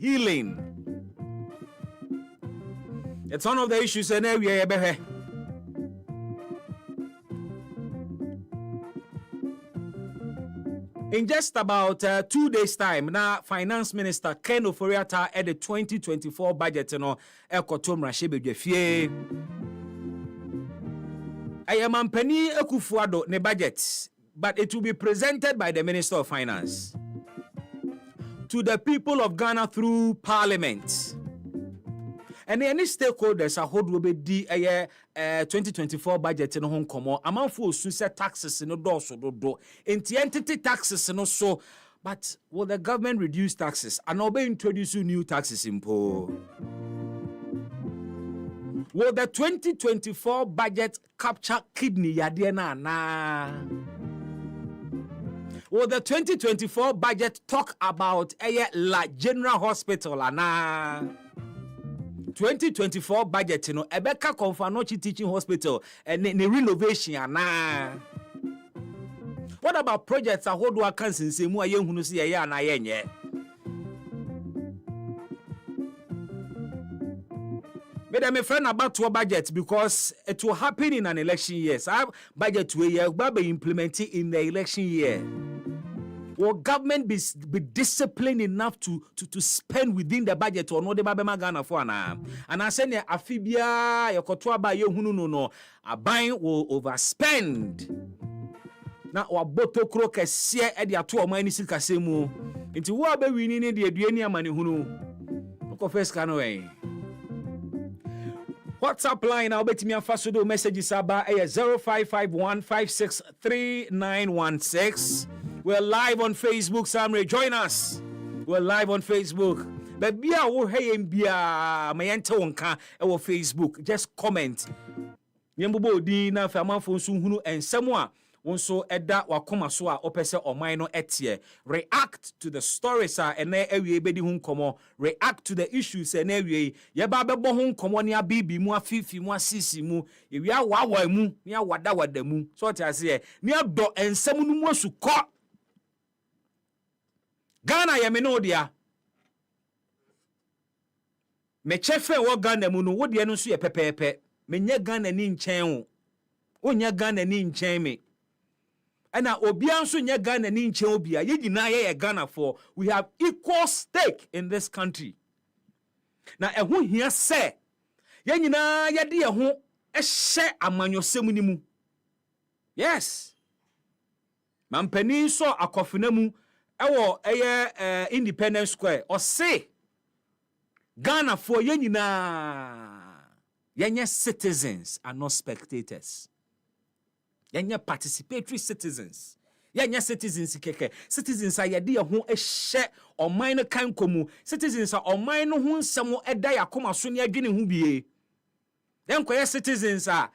healing. It's one of the issues in area. In just about 2 days' time, now Finance Minister Ken Oforiatta at the 2024 budget, Ekotom Rashebe Jefie. I am Ampeni Ekufuado ne budget, but it will be presented by the Minister of Finance to the people of Ghana through Parliament. And any stakeholders are hold will be the 2024 budget in Hong Kong. Amount for suicide taxes in the door so do entity taxes and also. But will the government reduce taxes and obey introduce new taxes in Po? Will the 2024 budget capture kidney yadiena na? Will the 2024 budget talk about La General Hospital na? 2024 budget, Ebeka Konfanochi Teaching Hospital and the renovation na. What about projects a hold work cancer say mu aye hunu se ya na yenye? But I'm a friend about your budget because it will happen in an election year. So our budget will be implemented in the election year. Will government be disciplined enough to spend within the budget or no the Babema Ghana for na? And I say afibia yokotoa ba ye hunu no a buying will overspend. Na wa boto kro kese e de ato o mani sika semu. Nti wo abe wini ne de aduani amane hunu. Ko first kan we. WhatsApp line now betimi afa so do messages aba 0551563916. We're live on Facebook, Samre. Join us. We're live on Facebook. But be our hey bia my wonka our Facebook. Just comment. Nyembo di na fama fon so hunu ensemo a wonso eda wakoma so a opese oman no etie. React to the stories ene awie bedi hu nkomo. React to the issues ene awie ye ba bebo hu nkomo ne abibi mu afifi mu asisi mu ye wi awawa mu ne awada mu. So what I say ne ado ensem no mu asukọ Ghana ye me no dia. Me chefe wo Ghana mu no wo de no so ye pepepe. Me nya Ghana ni nchen wo. Onya Ghana ni nchen me. Ana obi anso nya Ghana ni nchen obi a ye nyina ye Ghana for we have equal stake in this country. Na eho hia se ye nyina ye de eho ehye amanyosem ni mu. Yes. Mampani so akofena mu ewo Independence Square or say Ghana for yenina yenye citizens are not spectators. Yenye participatory citizens. Yenye citizens keke. Citizens are yedi ho ehye oman no kan komu. Citizens are oman no ho nsemo eda yakoma so ne adwene ho bie. Yenkoye citizens are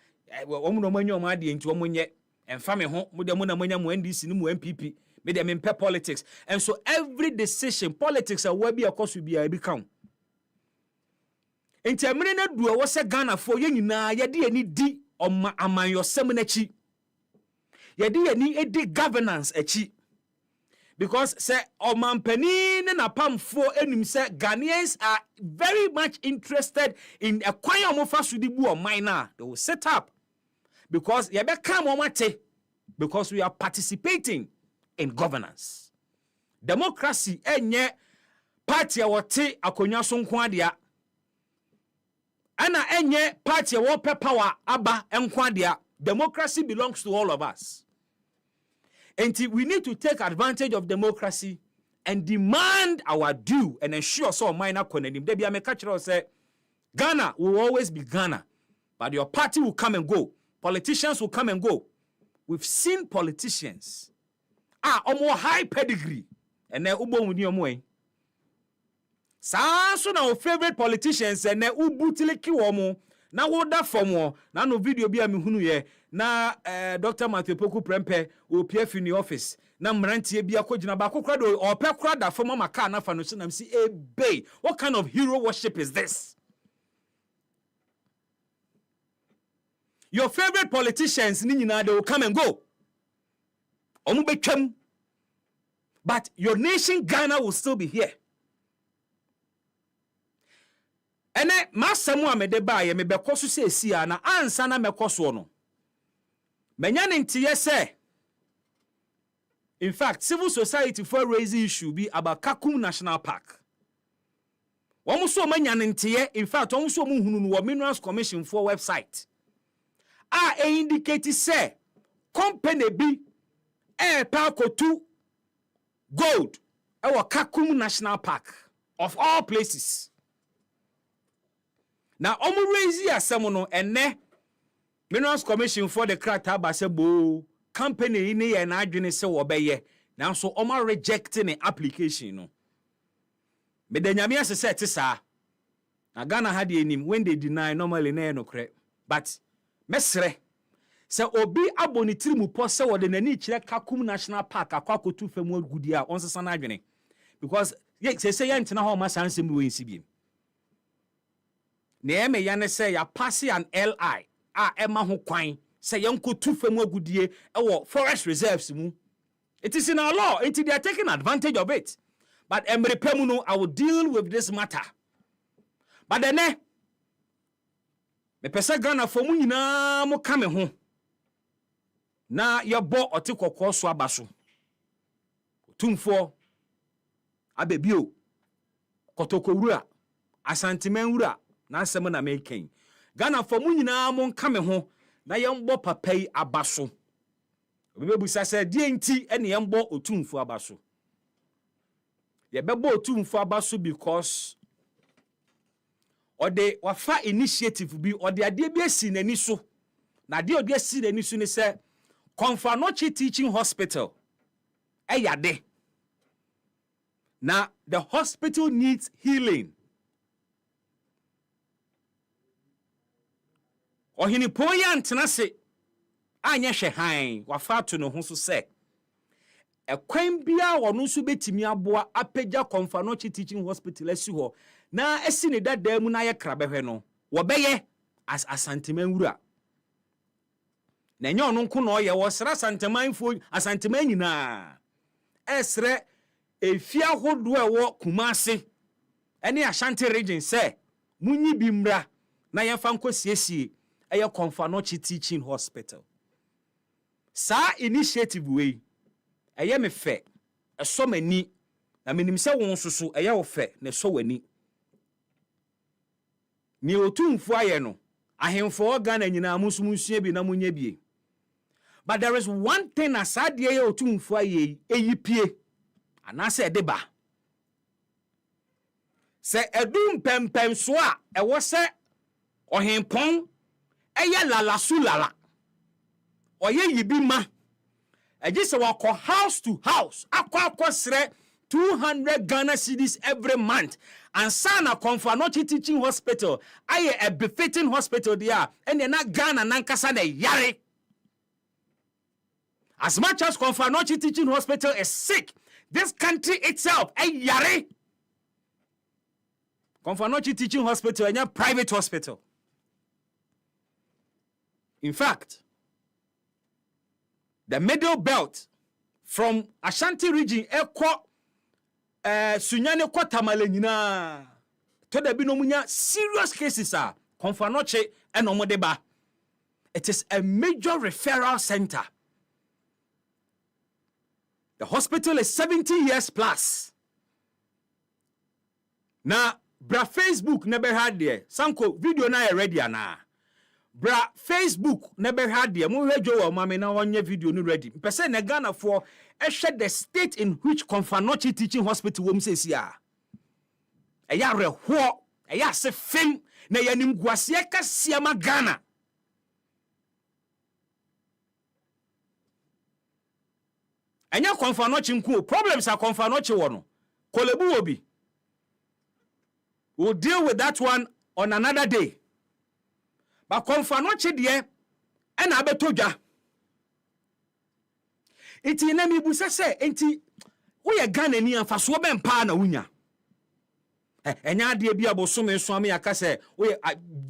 omu no manyo ma de nti omu nye emfa me ho mo de mo na manya mo NDC ni mo MPP. Me dem in politics. And so every decision, politics are where be a course will be a become. In terminal do was a Ghana for you na yadi any di on my your seminachi. Yadi any governance echi. Because say man penin and a pam for enim say Ghanaians are very much interested in acquiring more fast with the boy minor. They will set up. Because you become omate. Because we are participating in governance. Democracy enye party wote akonya so nko adea. Ana enye party wo pe power aba enko adea. Democracy belongs to all of us. And we need to take advantage of democracy and demand our due and ensure so minor konenim. Debi ameka kire say Ghana will always be Ghana, but your party will come and go. Politicians will come and go. We've seen politicians omo high pedigree and na ubo wuni omo en sa so na our favorite politicians and na ubutileki omo na woda from na no video bi a me hunu ye na Dr. Matthew Poku Prempe o PF in the office na mrantie bi akogina ba kokra do o pe kra da from maka na fa no so na see bay. What kind of hero worship is this? Your favorite politicians ni nyina they will come and go. But your nation Ghana will still be here. masɛm a mede ba ye mebɛkɔ so sɛ esi a na ansa na mɛkɔ so no manya ne ntiye sɛ in fact civil society for raise issue bi about Kakum National Park wɔn so manya ne ntiye in fact wɔn so mu hunu no wɔ Minerals Commission for website indicate say company bi kotu gold our Kakum National Park of all places. Now omu raise asɛm no ene Minerals Commission for the krata ba sɛ bo company ni ye na adwene sɛ wɔbɛyɛ nanso omu rejecting the application no me de nyame asese te saa na Ghana had enim when they deny normally na no kre but mesre sɛ obi abonitiri mu pɔ sɛ wɔde nani kyerɛ Kakum National Park akwakotu fam agudi a onsesa na adwene because ye say yentena ho ma sansem we nsibiem na eme ya ne sɛ ya pass an LI a ema ho kwan sɛ yenkotu fam agudie ɛwɔ forest reserves mu. It is in our law, they are taking advantage of it. But emrepemuno, I will deal with this matter. But then me pesa Ghana for mu nyina mo kame ho na yebo otikokɔ so abaso tumfo abebio kotokowura asantemanwura na asɛm na meken Ghana for mu nyina mo kame ho na yembo papai abaso obebusa sɛ die nti ene yembo otumfo abaso yebebo otumfo abaso because ode wafa initiative bi ode ade bi asi nani so na de ode asi nani so ne se Confanochi Teaching Hospital eyade na the hospital needs healing ohini poya ntena se anya hwe han wafa to no ho so se ekwan bia wono so betimi aboa apagya Confanochi Teaching Hospital asi ho na asi ne dada mu na ye krabehwe no wobeye as asantemanwura na nye ono nko na oye wo sra asantemanfo asanteman nyina esre efia hodo ewo Kumase ene Ashanti region se munyi bi mra na yemfa nkosiesie eye Confanochi Teaching Hospital sa initiative we eye me fe eso mani na menim se won soso eye wo fe na so wani ni otumfu aye no ahemfo Ghana nyina musumusue bi na munye bie. But there is one thing asade ye otumfu aye eyipie anase deba se edum pempem so a ewo se ohempon eye lalasu lala oye yibi ma eje se wako house to house akwa sre 200 Ghana cedis every month and sana Confanochi Teaching Hospital aye a befitting hospital there and na Ghana nankasa na yare. As much as Confanochi Teaching Hospital is sick, this country itself ay yare. Confanochi Teaching Hospital is a private hospital. In fact, the middle belt from Ashanti region Sunyane kwa Tamale nyina to da bi no munya serious cases are Confanochi enomodeba. It is a major referral center. The hospital is 70 years plus. Na bra Facebook never had there. Sanko video na ready ana. Bra Facebook never had there. Mo hwejo wa mame na onye video no ready. Mpese na Ghana for share the state in which Confanochi Teaching Hospital wom sesi a. Eya reho, eya se fem na yanim guase ka siama Ghana. Enya Confanochi nku problems are Confanochi wono. Kolebu obi. We'll deal with that one on another day. But Confanochi de ena abetodwa. Enti na mi busa se enti wo ye Ghana ni amfa so be mpa na wunya. Enya de bia bosome so am yaka se wo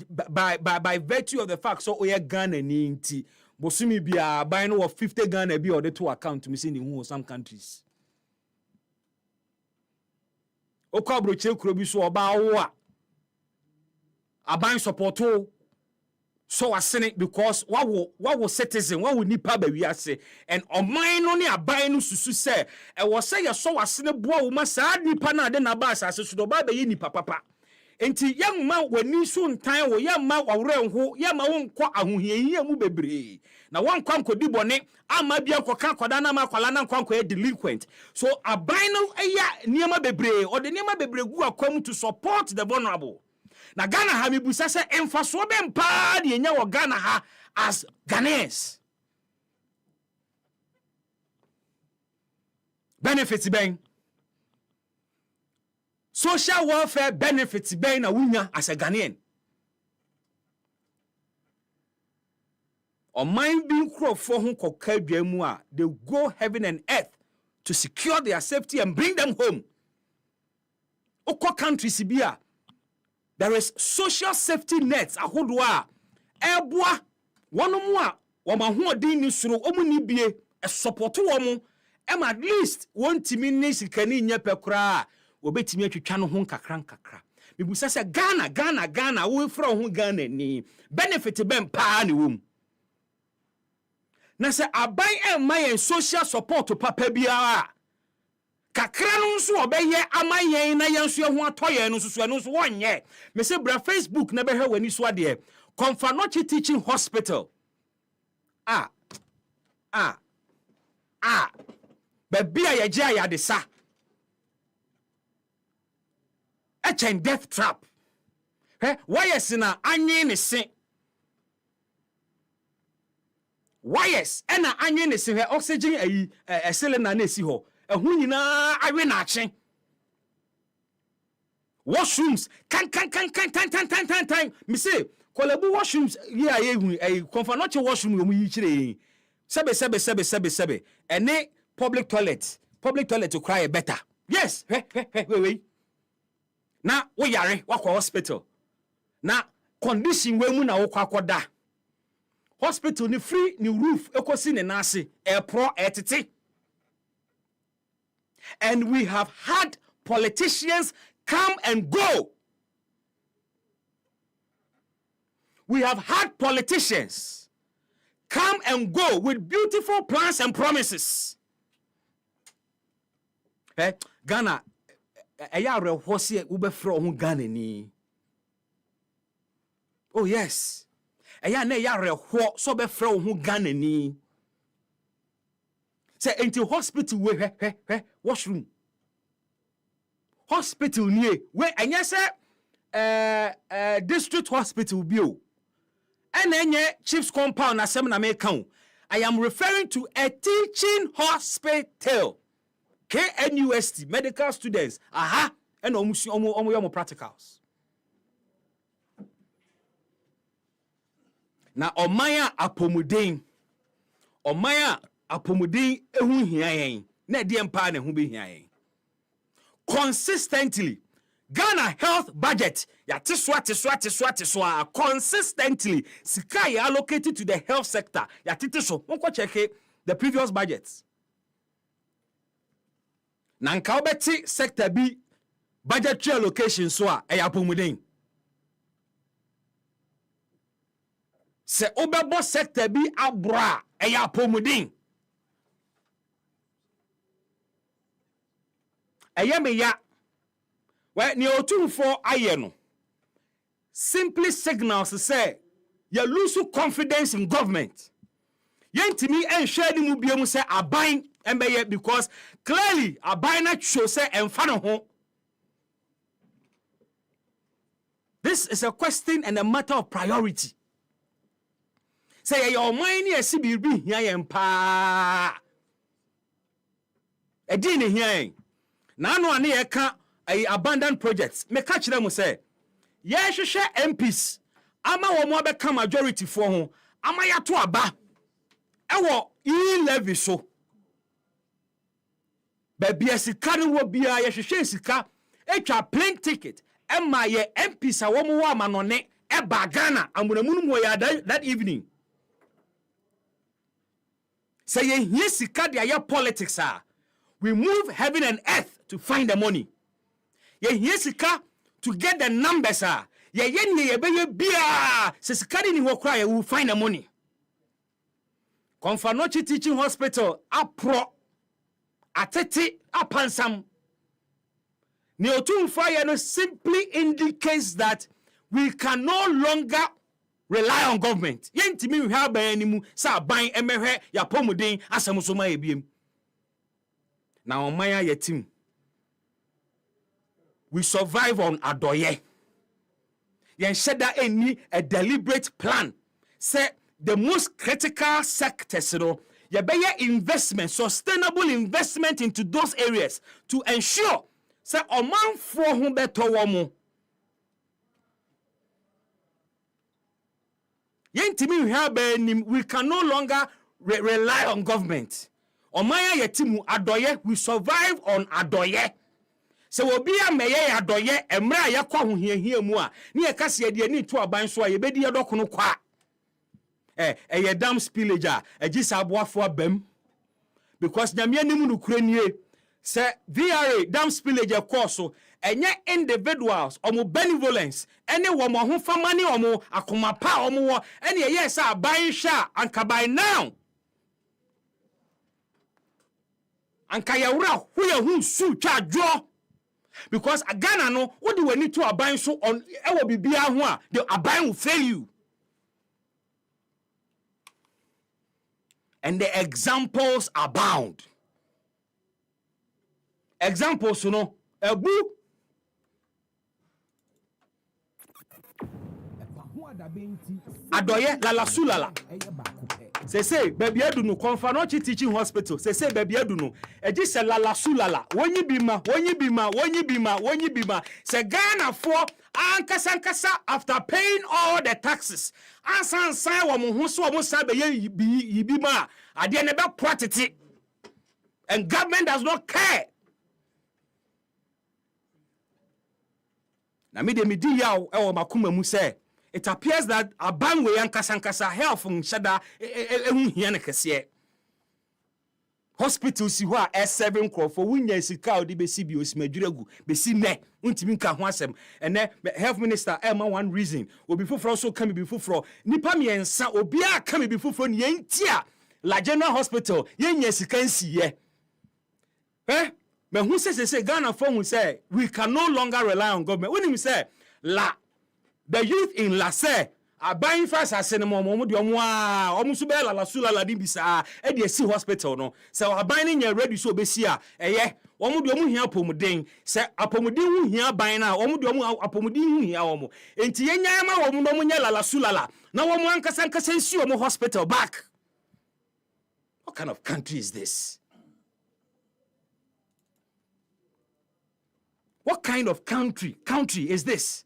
by virtue of the fact so wo ye Ghana ni enti bosumi bia buy no of 50 Ghana bi or the to account me see in some countries. Okwa broche kuro bi so oba wo a aban supporto so asene because wawo citizen wawo nipa ba wiase and oman no ne aban no susu se e wo se ye so asene boa wo ma saa nipa na de na ba asase so do ba ba yi nipa papa enti yamma wani so ntan wo yamma wawrenho yamma wo nkọ ahohiahia mu bebre na wan kwankodi bone ama bia nkoka koda na makwala na nkwanko delinquent so aban no eya niema bebre or de niema bebre gu akwam to support the vulnerable na Ghana ha mebusa se emfaso be mpa de enya wo Ghana ha as Ghanaians benefits ben social welfare benefits ben na wunya as a Ghanaian or mind being crop for whom they go heaven and earth to secure their safety and bring them home. Oko country Sibia, there is social safety nets. Ahodwa, Ebwa, one more, who din suru omunibie, a support woman, at least 1 minutes can in your pekra, or bet me to channel home kakra. We say Ghana, we from who Ghana ni benefit ben pa ni womb. Na se aban my social support to papa biara kakra no nso obeye amayen na yenso ho atoye no susu no so wonye me se bra Facebook na be hwe wani so ade Confanochi Teaching Hospital ba bia ye gya ya de sa a chen death trap why na anyi ne se wires ena anwe ne se oxygen ayi cylinder na esi ho ehun nyina awe na ache washrooms kan me say kolebu washrooms ye ayi Confanochi washroom yo mu yi kire sebe ene public toilet to cry better yes wait na wo yare wakwa hospital na condition we mu na wo kwakoda hospital ni free ni roof ekosi ne nase pro etete and we have had politicians come and go. We have had politicians come and go with beautiful plans and promises. Ghana eya rehosi ube from Ghana ni. Oh yes. Eya na ya reho so be frɛ ho Ghana ni say into hospital we washroom hospital ni we anya say district hospital bio and enye chiefs compound asem na me kan I am referring to a teaching hospital KNUST medical students and omo practicals. Na omaya apomuden ehu hia yen na de empa na hu be hia yen consistently Ghana health budget ya teswa consistently sika ya allocated to the health sector ya titiso wonko check the previous budgets na nka obeti sector bi budgetary allocation so a ya apomuden se obebo sector bi abra eya pomudin meya we ni otumfo aye no simply signals say you lose confidence in government yentimi enhwe ni mu biemu say aban embeye because clearly aban na show say emfa no ho. This is a question and a matter of priority. Say your mind yes be here yempa edin here na no ane ye ka abandoned projects me catch them say ye hwehwe MPs ama wo mo be ka majority for ho ama ya to aba ewo levy so ba bia sika no wo bia ye hwehwe sika etwa plane ticket emma ye MPs a wo mo wa manone e ba Ghana amunamunum wo ya that evening. Say ye sika dia politics we move heaven and earth to find the money. Ye sika to get the numbers ye be bia se sikari ni ho kra will find the money. Konfanochi Teaching Hospital apro atete apansam. Neotum fire no simply indicates that we can no longer rely on government. Yentimi we have animu sa ban emehwe ya pomuden asamusoma ebiem. Na omaya yetim. We survive on adoye. Yen sheda any a deliberate plan. Say the most critical sectors, you better investment, sustainable investment into those areas to ensure say oman for who better womo. We can no longer rely on government. Omaya yetimu adoye, we survive on adoye. So obi a meye adoye emra yakwa ho hia mu a ne yakase de ani to aban so a yebedi yedokono kwa. A dam spillage a jisaboafo abam because nyame anim no kura nie say VRA dam spillage a course enye individuals omo benevolence ene wo mo ho fama ne omo akoma pa omo wo ene ye say aban hwa anka by now anka yawra hu ye hu su twa dwo because Ghana no wo de wani to aban so on e wo bibia ho a the aban will fail you. And the examples abound. Examples, ebu. Adoye lala sulala. Say baby edunu Konfanochi Teaching Hospital. Say baby edunu. Eji se lala sulala. Wonyi bima. Se Ghana for ankasa after paying all the taxes. Ansan sai wa mo ho so mo sabe ye yibima. Ade ne be protect. And government does not care. Na me de me di ya e wo makoma mu say it appears that abanwe yankasa health nshada ehun hia ne kese. Hospitals si ho a S7 crore for wunya sika odi besi bi osimadwuragu besi ne untimi nka ho asem ene health minister ema one reason obi foforo so come bi foforo nipa miensa obi a come bi foforo ne yentia la general hospital yenya sika nsiye me hu say Ghana for hu say we can no longer rely on government. When him say the youth in La say aban first asene mo de omo a omo so be la sula la din bisa e de si hospital no say aban ni nya ready so obesi a eye omo de omo hia apomuden say apomuden hu hia aban na omo de omo apomuden hu hia omo enti yenya ma omo no nya la sula la na omo ankasa nsi omo hospital back. What kind of country is this? What kind of country is this?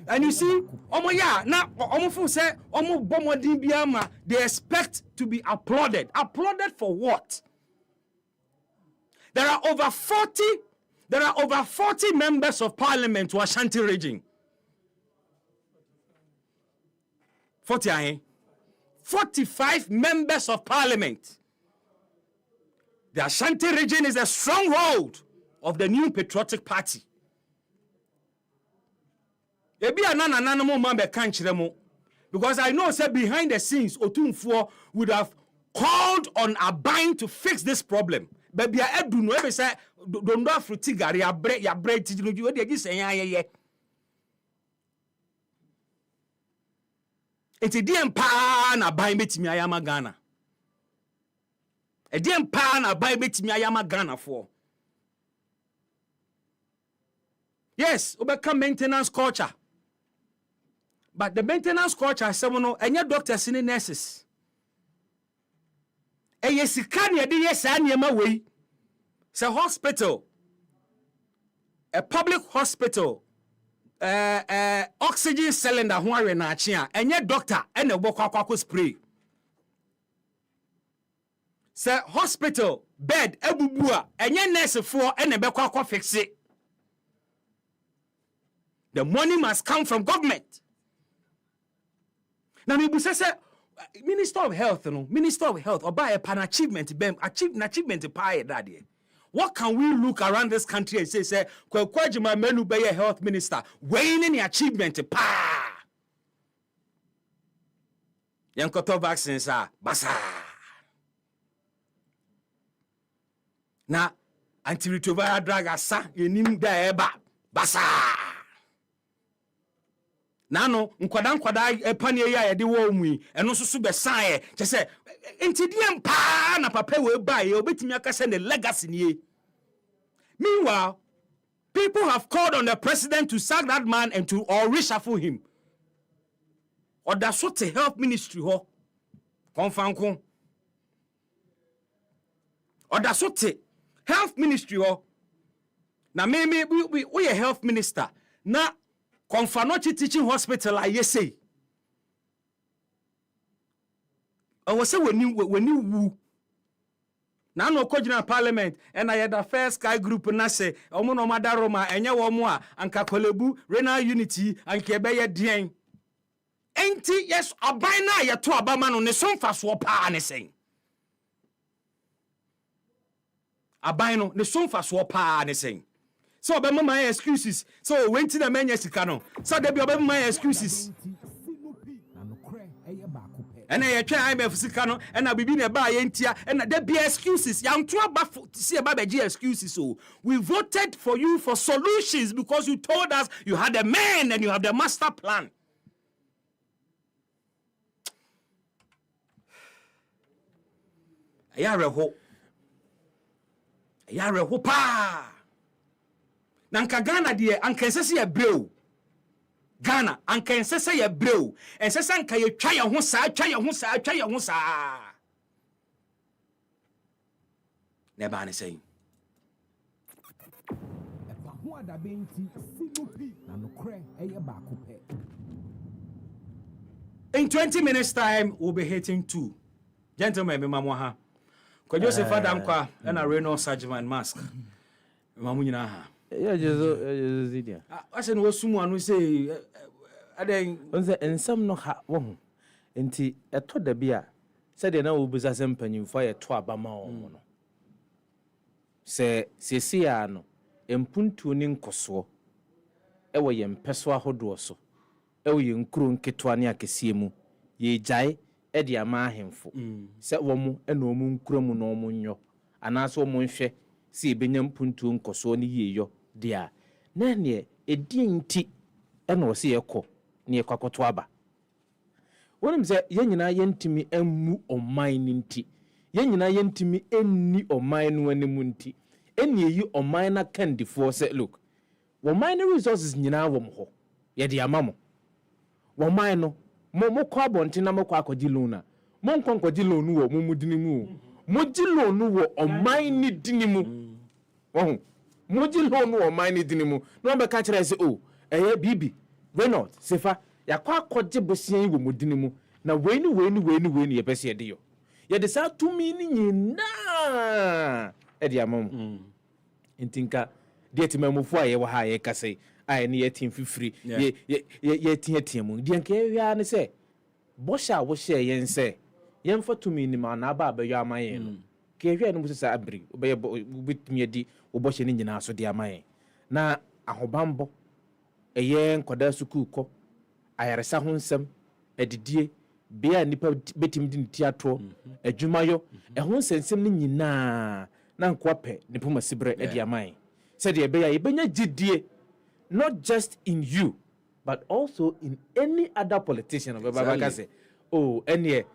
And you see, they expect to be applauded. Applauded for what? There are over 40 members of parliament who are Ashanti region. 45 members of parliament. The Ashanti region is a stronghold of the new patriotic party. Because I know, say, behind the scenes, Otumfuo would have called on Aban to fix this problem. But be a do no ever say don't do fruitigar ya bread you dey say yeah. It's a DM pa na Aban betimi ayama Ghana. A DM pa na Aban betimi ayama Ghana for. Yes, obeka maintenance culture. But the maintenance culture semono enye doctors and nurses. Eye sika ne de yesa niema wei. Say hospital. A public hospital. Oxygen cylinder ho awe na ache a enye doctor ene gbokwa spray. Say hospital bed ebubu a enye nurse for ene bekwa fix it. The money must come from government. Now, we say, Minister of Health, Minister of Health, or by an achievement, achievement pie that day. What can we look around this country and say, Kwajima Menu be a health minister, weighing any achievement, pa! Yankoto vaccines are basa. Na antiretroviral drug asa yenim da eba basa. Nano nkwada epane ya yede wo omui eno soso be san che se entidie mpa na papa we ba ye obetimi akase ne legacy nie. Meanwhile, people have called on the president to sack that man and to or reshuffle him. Or that's what the health ministry ho konfanko. Or that's what the health ministry ho. Na me we a health minister. Na Konfanochi teaching hospital I say. I was say when you woo. Now no kojina parliament and I had the first sky group na say omo no madaroma enye wo mo a anka kolebu renal unity anka be ye den. Enti yes aban na ye to abama no ne sonfa so pa ne sen. Aban no ne sonfa so pa ne sen. So obema my excuses. So went to the many sikano. So there be obema my excuses. And I try IMF sikano and I be in a bar yentia and there be excuses. Yam to see about the excuses. So we voted for you for solutions because you told us you had a man and you have the master plan. Ayareho pa. Nanka Ghana die anka nsese ye breu. Ghana anka nsese ye breu. Nsese anka ye twa ye ho saa. Neba ne say. In 20 minutes time we'll be hitting 2. Gentlemen, me mamo ha. Ko Joseph Adam kwa na Reno Surgeon mask. Mamu nyina ha. Yeah, just idia. I said no sumu anu say aden onse ensam no ha wo enti eto da bia said na wo buza sempanyimfo ye to abama wo no se sesia no empuntu ni nkoso ewo ye mpeso ahodo so ewo ye nkuro nketwa ne akesie mu ye gyae e de ama ahemfo se wo mu e na omu nkuro mu na omu nyo anaso omu nhwe si ebenya mpuntu nkoso ne yeyo dia na ne edinti e na wose yekọ ne yekwakoto aba wonim se yenyina yentimi ammu oman nti yenyina yentimi enni oman no animu nti eni eyi oman na kandifo se look wo mine resources nyina wo mo ho ye de amamo wo mine no mo kwa bonte na mo kwa akodi loan na mo nkonkodi loan wo mo mudini mu mo gi loan wo oman ni dini mu wo mo gi loan wo oman ni dini mu no be ka kire se o eye bibi Reynolds sefa yakwa akodi bosian wo mudini mu na weni ye pese ye de yo ye de sa tumi ni nyina e de amamo intinka de timamufo aye wa ha ye kase aye ne ye tin fifiri ye tin mu de nka ewia ne se bosha wo hye ye nse ye mfa tumi ni ma na ba yo amaye no ka ewia no musisa abri obeye bitumi adi wo boshe ni nyina so de amaye na ahobambo eye nkoda suku ko ayaresa ho nsem edidie bia nipa betim di tiato adwumayo ho nsensem ni nyina na nkwape ne poma sibre edi amai said ye be ya ibenya gidie not just in you but also in any other politician of Baba say oh ene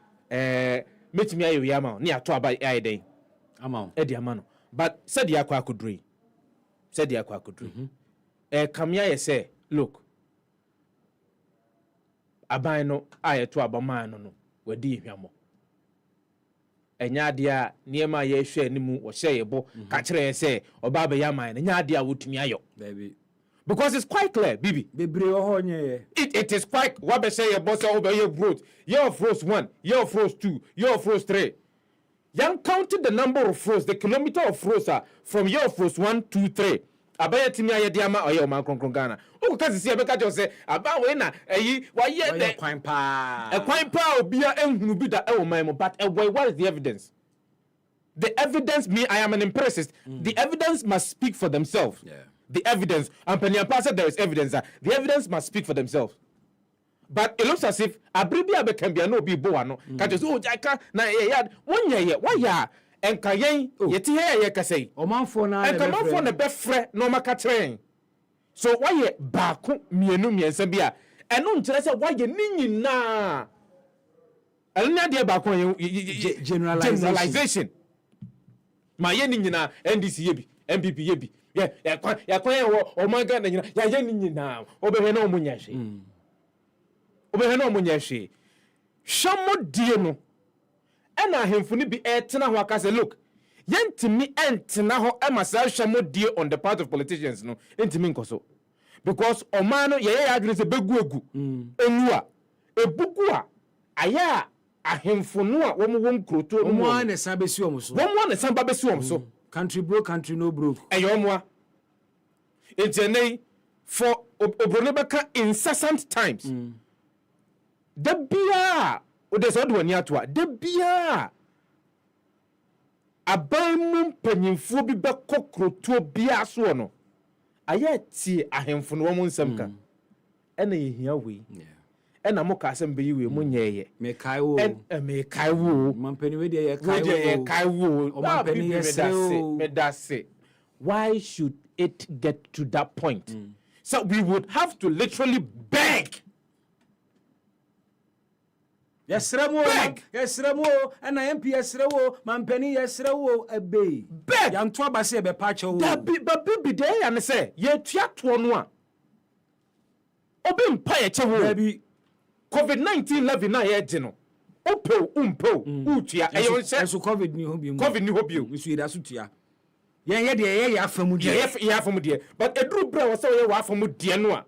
metimi ayo yama ni ato aba ai den ama edi amano but said ye akwa akudri kamya ye say look aban no ayeto abaman no wadi hwamo enya dia niema ye hwe animu wo hye yebo ka kire se oba be yaman enya dia wotumi ayo baby because it's quite clear bibi bebre ho nye it is quite what be say yebo say oba ye growth year of rows 1 year of rows 2 year of rows 3 yan counted the number of rows the kilometer of rows are from year of rows 1 2 3 abaya timi aye dia ma oye o man kronkron Ghana o ka sisi e be ka jo se aba we na eyi wa ye de kwan pa obia enhunu bi da e wo man mo but what is the evidence The evidence, me, I am an empiricist. The evidence must speak for themselves. Yeah. The evidence, and Penny said there is evidence. The evidence must speak for themselves. But it looks as if Abribia can be no be boano. Can just Jaka na ya 1 year, why ya? And Kayen, yet here, can say, Omanfo na and come on for the befre no macatrain. So why ye baku mienum yensabia? And no just why ye nini na. And not dear baku generalization. My yen na NDC yebi, MPP yebi. Ya oh my god, ya yen now. Obeheno munyashi. Obeheno munyashi. Shamo dieno. And I him funi be etna ho aka say look. Yentimi entna ho emasa shamo die on the part of politicians no. Entimi nkoso. Because omano ye agree say begu egu. Enua. Ebugu a aya ahemfunu a wom kroto no mo an san besi omo so. Wom an san ba besi omo so. Country broke, country no broke. Eyomwa. Entenei for obronebeka incessant times. The bia o de so do ani atoa. The bia abaimu panyimfo bi bekọ kroto bia so no. Aya ti ahemfunu wom nsam ka. Ena yehia we. Ena mo ka asem be yiwe mo nyeye. Me kai wo. Me kai wo. Mampani we dey kai wo. O mampani yesre me da se. Why should it get to that point? So we would have to literally beg. Yesremo, and I MP yesrewo, mampani yesrewo ebe. Beg. Yan to abase be pacho. That be there and say, ye tia to no. Obi mpa ye che wo. Baby COVID-19 level na ye gino. Opo utia ayo se so COVID ni hobi. COVID ni hobi. We su ida sutia. Ye de afamu de. Ye afamu de. But edru bra wo se ye wa afamu de no a.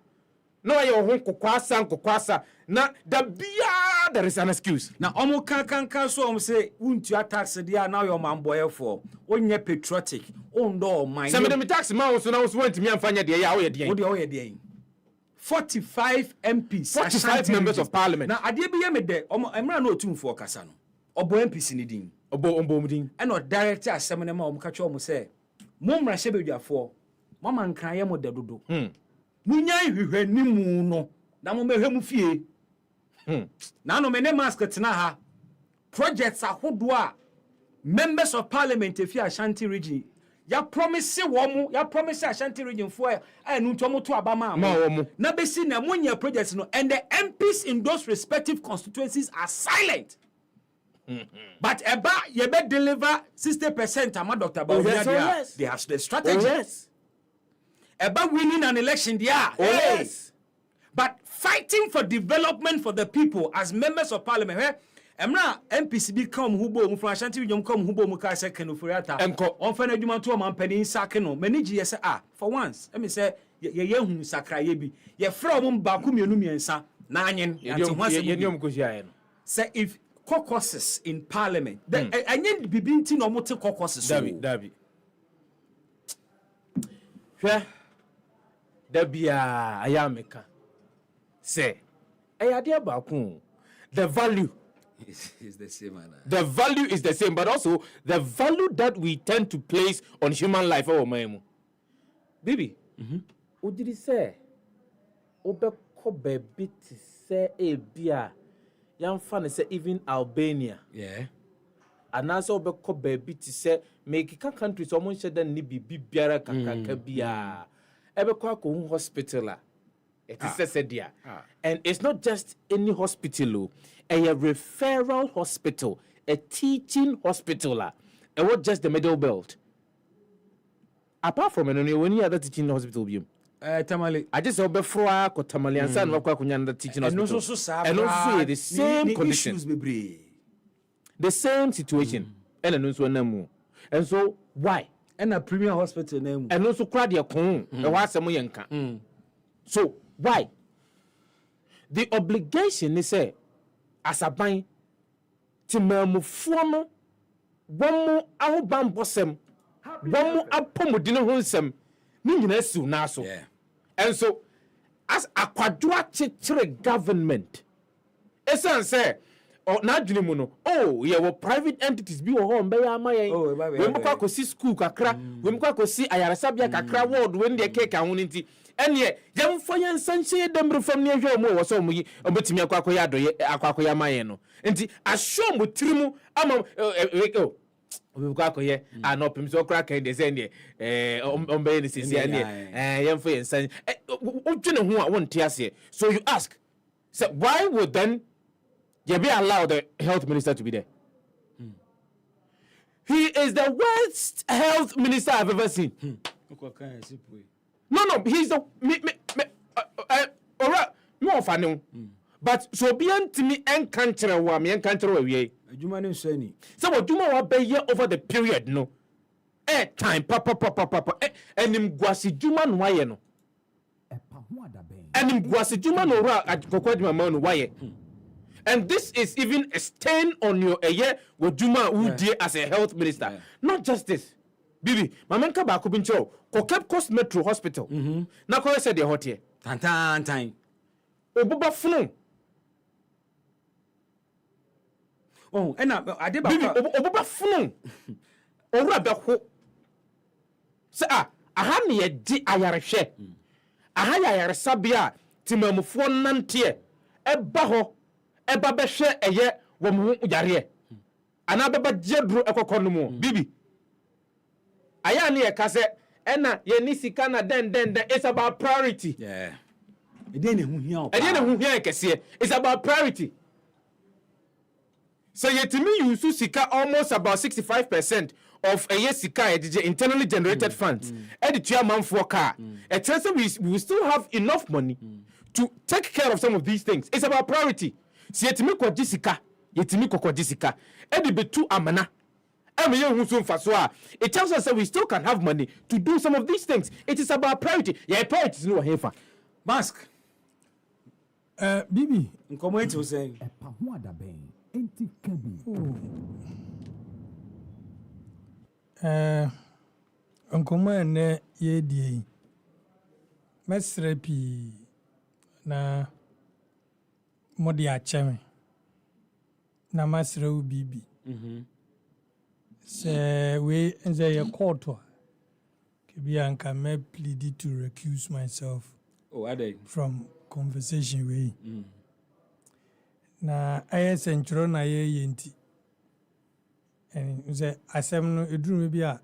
No ye ho kokwasa na da bia there is an excuse. Na omo kan so omo say untua tax dia now your man boy for. Onye patriotic. Ondo mind. Se me tax man so na so want me amfanya de ya wo ye de. Wo de 45 MPs 45 members of parliament. Na ade bi ye me de omo emra na otumfo kasa no. Obo MPs ni din. Obo mudin. E no director asem ne ma omo ka che omo say mo mra hye bedwafo. Mama nkran ye mo de dodo. Munya hwehwe ni mu no. Na mo mehwe mu fie. Na no me ne mask tena ha. Projects ahodo a members of parliament efi Ashanti region ya promise Ashanti region for enu ntomo to abama na besi na munya projects no, and the MPs in those respective constituencies are silent. But eba ye be deliver 60% ama Dr. Bawumia they have the strategy. Yes. Eba winning an election there. Yes. But fighting for development for the people as members of parliament. Emra MPCB come hubo mu from Ashanti region come hubo mu ka second ofuriata on fa na adwuma to man pani sake no manage yes for once let me say ye hu sakraye bi ye fra mu ba ku mienu miensa na anyen say if caucuses in parliament anyen bibinti no mote caucuses Dabi hwe dabia ayameka say ayade ba ku the value is the same. The value is the same, but also the value that we tend to place on human life. Oh, my baby. What did he say? Obeko baby to say a beer. Young fan say even Albania. Yeah. And also obeko baby to say make countries almost said that nibi biara kakabia. Ebeko ko hospital. It is said there. And it's not just any hospital, a referral hospital, a teaching hospital, and what just the middle belt. Apart from any other teaching hospital, Tamale. I just over Froa, Tamale, and San Waka teaching hospital. And also the same conditions. The same situation. And also no. And so why? And a premier hospital name. And also crowd your con, and what's some yanka. So why? The obligation is say as a bank to former one more outbound bossem, one more apomodino honsem, Ninasu Naso. And so as a quadrilateral government, Esan say na adwene mu no yeah wo private entities bi wo ho mbe ya amayen we mko akosi school kakra we mko akosi ayaresabia kakra ward we ndie cake ahun nti ene yemfo yensanche dembre fam ne hwe mu wo so mu yi obetimi akwakoya adoye akwakoya amayen no nti asho mu tirimu ama we mko akoye anopim so kra kan de se ne ombe ne sisi ne yemfo yensan odwene ho a wonte ase. So you ask, so why would then you be allowed the health minister to be there? He is the worst health minister I've ever seen. No, he's the no funny. But so beyond to me and country wa me and country we. Adwuma ne nso ani. So what you wa be here over the period no. Time papa enim gwasi dwuma no waye no. Enim gwasi dwuma no ra kokwadwuma ma no waye. And this is even a stain on your year with Juma Udie as a health minister. Yeah. Not just this. Bibi, Mamenka Baku Bincho, Kokep Coast Metro Hospital. Now, I said the hot here. Tan. Obuba Funu. Oh, and I did Obuba Funu. Ora Beho. Say, Ahani a di ayareshe. Ahaya Sabia, Timamufo Nantie, Ebaho. Eba be hwe eye wo mu yare ana beba jedru ekokono mu bibi aya na ye kase ena ye ni sika na den it's about priority. Yeah, ede ne hu hia kese it's about priority. So yetimi use sika almost about 65% of a sika internally generated funds the chairman for car it tells us we still have enough money to take care of some of these things. It's about priority. Si yetimi ko jisika edi betu amana eme ye hunso mfaso a it tells us that we still can have money to do some of these things. It is about priority. Yeah, priorities no hefa mask bibi nkomo enti o say epa ho adaben enti kabi nkomo ene ye die mesrepi na modi acheme na masre u bibi se we nze ye court ke bia nka me plead to recuse myself from conversation we na ayesentro na ye yenti en nze asem no eduru me bia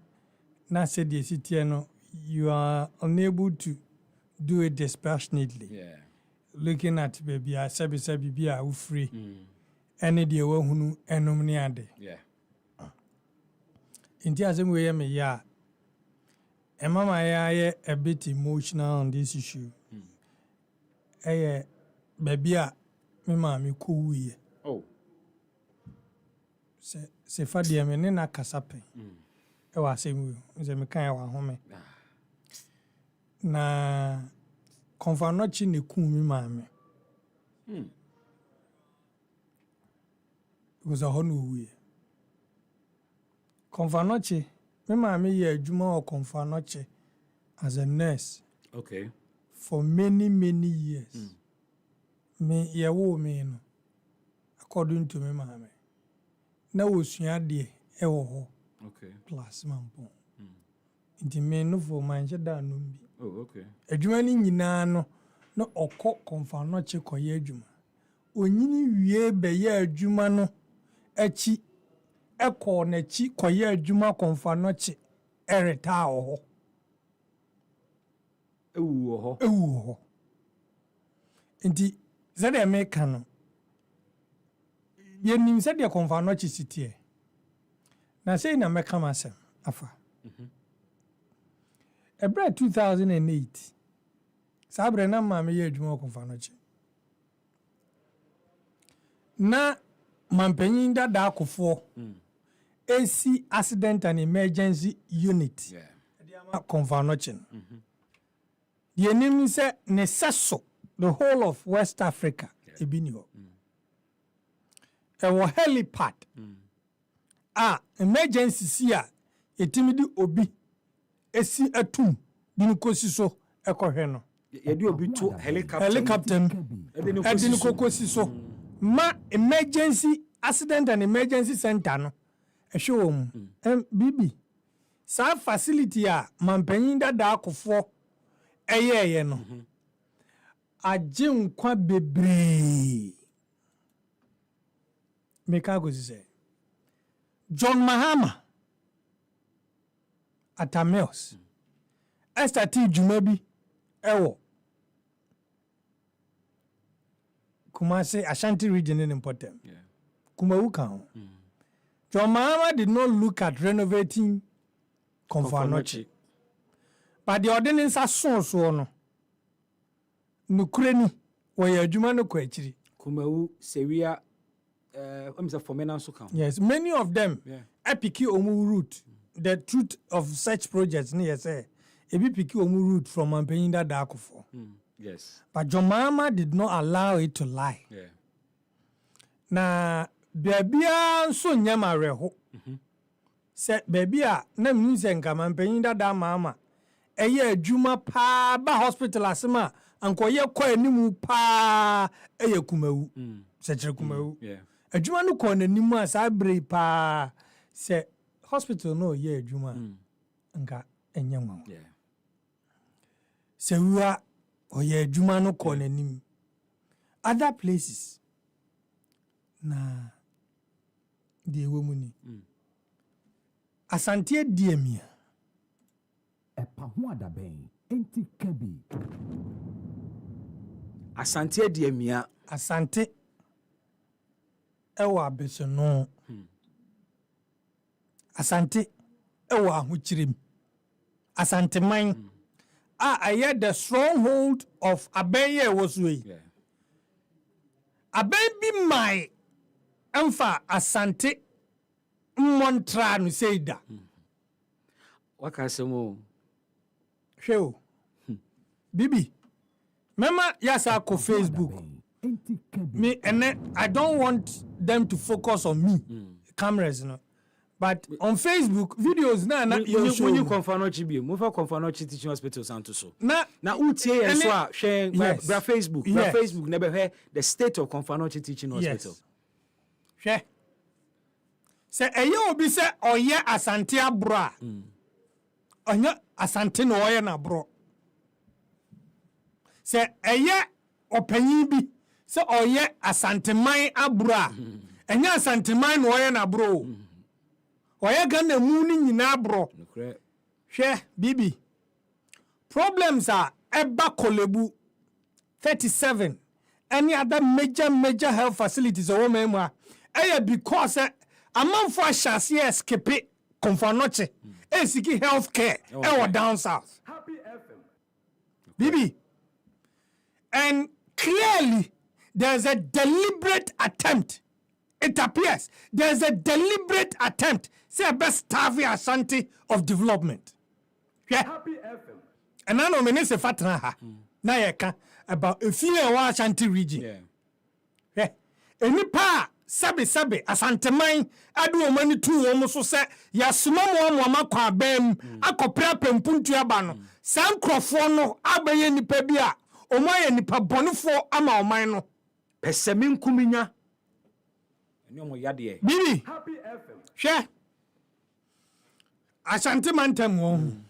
na se de sitie no you are unable to do it dispassionately. Yeah. Looking at baby, I sabi be a free. Any dear who enom ni ade. Yeah. In the same way, me ya. And mama, I a bit emotional on this issue. Baby, me mammy cool. Oh. Se fadia me na kasape. E wa same we. Ze me kan wa home. Na konfanochi ne ku mi maame. It was a honu we. Konfanochi, me maame ye adwuma o konfanochi as a nurse. Okay. For many years. Me ye wo me no. According to me maame. Na wo sua de e wo ho. Okay. Plus mampo. Inti me no for manje da no bi. Oh, okay. Adwuma ni nyina no na okọ konfanochi koye adwuma. Onyini wie be ye adwuma no achi ekọ na chi koye adwuma konfanochi ereta ho. Ewu ho. Inti zede America no. Ye nim zede konfanochi sitie. Na say na meka masem afa. Ebra 2008. Sabre na mama ye adwuma konfanochi. Na mampanyin dada akofo AC accident and emergency unit. Yeah. Ediama konfanochi. The name say nesaso the whole of West Africa ebinio. Ewo helipad. Emergency sia etimidi obi esi atum dinkosi so ekohwe no. Ye di obi to helicopter. Edinkosi so ma emergency accident and emergency center no ɛhwɛ wɔ mu bibi saa facility a mampanyin dada akɔfoɔ ɛyɛɛyɛ no agye nkwa bebree meka kɔsi sɛ John Mahama Atamils ɛstati dwuma bi ɛwɔ Kumasi Ashanti region in important. Kumawu kan. John Mahama did not look at renovating Konfanochi. But the ordinance are so no. Nukreni where adwuma no kwachiri. Kumawu Sewia for men also count. Yes, many of them epiki omu route. The truth of such projects near say ebi piki omu route from Ampanyinda Dakofo. Yes. But John Mahama did not allow it to lie. Yeah. Na bebia so nyama reho. Se bebia na mnu se nka Ampanyinda da Mahama eye adwuma pa ba hospital asema ankoye kwa animu pa eye Kumawu. Se kire Kumawu. Yeah. Adwuma no kwa animu asa bre pa se hospital no ye adwuma nka enyama. Yeah. Se wua oye adwuma no kwa n'anim. Other places na die womuni. Asante diemia. Ɛpa ho adabɛn enti kabi. Asante diemia. Asante ewa abesono. Asante ewa ahuchirim. Asante man. I hear the stronghold of Abeye was we. Yeah. Abebi mai emfa Asante montra no seida. Waka semo. Hweo. Bibi. Mema yasa ko Facebook. Enti kabi. Me and I don't want them to focus on me. Cameras, you know. But on Facebook, videos na You show. when you Konfanochi bi, move for Konfanochi Teaching Hospital Santo so. Na Utie and so share Yes. bra Facebook. Bra Yes. Facebook never heard the state of Konfanochi Teaching Hospital. Hwɛ. Sɛ ɛyɛ obi sɛ ɔyɛ Asante abro a. Ɔnyɛ Asante na ɔyɛ na abro. Sɛ ɛyɛ ɔpanyin bi sɛ ɔyɛ Asante man abro a. Ɛnyɛ Asante man na ɔyɛ na abro. Ɔyɛ Ghana mu ni nyina abro. Nokre. Hwɛ Bibi. Problems are Eba Kolebu 37 any other major health facilities or women because a month for shasi escape Konfanochi seeking health care down south. Happy FM. Bibi. And clearly there's a deliberate attempt. It appears there's a deliberate attempt. Say best starve Ashanti of development. Yeah. Happy FM. And I know many say fatna ha. Na yeka about a few Ashanti region. Yeah. Yeah. Any pa sabe Asante mine adu omani tu omo so say ya suma mo kwa bem akopra pempuntu aba no. San krofo no abaye nipa bi a omo aye nipa bonefo ama oman no. Pesemi nkuminya. Eni omo yade. Bibi. Happy FM. Hwɛ. Ashanti Mantem won.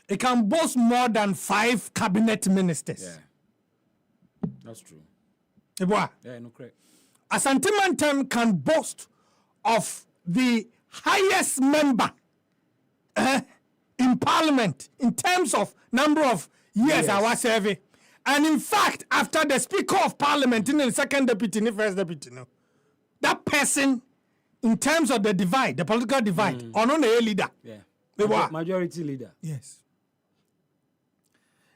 It can boast more than 5 cabinet ministers. Yeah. That's true. Eboa. Yeah, no correct. Ashanti Mantem can boast of the highest member in parliament in terms of number of years I was serving. And in fact, after the speaker of parliament, in the second deputy, in the first deputy, no, that person, in terms of the divide, the political divide, or not a leader. Yeah. Majority leader. Yes.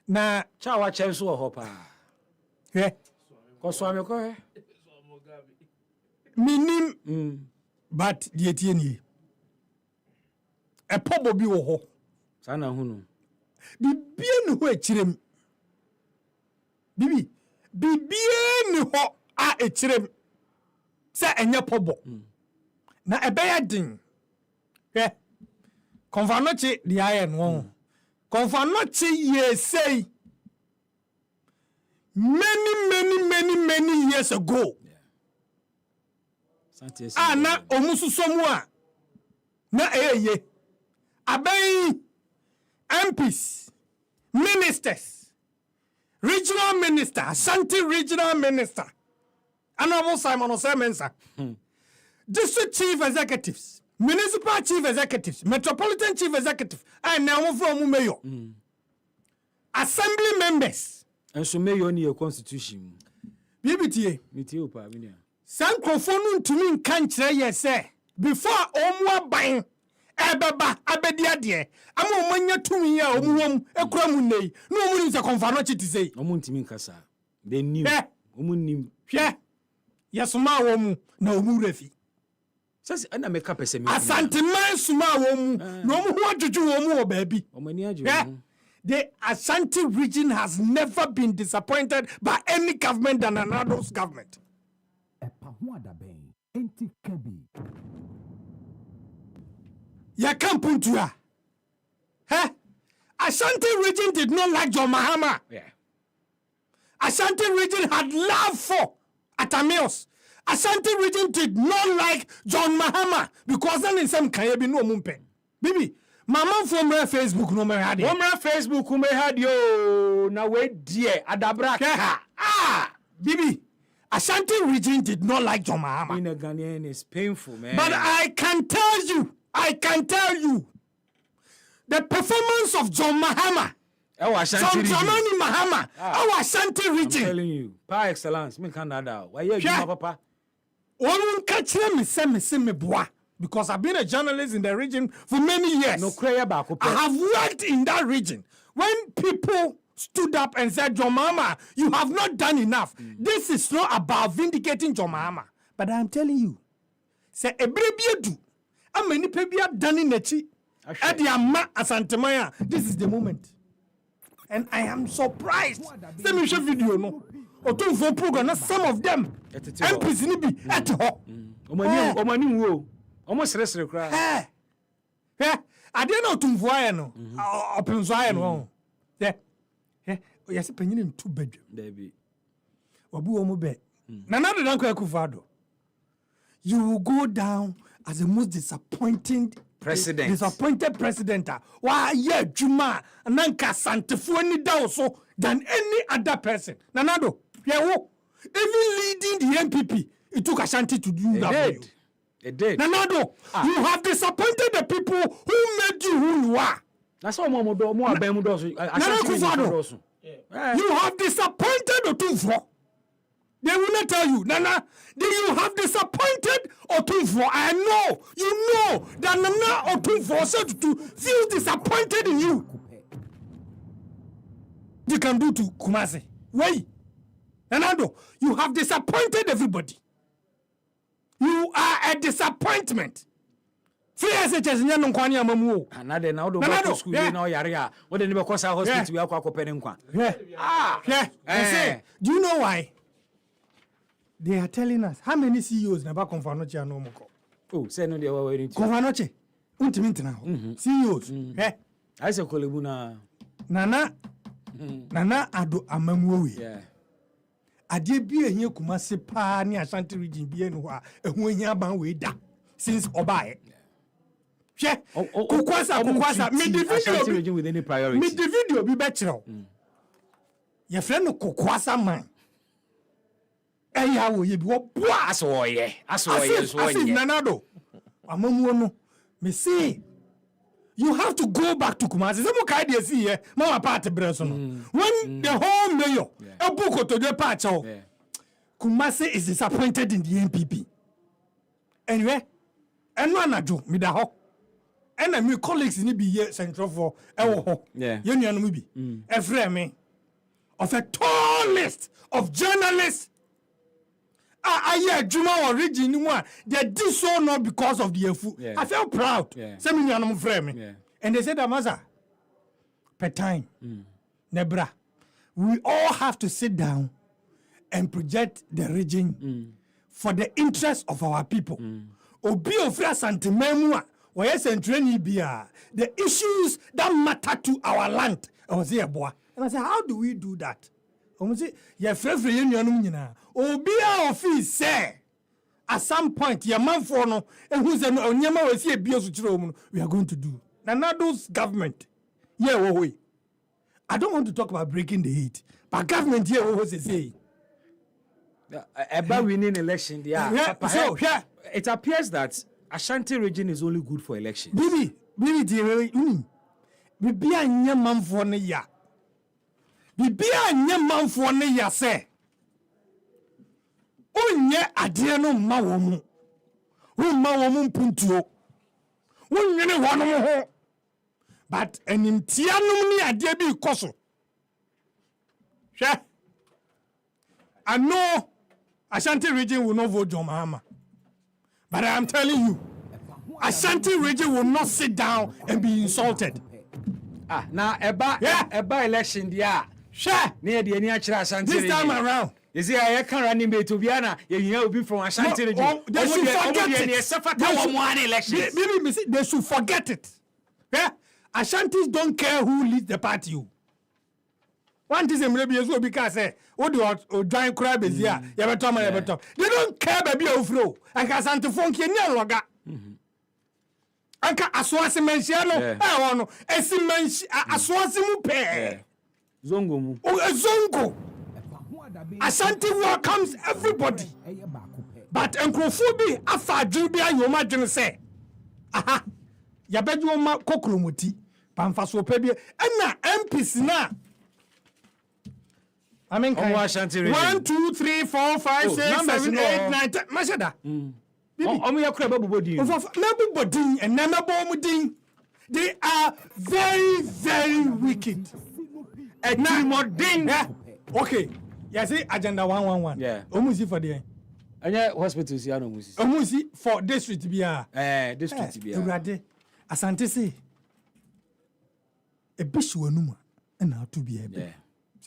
Now, Chawa chenso hopa. yeah, Ko swami ko he. minim, but the etienne. A pobo bi wo ho. Sana hunu. Bibie ni ho echirem. Bibi, bibie ni ho a echirem. Se enye pobo. Na ebeye din. Yeah. Konfanochi the iron one. Konfanochi ye say many years ago. na omususomu a na eye aben MPs ministers regional minister Ashanti regional minister Honorable Simon Osemensa district chief executives municipal chief executives metropolitan chief executive and now from mayor assembly members and so mayor ni constitution BBTA metio pa binia sankrofonu ntumi nka nkyerɛ yɛ sɛ before omu aban ebeba abedia de ama omanya tumi a omu wom ekura mu nei na omu nim sɛ konfa no chiti sei omu ntimi nkasa they knew omu nim hwɛ yɛsoma wɔ mu na omu refi sɛ ana meka pɛsɛ me asanteman soma wɔ mu na omu ho adwudwu wɔ mu wɔ baabi omani agye the Ashanti region has never been disappointed by any government than another's government. Ya kampuntua. Ashanti region did not like John Mahama. yeah Ashanti region had love for Atamios. Ashanti region did not like John Mahama because then in some kayebi no mumpe. Bibi, mama from Facebook no me had. Womra Facebook me had yo na we die adabra ka Bibi, Ashanti region did not like John Mahama. in a Ghanaian is painful, man. But I can tell you, the performance of John Mahama, Our Ashanti from region. Dramani Mahama, our Ashanti I'm region, telling you, par excellence, me Canada. Why you Yeah. papa? one catch me say me boa, because I've been a journalist in the region for many years. No cry back. I have worked in that region. When people stood up and said, John Mahama, you have not done enough. This is not about vindicating John Mahama. But I'm telling you, say ebrebie du, amani pebia done in nechi, edi ama asantemaya. This is the moment. And I am surprised. Say me show video no. Otumfo program na some of them MPs ni bi et ho. Omani wo. Almost resre cry. Ade na otumfo aye no. Openso aye no. Yes, penyin ntu badwa. Baby. Wabu wo mu be. Nana de danko akufado. You will go down as the most disappointed President. Why yeah juma nanka santefo ni da so than any other person. Nanado, yeah wo. Even leading the MPP, it took Ashanti to do that for you. It did. Nanado, you have disappointed the people who made you who you are. That's all mo abemu do so. Nana you have disappointed Otumfo. They will not tell you, Nana, you have disappointed Otumfo. I know, you know that Nana Otumfo said to feel disappointed in you. You can do to Kumasi. Wait. Nanado, you have disappointed everybody. You are a disappointment. Free SHS nyano nkwani amamu. Anade na odo back to school na oyare a wo de ne be kosa hospital we akwa akopene nkwa. Do you know why? They are telling us how many CEOs never confanoche anomoko. Oh, say no dey we need to. Confanoche. Untimi ntena ho. CEOs. I say kolebu na. Nana ado amamu we. Yeah. Ade bi ehie Kumasi pa ne Ashanti region bi enu ho a ehu ehia ban we da since obae. Kukwasa me the video bi be kire. Ye friend no Kukwasa man. Eya wo ye bi wo boa Aso ye so ye. Nanado. Amamu no. Me see you have to go back to Kumasi. Some kind dey see here. Mama party breso no. When the whole mayor ebuko to the patch Kumasi is disappointed in the NPP. Anyway, eno anajo me da ho. And my colleagues ni be here central for ewo ho. Yeah. Ye nuanu mi bi. Every me of a tall list of journalists. I Juma origin ni one. They did so not because of the Efu. Yeah. I felt proud. Yeah. Some nuanu frame me. Yeah. And they said, Amaza, per time, Nebra, we all have to sit down and project the region for the interest of our people. Obi ofra santimemua, the issues that matter to our land. I was here, boy. And I said, how do we do that? I say, yeah, free union. Obi office say, at some point your man for no and who's an onyama we see a bios we are going to do. Nanado's government. Yeah, we. I don't want to talk about breaking the heat, but government here what was they say? About winning election, Yeah, so, yeah. It appears that Ashanti region is only good for elections. Bibi, Bibi a nye manfo ne ya. Bibi a nye manfo ne ya se. Onye ade no ma wo mu. Wo ma wo mu mpuntuo. Wo nwene ho no ho. But enimtianum ni ade bi koso. Hwe. I know Ashanti region will not vote John Mahama. But I am telling you, Ashanti region will not sit down and be insulted. Now eba election dia. Sure. Near the any Ashanti region. This time around. You see, I can't run in to Biana. You will be from Ashanti region. They should forget it. They should forget it. Yeah? Ashantis don't care who leads the party. One thing maybe is because join crab is here. They don't care baby overflow. I can send to funky loga. Anka aswasi mensiano. I want aswasi mu pe. Zongo mu. Zongo. Ashanti welcomes everybody. But Nkrofobi afa adwibia yoma dwene say. Aha. Yabedu ma kokromoti. Pamfa so pe bi. Na MPs na I mean, 1, 2, 3, 4, 5, 6, 7, 8, 9, 10. Mashada. They are very, very wicked. Okay. You see, agenda 111. Yeah. Omusi for the. Anya hospitals here no musi. Omusi for district bia. District bia. Ewurade. Asante say. Ebishu anuma na atu bia ebe. Yeah.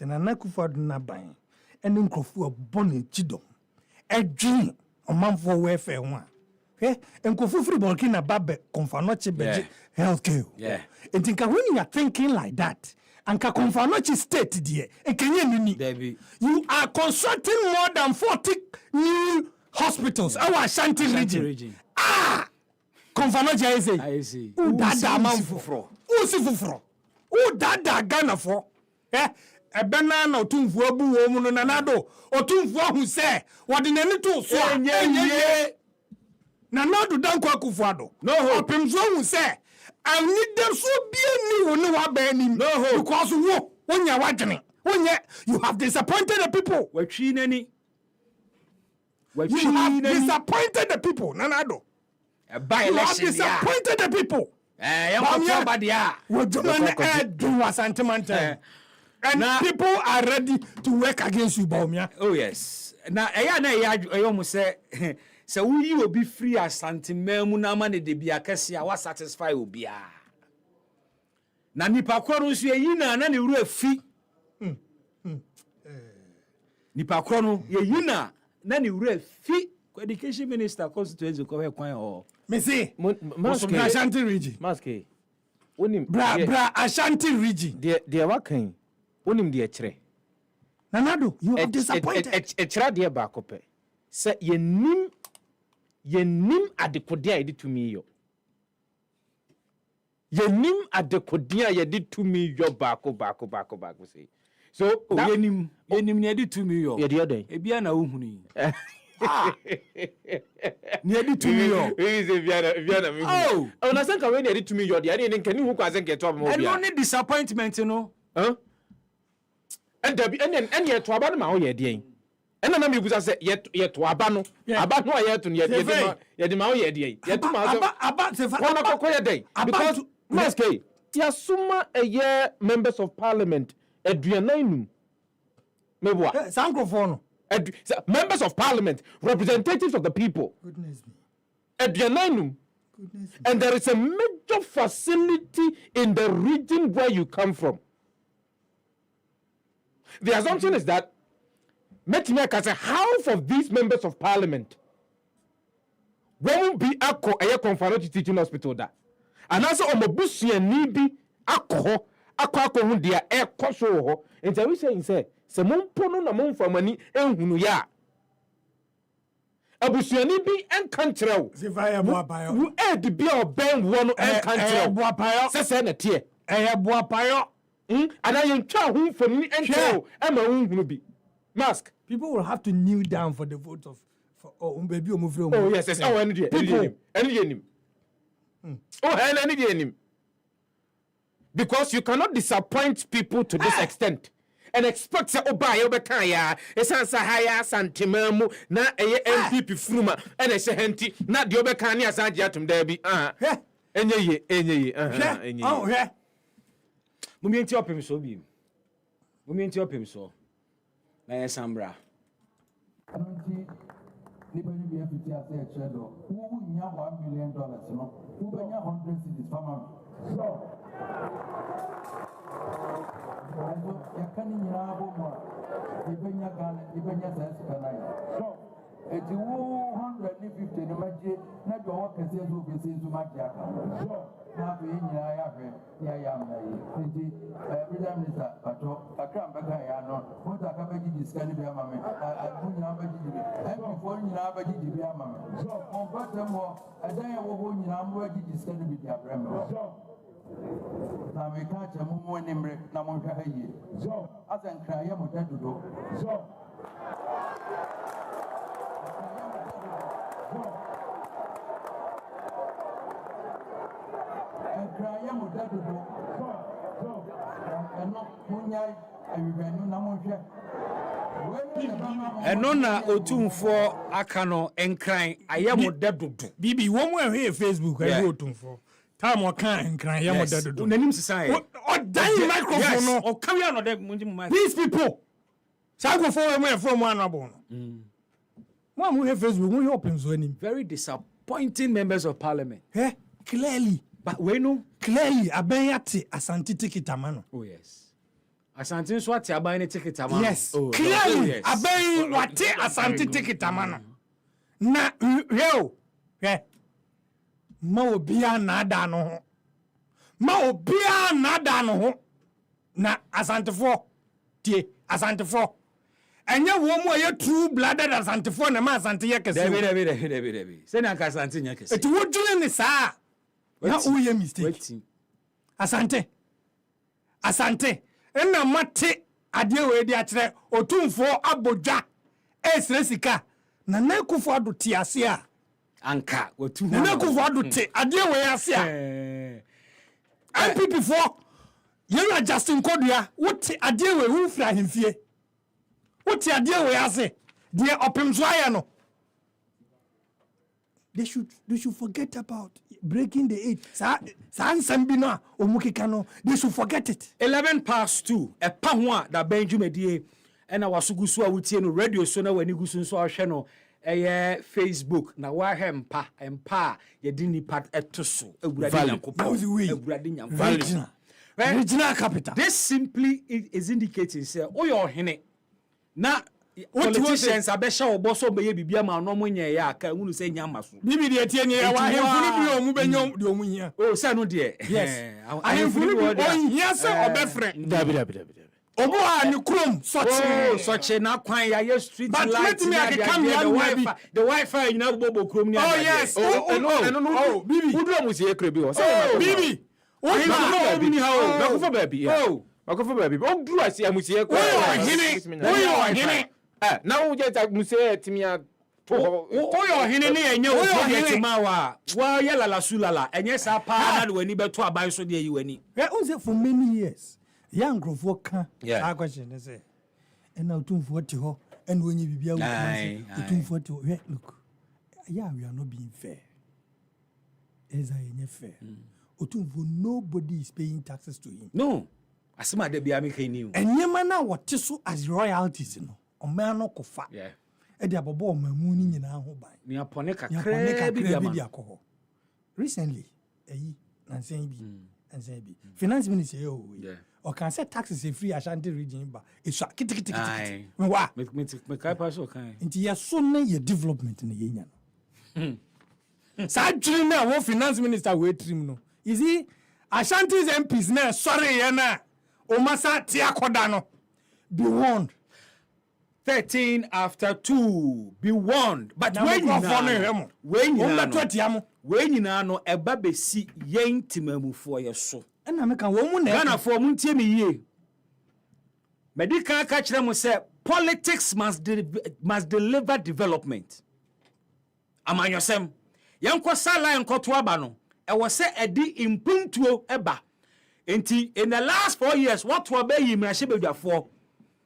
Nana Akufo-Addo na ban ene nkrofo abone chidom edwin omanfo welfare ho a nkrofo free Burkina Faso konfanoche beje healthcare entinka when you are thinking like that anka konfanoche state there enkenye nini you are constructing more than 40 new hospitals our Ashanti region konfanoche I say dada manfo fufuro dada Ghana for ebena na otumfu abu wo mu no nanado otumfu ahu se wode nani to so enye nanado danko Akufo-Addo no hope opimso ahu se ani dem so bia ni wo ne wa ba ni no hope because wo onya wadwene onye you have disappointed the people watwi nani you have disappointed the people nanado by election you have disappointed the people yam ba dia wo juma do sentiment and people are ready to work against you, Baumia. Oh yes. Now, I almost say, so we will be free as Santimemu na mane de bia kesi a was satisfy obia. Na nipa kwaro nso yi na ne wura fi. Nipa kwaro ye yi na ne wura fi. Education minister constituency ko he kwan o. Me say, Maske Ashanti region. Maske. Onim Bra Ashanti region. De wakan. Onim de echre. Nanado, you are disappointed. Echra de ba kope. Se yenim adekode a yedi tumi yo. Yenim adekode a yedi tumi yo bako say. So yenim ne yedi tumi yo. Yedi odan. Ebia na ohunu. Ne yedi tumi yo. Is Viana me. Oh, na sanka we ne yedi tumi yo de ade ne nkani hu kwa sanka to mo bia. And only disappointment no. Huh? And yet to aba no ma ho ye de en. And na me busa say yet to aba no. Aba no ye to ye de ma ho ye de en. Ye to ma so. Aba se fa. Wona kokko ye de. Because Maske, ya suma a year members of parliament aduananum. Me boa. Sankrofo no. Members of parliament, representatives of the people. Goodness me. Aduananum. And there is a major facility in the region where you come from. The assumption is that Metimia say half of these members of parliament won't be a confined teaching hospital that. And also omobusia nibi akọ hu dia e koso ho. Enti we say se mumpo no na mumfa mani ehunu ya. abusuani bi enka nkyerɛw Sifaya Boapayo. wo edi bi a ɔbɛn wo no enka nkyerɛw Boapayo. sɛ na tie Boapayo. ana yɛntwa ho mfoni nkyerɛw ɛma wo nhunu bi mask People will have to kneel down for the vote of baby Omufre. oh yes oh ɛne deɛ nim oh ɛne deɛ nim because you cannot disappoint people to this extent and expect say oba ye obeka ya esansa haya santemamu na eye MPP fruma and ese henti na de obeka ne asaje atum da bi enye ye Oh yeah. Mumienti opem so bi. Mumienti opem so. Na yesambra. Anti nipa ni bia fiti ase e chere do wo nya $1 million no wo benya 100 cedis fama so ayo yakani nyina bo mo ibenya gane ibenya sense kana so eti wo 150 ni maje na do wo kese so kese so maje aka so na be nyina ya hwe ya mai eti president minister pato kakra mbeka ya no mo ta ka beji discount bi ama me mo nyina beji bi before nyina beji bi ama me so on bata mo adan ya wo nyina mo beji discount bi dia brem so na me ka cha mo mo nimre na mo hwa haye so asan kra ya mo dadudo so Kraya mo dadudo so eno munya awibanu na mo hwe Eno na otumfo aka no enkran ayemo dadodo. Bibi wo mo ehwe Facebook e otumfo. Time o kan enkran ayemo dadodo. Nanim sisan. O dan microphone no. O kawi ano de munji mu mic. These people. Sagofo we mo e from one abon. Mo mo ehwe Facebook mo open so anim. Very disappointing members of parliament. Clearly. But we know Clearly Abenyate Asante ticket amano. oh yes. Asante so ati aban ne ticket amano. Yes. Oh, Clearly yes. Abenyate Asante ticket amano. Na yo. Ma obia na ada no ho. Ma obia na ada no ho. Na Asantefo tie Asantefo. Enye wo mu ye true blooded Asantefo na ma Asante ye kese. Debi. Se na Asante nya kese. Eti wodwene ne saa. Na uye mistake. Waiting. Asante. Ena mate ade we di akire otumfo abodwa esre sika. Na nakufo ado ti ase a. Anka watu. Na nakufo ado ti ade we ase a. MPP for you Justin Kodua wote ade we hu fra hemfie. Wote ade we ase. De opemzo aya no. They should forget about breaking the age. They should forget it. 2:11 a pa ho a da Benjamin die ena wasugusu a wutie no radio so na wani gusu so ahwe no Facebook na wa empa ye di nipa etoso awurade nyankopɔ Regional capital. This simply is indicating say oyo na politicians abesha obo so be ye bibia ma no monye ya aka hunu say nyama so bibi de tie nye ya wa hemfunu bi omu benyom de omu hia oh say no de yes ahemfunu bi on hia say obefre dabi obo a ne krom soche na kwan ya ye street but light let me come here the wifi nyina bobo krom ni oh yes no bibi wudu amusi ye kre bi ho bibi makofo baby o duru asi amusi ye kre hene na wo je ta musi timia oyo hene ne enye o project ma wa ya lala sulala enye sa pa na wani beto aban so de yi wani unse for many years young grofo ka a question say and now tumfo ti ho and when you bibia wo tumfo ti ho look yeah we are not being fair as I ain't fair otumfo nobody is paying taxes to him no asema de bia me kan ni o enyema na wote so as royalties no oman no kofa yeah e dia bobo omamu ni nyina ho ban ni apone kakra bi dia akọ recently nansen bi finance minister o can say taxes is free Ashanti region ba esu kitikiti wa me kai pa so kan nti ya so na ye development na ye nya no sa dwiri na wo finance minister we trim no is he Ashanti's MPs na sorry ye na o masa ti akoda no be warned 13 after 2. Be warned. But Na when you microphone no know, when you Omba know, 20 amo. when you know, eba besi yen timamu for your so. Na me kan wo mu na. Ghana for muntie me ye. Medical catch them say politics must deliver development. Amanyosem. Yanko sala yanko to aba no. E was say edi impuntuo eba. Enti in the last 4 years what to obey him na shebedwafo.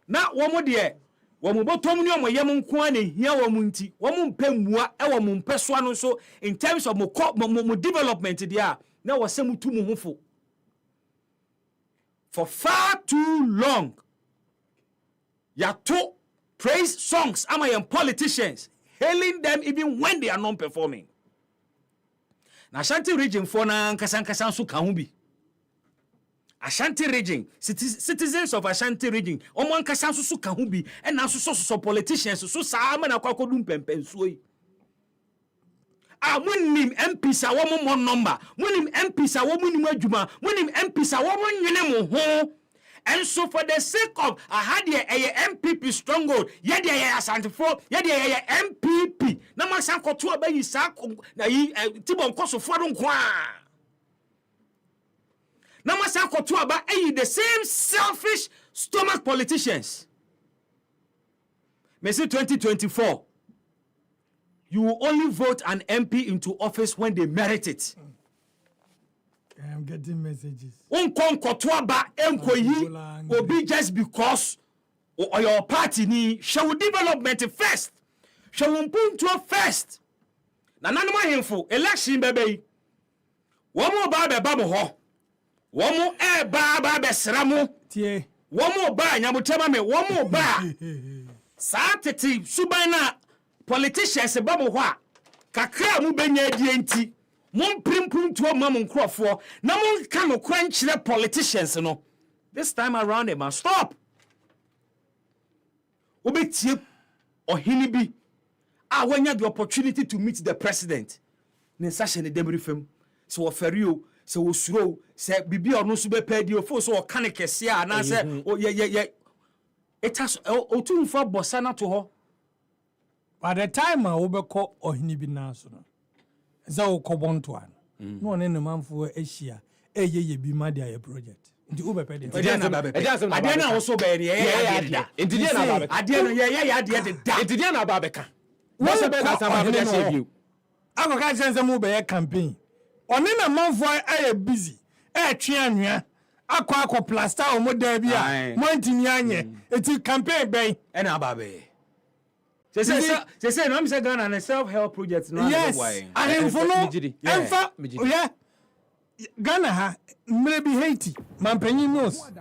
Na womo de womo botom ni omo yem nko an ehia womo nti womo mpemua e womo mpeso ano so in terms of mo development dia na wo se mutu mu hofo. For far too long, yato praise songs among politicians, hailing them even when they are not performing. Na Ashanti region for na nkasa so ka ho bi. Ashanti region, citizens of Ashanti region, omo nkasa so ka ho bi, and na so politicians so sa ama na kwakodum pempensuo yi. Munim MPs a womo mo number, munim MPs a womo nim adwuma, munim MPs a womo nwene mo ho. And so for the sake of I had a MPP stronghold, yet a Santifo, yet a MPP. Na masanko to abayi sa na yi tibon koso fodun kwa. Na masanko to aba the same selfish stomach politicians. May say 2024. You will only vote an MP into office when they merit it. I'm getting messages. Obi just because or your party ni show development first. Show mpunto first. Na nanoma hemfo election bebe. Womo ba be babo ho. Womo ba besra mo. Tie. Womo ba nyamutema me womo ba. Sa tete suban na politicians babo ho a kakra mu benya die enti mon primpum to mam nkrofo na mon ka no kwankyere politicians no this time around they must stop obetie ohini bi a wanya the opportunity to meet the president ne sashe ne demri fam so oferio so osuro se bibi ono so be padi ofo so o kan kese a na se ye it has otumfa bosana to ho. By the time I will call or Hinibi National, Zao Cobontuan, no name manful Asia, ye be my dear project. The Uber Pedi. I didn't also be the Indiana. I didn't, Indiana Babeca. What's about you? I will send some mobile campaign. On in a month why I am busy. Chianya, Aqua Plaster or Modebia, Montiniane, it's a campaign bay and Ababe. They say I'm saying Ghana self-help projects. Yes, I am for no. Yeah, Ghana ha maybe Haiti. Mampenyi knows.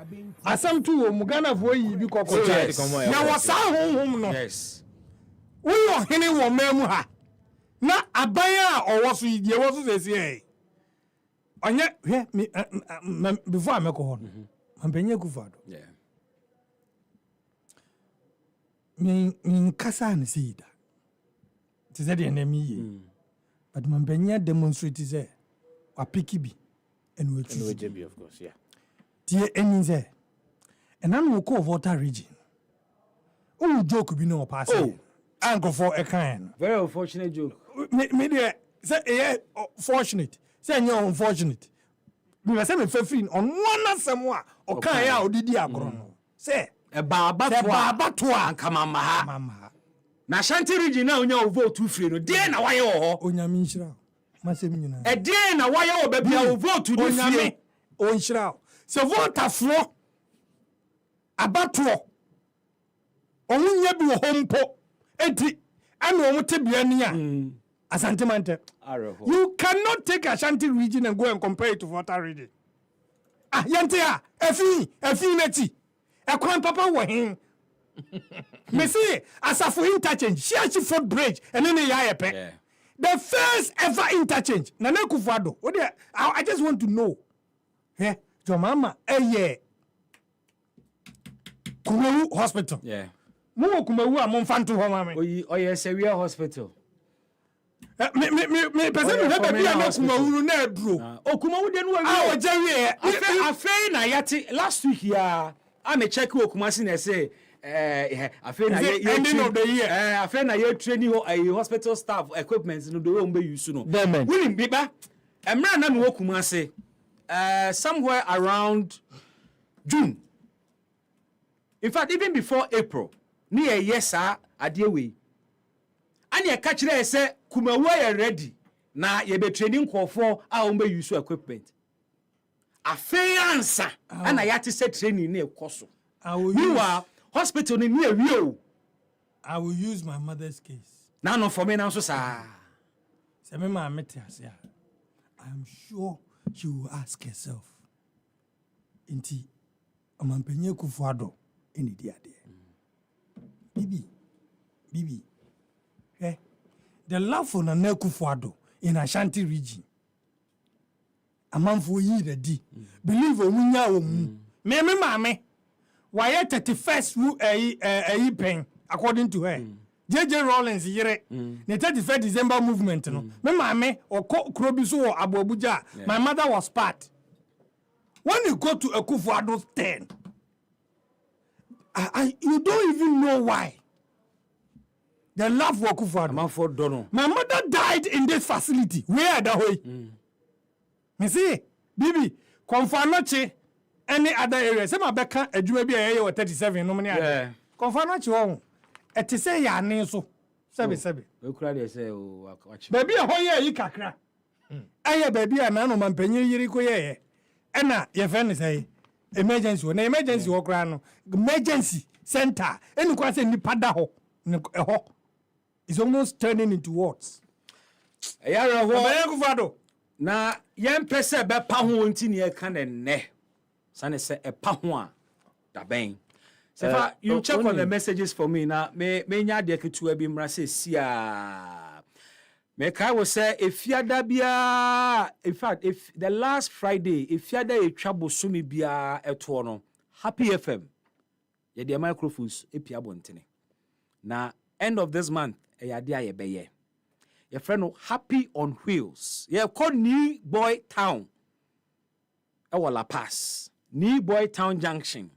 Asam tu Ghana for you because now was home no. Yes. We are hini wo memu ha. Na abaya or was we there was say. Onye me before I make hon. Mampenyi kufado. Yeah. Min kasa ne sida te say the enemy but man benya demonstrate say wa piki bi and we be of course yeah tie eni say and am ko voter region o joke bi no pass anko for a kind very unfortunate joke me there say fortunate say you unfortunate me say me fefin on one asem o kan ya odidi agro no say Baba to Kamama. Na Ashanti region now you vote to free no. Dey na why ho. Onyame nshira. Masem nyina. E dey na why ho baby a vote to free. Onshira. Se vote afro. Abato. Omunya bi wo hompo. Enti ana omote bia ni a. Asante mante. You cannot take Ashanti region and go and compare it to Volta region. Ah, yante a. Efi neti. Ekwan papa wo hin. Me say asafo interchange, Shiachi Fort Bridge, and then yeah. The first ever interchange. Nana Kufado. I just want to know. Yeah, your mama, yeah. Kumewu Hospital. Yeah. Mo Kumewu amon fantu ho mama. Oh yes, we are hospital. Me person me be bia na Kumewu na aduro. Oh Kumewu de no we. Jerry afei na yati last week ya. I may check who Kumasi na say afei na Is it ending of the year? afei na ye training hospital staff equipment no do we mbe use no Diamond. winning biba emra na me wokum ase somewhere around June. In fact, even before April, ni yes adie we. Ani e ka kire say kumawo ye ready na ye be training for a o mbe use equipment. Afei ansa ana ya te say training na ekoso. Meanwhile, hospital ni near you. I will use my mother's case. Now no for me now so sa. Say me ma mete ase a. I'm sure she will ask herself. Inti amampenye Kufuado eni di ade. Bibi. The love for Nana Kufuado in Ashanti region. Amanfo yi the di. Believe omunya omu. Me mame. Why 31st pen according to her. JJ Rawlings yere. The 31st December movement no. Me mame or Krobiso or Abu Abuja. My mother was part. When you go to a Kufuado's 10, you don't even know why. The love for Kufuado. My mother died in this facility. Where that way? Me see, Bibi, Konfanoche, any other area. Some of Becca, a Juma be a 37, no money. Konfanoche, it is a yarn so. Seven. Baby, a whole year, kakra. Aye, baby, a man, man, penny, yiriko, Anna, your friend say, emergency, an emergency or crown, emergency center, and quite any padaho. It's almost turning into words. Na yem pese be pa ho nti ne ka ne sane se e pa ho a da ben sefa you check on the messages for me na me nya de ketua bi mra se sia me kai wo say efiada bia in fact if the last Friday efiada etwa bosumi bia eto no Happy FM ye de microphones epia bontene na end of this month e ya de aye beye your friend Happy on Wheels. Yeah, called New Boy Town. La Paz. New Boy Town Junction.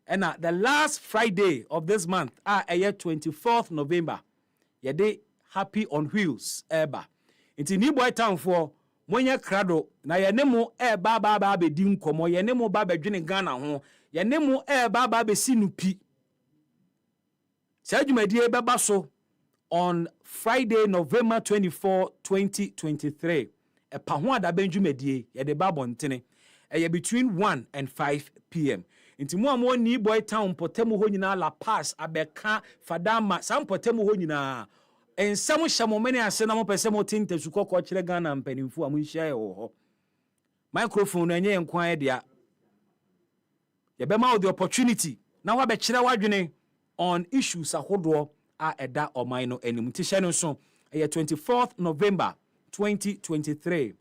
And the last Friday of this month, 24th November, yeah, they Happy on Wheels. Eba. Into New Boy Town for Monya Crado. Na ya nemo baba be dim komo. Ya nemo baba jene Ghana ho. Ya nemo baba be sinupi. Sa jumedi baba so. On Friday, November 24, 2023, a pahwa da benjumedie, ya de babontene, between 1 and 5 p.m. Inti mo New Boy Town potemu ho nyina La Paz abeka fadama sam potemu ho nyina ensam hlamomene ase na mo pese mo tinte sukoko kire Ghana mpanimfu amu nhia ye ho microphone no enye nkwan e dia ye be ma the opportunity na wa be kire wadwene on issues ahodo eda omaino enim tishano so 24th November 2023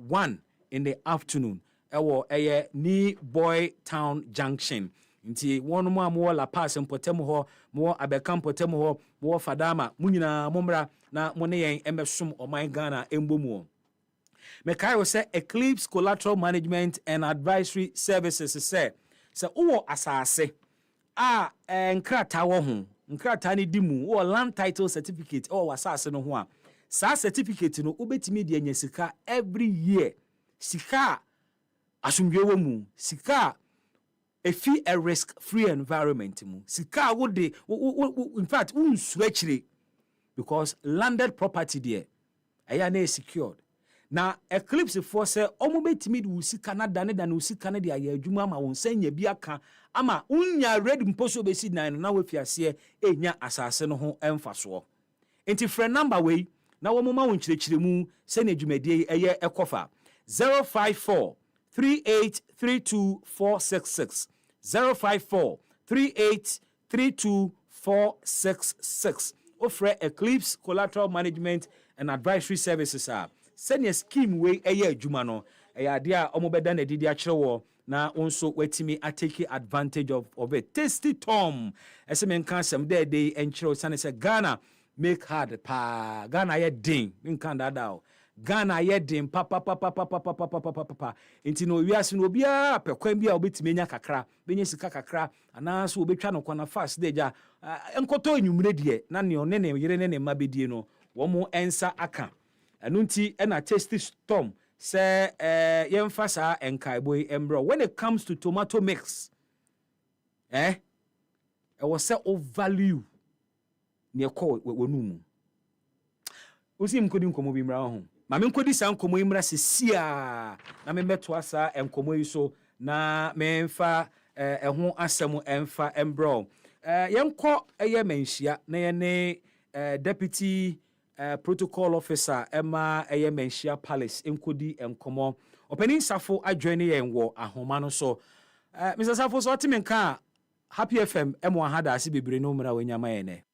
1 in the afternoon ewo New Boy Town Junction nti wonu mo amwo La Paz mpotemu ho mo abeka mpotemu ho mo fadama munyina momra na mo ne yen emesom oman Ghana embomu me kai wo say Eclipse Collateral Management and Advisory Services say uwo asase nkrata wo ho nkrata ni dimu o land title certificate o wasase no ho a sa certificate no obetimi de anya sika every year sika asumdwe wo mu sika efi a risk free environment mu sika wo de in fact unsu akire because landed property there aya na secured na Eclipse for say omo betimi de usika na dane dane usika na de aya adwuma ma won sanya bi aka ama unya red mposo be si nan na wafiase enya asase no ho emfaso enti friend number we na wo moma won kirekiremu se na adwumadie eye ekofa 054 3832466 054 3832466 offer Eclipse Collateral Management and Advisory Services senior scheme we eye adwuma no ade a omobeda na didi a kyerewo na onso wetimi take advantage of it. Tasty Tom esem nkan sem dey enkyerewo sane se Ghana make hard pa Ghana ye din nkan dada Ghana yɛ den papapapapapapapapapa nti no wiase no obiara pɛ kwan bi a obetumi nya kakra benya sika kakra anaasɛ obetwa no kwana fast de gya nkɔtɔ enwumire deɛ na ne ɔne ne yere ne ne mma bedie no wɔn nsa aka ɛno nti ɛna tasty storm sɛ yɛmfa saa nkaebo yi mbrɛ when it comes to tomato mix ɛwɔ sɛ o value ne ɛkɔ wɔnu mu osi mkodi nkɔmɔ bi mmra ho ma me nkodi saa nkɔmɔ yi mmra sesia na me mɛtoa saa nkɔmɔ yi so na memfa ɛho asɛm ɛmfa mbrɛ yɛnkɔ ɛyɛ manhyia na yɛne deputy protocol officer ɛma ɛyɛ manhyia palace nkodi nkɔmɔ ɔpanin safo adwene yɛn wɔ ahoma no so Mr. Safo so ɔteme nka Happy FM ɛmo ahada ase bebre no mmra wanyama yɛn ne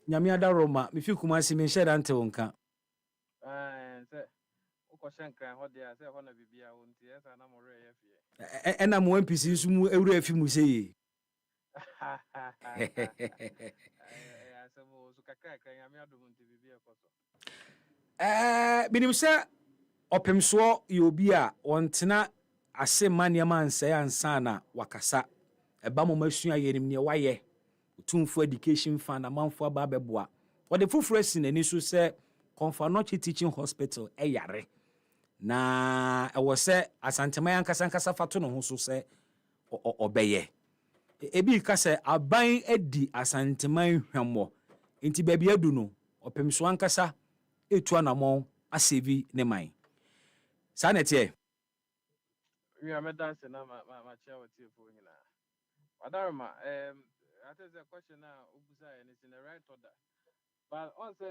Nyame ada Roma me fi kuma si me hyɛ dante wo nka sɛ wokɔhyɛ nkran hɔ deɛ sɛ hɔ na bibia wo nti ɛsa na mɔrɛ yɛ fie ɛna mo MPC nso mu ewura afi mu sɛ yi asɛm wo so kakrakra Nyame adom nti bibia kɔ so binim sɛ ɔpemsoɔ yɛ obi a wɔntena ase ma nneɛma ansɛe ansa na wakasa ɛba mo masua yɛ nim ne wayɛ Tumfo Education Fund amanfo aba bɛboa wɔde foforo asi n'ani so sɛ Confanoche Teaching Hospital ɛyare na ɛwɔ sɛ asanteman ankasa fato no ho so sɛ ɔbɛyɛ ebi ka sɛ aban adi asanteman hwɛmmɔ nti baabi adu no ɔpemso ankasa etu anamɔn asevi ne man saa na ɛteɛ wia mɛdanse na ma kyia wɔ tiefo nyinaa wadaroma I think the question now, and it's in the right order. But also,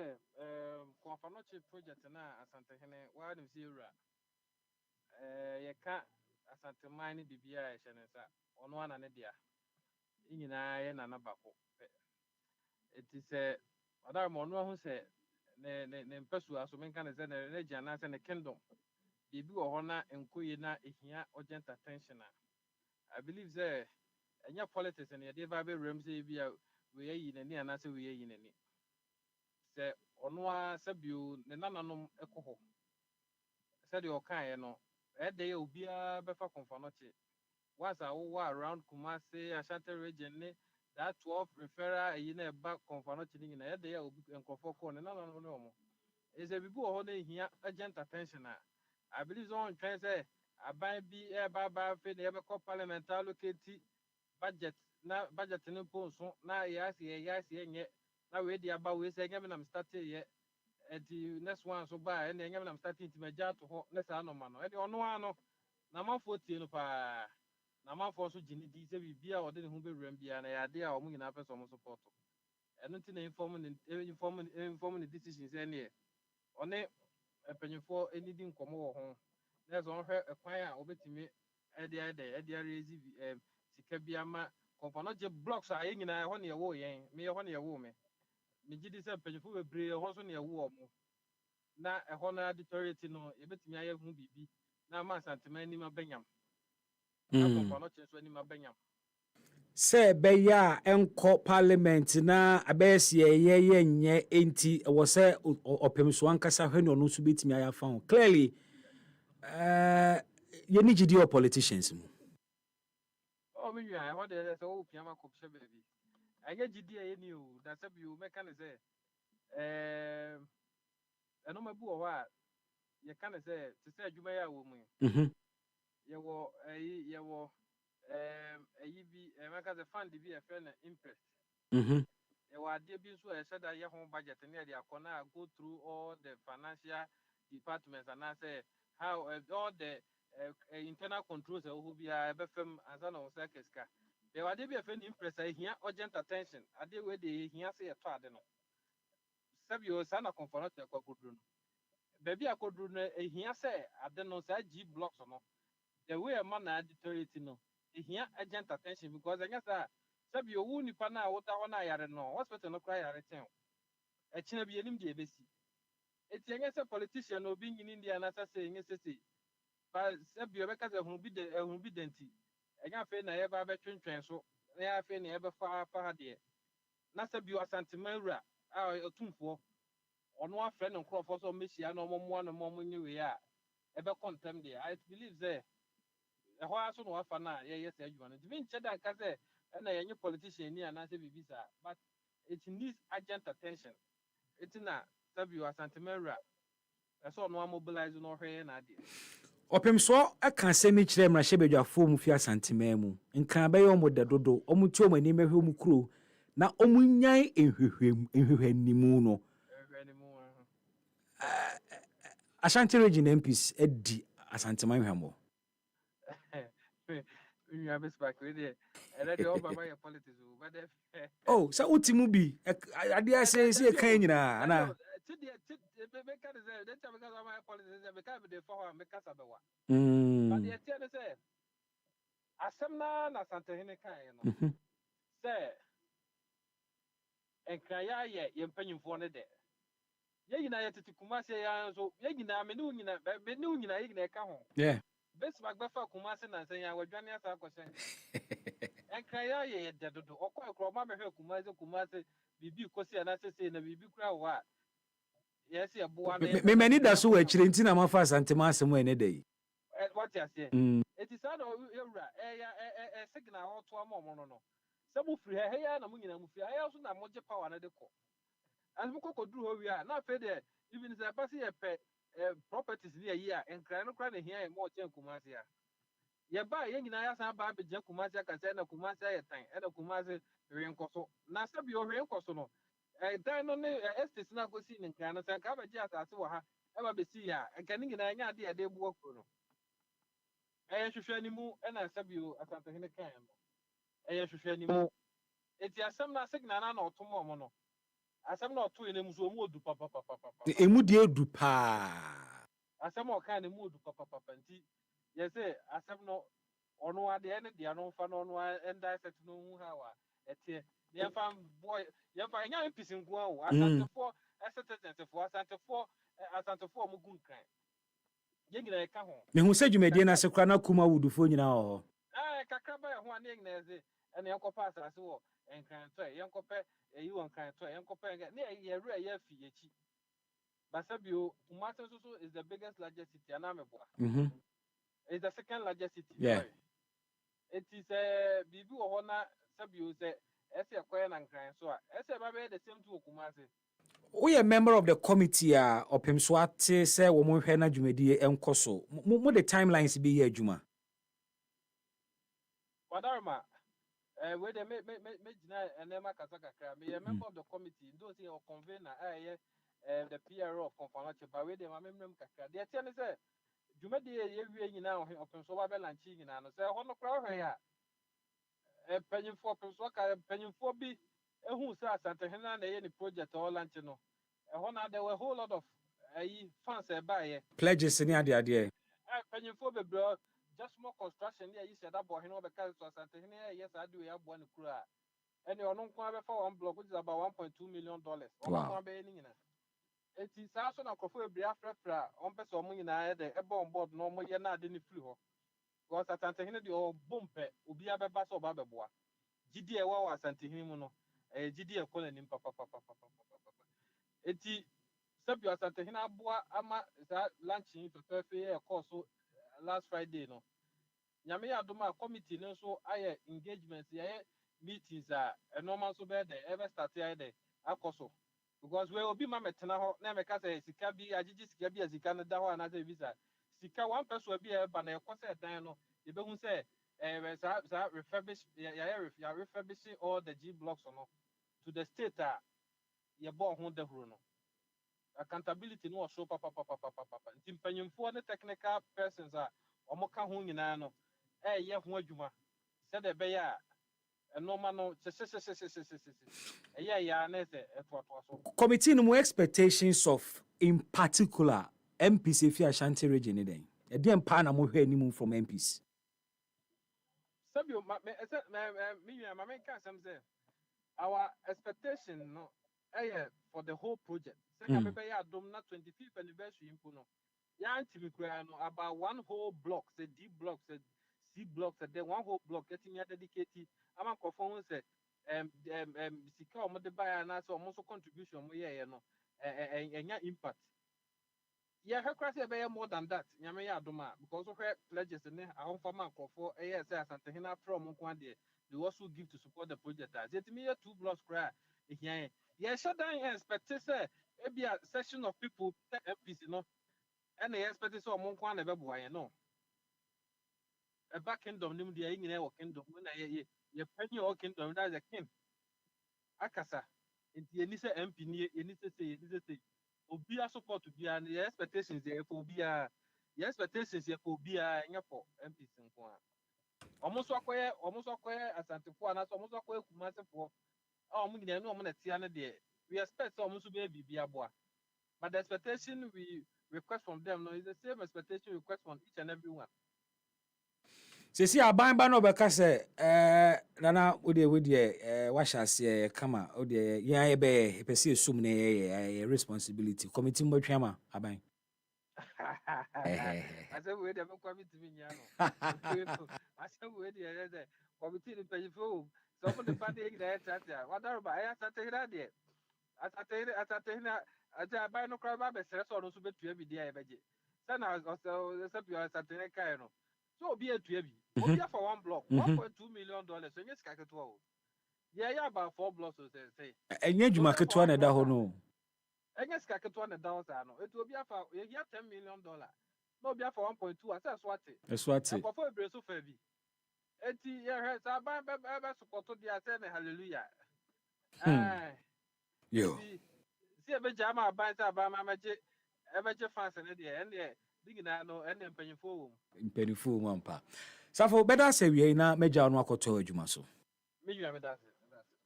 Confanoche project now, Asante Hene, why do you see you can't Asante Mine BBI, Shanesa, on one and a dear. In and another. It is a other monroe who said, Name Pesua, so many kind of a region as in a kingdom. Bibu or honor and Kuyina, if here urgent attention. I believe there. And your politics and your David Ramsey be we are in any and answer we are in any. Say, Onwa Sabu, the Nananum Eco. Said your kind, no. That day will be a better Confanoche. Was a around Kumasi, Ashanti region, that 12 referrer in a back Confanoche in a day will be and Confoko and no. Is a people holding here urgent attention. I believe on trans say, I buy be a baba, never call parliamentar located. Budget na budget no ponso na yes nye na we dey about we say nyame na starting ye the next one so ba and nyame na starting to meja to ho na sa no ma no e ono ano na manfo tie no pa na manfo so gini di say bibia o de ne ho bewuram bia na ya de a o mu nyina pese o mo support eno ti na inform the decisions say ne one epanyefo enidi nkomo wo ho na so hwe ekwan a obetimi e raise Sikabiama, Confanoche blocks are hanging a honey away, me a honey a woman. Me did this up for a brave horse on your warm. Now a honor deteriorating no, a bit me I have movie. Now, my sentiment in my Benham. Confanoche when in my Benham. Sɛ bɛyɛ a ɛnkɔ parliament na abɛɛsi ɛyɛ nyɛ enti ɛwɔ sɛ ɔpemso ankasa hwɛ ne ɔno nso betumi ayɛ afa ho clearly yɛni gidi ɔ politicians mu Oh, me, I want to say, oh, Piama Copsha baby. I get GD any you, that's a you make kind of say, I know my boo, what you kind of say, to say, you may have woman. You were a EB, America's a fund to be a friend impressed. You are dear being so I said that your home budget and near the corner go through all the financial departments and I say how all the internal controls who be a BFM as an Osaka. There are be a friend impressed here urgent attention. I did where they here say a twad. Sabio son of Confront a could baby I could run a here say I don't know say G blocks or no. The way a man had deteriorated no. Here urgent attention because I guess that Sabio wound pana what I want I don't know. What's better no cry a return. A china be an India basi. It's against a politician or being in India and as I say, but Sabio because of whom be the denti. I can't feel I ever veteran so I have any ever far dear. Nasabio Santimera, our tomb for ɔno afrɛ no nkurɔfoɔ sɛ ɔmmɛhyia na ɔmɔmmoa no ma ɔmonyɛ wei a ɛbɛkɔ ntɛm deɛ I believe sɛ ɛhɔ ara so na wafa no a yɛyɛ saa adwuma no nti menkyɛ da nka sɛ ɛna yɛnyɛ politician ni anaasɛ biribi saa but it needs urgent attention ɛti na sɛbio asantemawura ɛsɛ ɔno amobilize no ɔhwɛ yɛ n'adeɛ ɔpemsoɔ ɛka asɛm yi kyerɛ mmarahyɛbadwafoɔ mu fi asantemaa mu nka bɛyɛ ɔmo da dodo ɔmo tie ɔmo anim ɛhwɛ ɔmo kuro na ɔmo nyan nhwehwɛnimu no ɛhwɛ ne mu Ashanti region MPs adi asantema nhwɛmɔ nua Bismark wei deɛ ɛnɛ deɛ ɔba ma yɛ politics o but oh sɛ wote mu bi adeɛ asɛ sɛ ɛka nyinaa ana meka ne sɛ dɛnkyɛ meka sɛ ɔma yɛ politics sɛ meka mede fa hɔ a mekasa bɛwa Mm. but deɛ ɛteɛ ne sɛ asɛm naa na asantehene kaeɛ no sɛ nkrayɛ ayɛ yɛ mpanyimfoɔ no dɛ yɛ nyinaa yɛtete Kumase yɛ nso yɛ nyinaa me ne wo nyinaa yɛ nyinaa ɛka ho Yeah. Bismark bɛfa Kumase nansa yɛ wadwane asa akɔhyɛ nkrayɛ ayɛ yɛ dɛ dodo ɔkɔɛ korɔ ɔma mɛhwɛ Kumase biribi kɔsi anasɛsei na biribi kora wɔ a yɛsɛ yɛboa no memani da so wɔ akyire nti na mafa asantema asɛm a ɛnɛ da yi wate aseɛ ɛti saa na yɛwura ɛyɛ signal hɔ to ama ɔmo no sɛ mofiri ha ɛyɛ na mo nyinaa mofiri ha ɛyɛ so na mogye power no de kɔ ase mokɔkɔduru hɔ wie a na afei deɛ even sɛ ɛba sɛ yɛpɛ properties ne yɛyi a nkran no kora na hia yɛ ma ɔkyɛn Kumase a yɛba a yɛn nyinaa yɛasan ba abɛgyina Kumase aka sɛ ɛna Kumase ayɛ tan ɛna Kumase hwee nkɔ so na sɛ bi hwee nkɔ so no dan no ne estate no akɔsii ne nkran no sɛ nka bɛgye asase wɔ ha ɛba bɛsii a nka ne nyinaa nyɛ ade yɛde boɔ kuro no ɛyɛ hwehwɛ ne mu ɛna sɛ bi asantehene kae no ɛyɛ hwehwɛ ne mu eti asɛm na signal na ɔtom ɔmo no asɛm na ɔto yɛ mu so ɔmo odu papapapapa emu deɛ edu paa asɛm a ɔka ne mu odu papapapa nti yɛsɛ asɛm no ɔno adeɛ ne deɛ no mfa no ɔno ɛnda ɛsɛt no hu ha wa ɛteɛ yɛmfa boy yɛmfa ɛnya mpisi nko a o asantefoɔ ɛsɛtɛtɛfoɔ asantefoɔ ɔmo gu nkran yɛn nyinaa yɛka ho mehu sɛ dwumadie no ase kora na kuma wudufoɔ nyinaa wɔ hɔ kakra ba yɛ ho a ne yɛn nyinaa yɛsɛ ɛna yɛnkɔpɛ asase wɔ nkrantɔ yɛnkɔpɛ ɛyi wɔ nkrantɔ yɛnkɔpɛ ne yɛwerɛ yɛafi yɛkyi basa bio Kumase nso is the biggest largest city anameboa is the second largest city Yeah. it is biribi wɔ hɔ na sabio sɛ ɛsɛ ɛkɔyɛ na nkran so a ɛsɛ ɛba bɛyɛ the same to Kumase woyɛ member of the committee a ɔpemso ate sɛ wɔn hwɛ na dwumadie ɛnkɔ so mo de timelines bi yɛ adwuma wadarma wei de me gyina ɛnɛma kasa kakra me yɛ member of the committee those yɛ convener a ɛyɛ the PRO of Konfanoche ba wei de ma memrem kakra de ɛteɛ ne sɛ dwumadie yɛwie nyinaa ɔpemso ba bɛlanchi nyinaa no sɛ ɛhɔ no kora hwɛ a panyimfoɔ ɔpemso ka panyimfoɔ bi ehu sɛ asantehene na ɛyɛ ne project ɔwɔ lanchi no ɛhɔ na there were a whole lot of fans ɛbaeɛ pledges ne adeadeɛ panyimfoɔ bebree just more construction ne ayi hyɛda bɔ hene ɔbɛka so asantehene ɛyɛ saa de wei aboa ne kuro a ɛne ɔno nko abɛfa one block which is about $1.2 million ɔno nko abɛyɛ ne nyinaa eti saa so na nkurɔfoɔ bebree afrɛfrɛ a ɔmpɛ sɛ ɔmo nyinaa yɛ dɛ ɛbɔ on board na ɔmo yɛ na ade ne firi hɔ because asantehene deɛ ɔbɔ mpɛ obi abɛba sɛ ɔba abɛboa gyidi a ɛwɔ wɔ asantehene mu no ɛyɛ gyidi a ɛkɔ n'anim papapapapapa eti sɛbi asantehene aboa ama saa lanchi fɛfɛɛfɛ yɛ ɛkɔɔ so last Friday no nyame yɛ adom a committee no nso ayɛ engagement yɛyɛ meetings a ɛnɔɔma nso bɛyɛ dɛ ɛbɛ start ayɛ dɛ akɔ so because where obi ma metena hɔ na meka sɛ sika bi agyegye sika bi a sika no da hɔ anaasɛ visa sika one person bi a ɛba na ɛkɔ sɛ dan no yɛbɛhu sɛ saa refurbish yɛayɛ refurbishing all the G blocks no to the state a yɛbɔ ho dahuro no accountability no wɔ so papapapapapa nti mpanyimfoɔ ne technical persons a ɔmo ka ho nyinaa no ɛyɛ ho adwuma sɛdeɛ ɛbɛyɛ a ɛnɔɔma no ɛyɛ yɛ na ɛsɛ ɛtoatoa so committee no mo expectations of in particular MPs fi Ashanti region ne den ɛdeɛ mpa na mo hwɛ anim from MPs sabio me nua ma menka asɛm sɛ our expectation no for the whole project sɛ nyame bɛyɛ adom na 25th anniversary mpo no yɛantimi koraa no about one whole block sɛ D block sɛ C block sɛ then one whole block ɛtumi adedicate ama nkurɔfoɔ ho sɛ sika a ɔmode baeɛ anaasɛ ɔmo nso contribution ɔmo yɛeɛ no enya impact. Yeah, her crash be more than that. Nyame ya adoma because of her pledges ne ahon farmer for say asante hina from nko ade they also give to support the project. As it me 2 blocks cry. Yeah, shut down expect say maybe a section of people MPs no and they expect so mo nko na be boy no. A back kingdom nim dey nyina wo kingdom na ye penny o kingdom that's the king. Akasa nti eni say MP ni eni say obi a support bi and your expectations there for obi a your expectations here for obi a enya for MPs nko a almost akoye asantefo ana so almost akoye kumasefo a omo nyina no omo na tia ne de we expect so almost be bibi aboa but the expectation we request from them no is the same expectation we request from each and every one. Sisi aban ba no beka se nana wode wahya kama wode yan be pese esum ne responsibility committee mo twama aban Asa we dey committee mi nya no asa we dey committee ni pejifo so for the party dey chat ya wadaro ba ya chat hira dey asate hina asa aban no kra ba be sere so no so betua bi dey beje sana so bi asate kai no so be a tuabi. Obi for 1 block, $1.2 million. So yes, kaketwa. Yeah, about 4 blocks. So say. Enye juma ketwa na da ho no. Yes, kaketwa na da ho sa no. It will be for $10 million. No be for 1.2. I say swati. Swati. For breso fabi. Eti yeah, sa ba support to dia say hallelujah. Yo. See ebe jama ban sa ba ma maje ebe fans na dia and digina no ene mpenifo mu ampa safo beda se wie na meja no akoto adwuma so meja me da se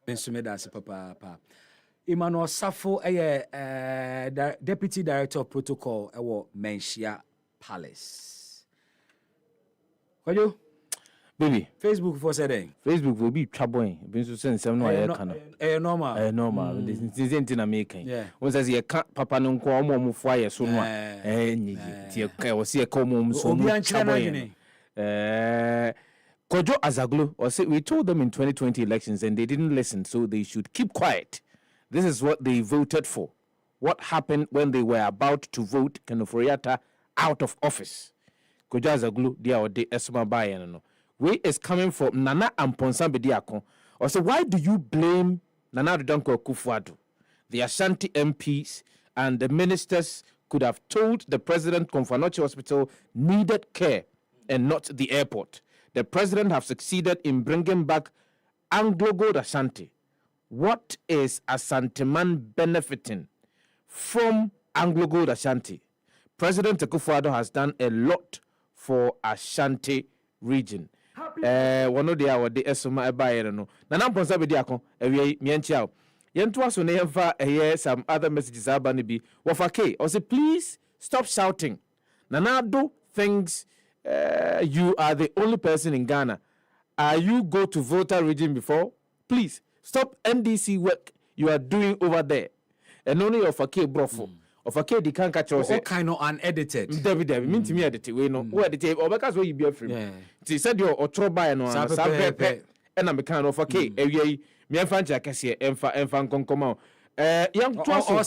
benso me da se papa Emmanuel Safo deputy director of protocol ewo Menchia Palace kwajo baby Facebook for say Facebook will be trouble benso sense no aye kana normal this is na me kan won say ye ka papa no nko omo fo aye so no nyi ti ka o se ka omo so no Kojo Azaglu or say we told them in 2020 elections and they didn't listen, so they should keep quiet. This is what they voted for. What happened when they were about to vote Kenoforiata out of office? Kojo Azaglu dia o de esoma baye no. We is coming from Nana Amponsa Bediako. Or say, why do you blame Nana Danko Kufuado? The Ashanti MPs and the ministers could have told the president Komfanoche Hospital needed care and not the airport. The president have succeeded in bringing back Anglo Gold Ashanti. What is Asanteman benefiting from Anglo Gold Ashanti? President Kufuado has done a lot for Ashanti region. One of the esoma ebaye no na namponsa be diakon ewie mienchia yento aso na yemfa some other messages abane bi wofake or say please stop shouting nanado thinks you are the only person in Ghana. Are you go to voter region before? Please stop NDC work you are doing over there and only ofake brofo ofake di kan catch us all kind of unedited David mean to me edit we no we edit o because we be afrim ti said your otro buy no na sapepe and am kan ofake ewie me enfa ncha kese enfa nkonkoma young trust or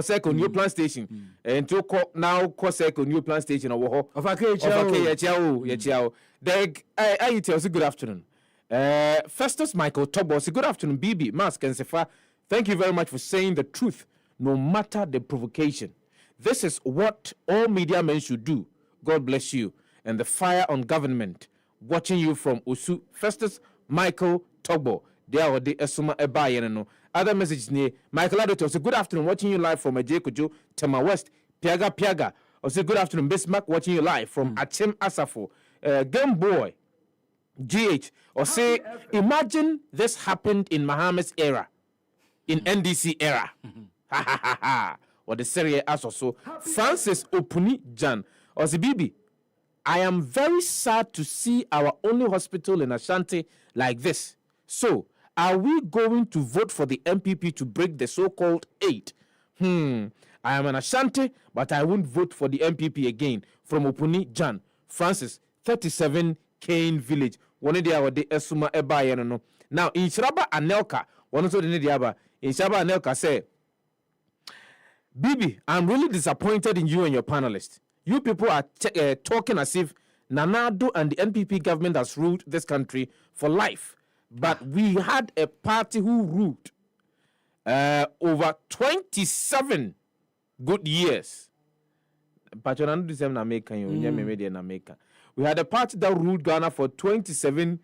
circle new plan station into now co circle new plan station or ho ofake ye chiao Derek I tell you good afternoon Festus Michael Tobo say good afternoon BB Mask and Sefa thank you very much for saying the truth no matter the provocation. This is what all media men should do. God bless you. And the fire on government. Watching you from Usu. Festus Michael Togbo. There are the Esuma Ebaye no. Other messages near Michael Adoto say good afternoon. Watching you live from Ejekojo, Tema West, Piaga. Or say good afternoon. Bismark watching you live from Achim Asafo. Game Boy GH. Or say imagine this happened in Mohammed's era. In NDC era. Or the Serie as also Francis Opuni Jan or the BB. I am very sad to see our only hospital in Ashanti like this. So, are we going to vote for the MPP to break the so-called 8? I am an Ashanti, but I won't vote for the MPP again. From Opuni Jan, Francis, 37 Kane Village. One of the Esuma Eba no. Now in Shraba Anelka, one of the Diaba in Shraba Anelka say. Bibi, I'm really disappointed in you and your panelists. You people are talking as if Nanado and the NPP government has ruled this country for life. But we had a party who ruled over 27 good years. We had a party that ruled Ghana for 27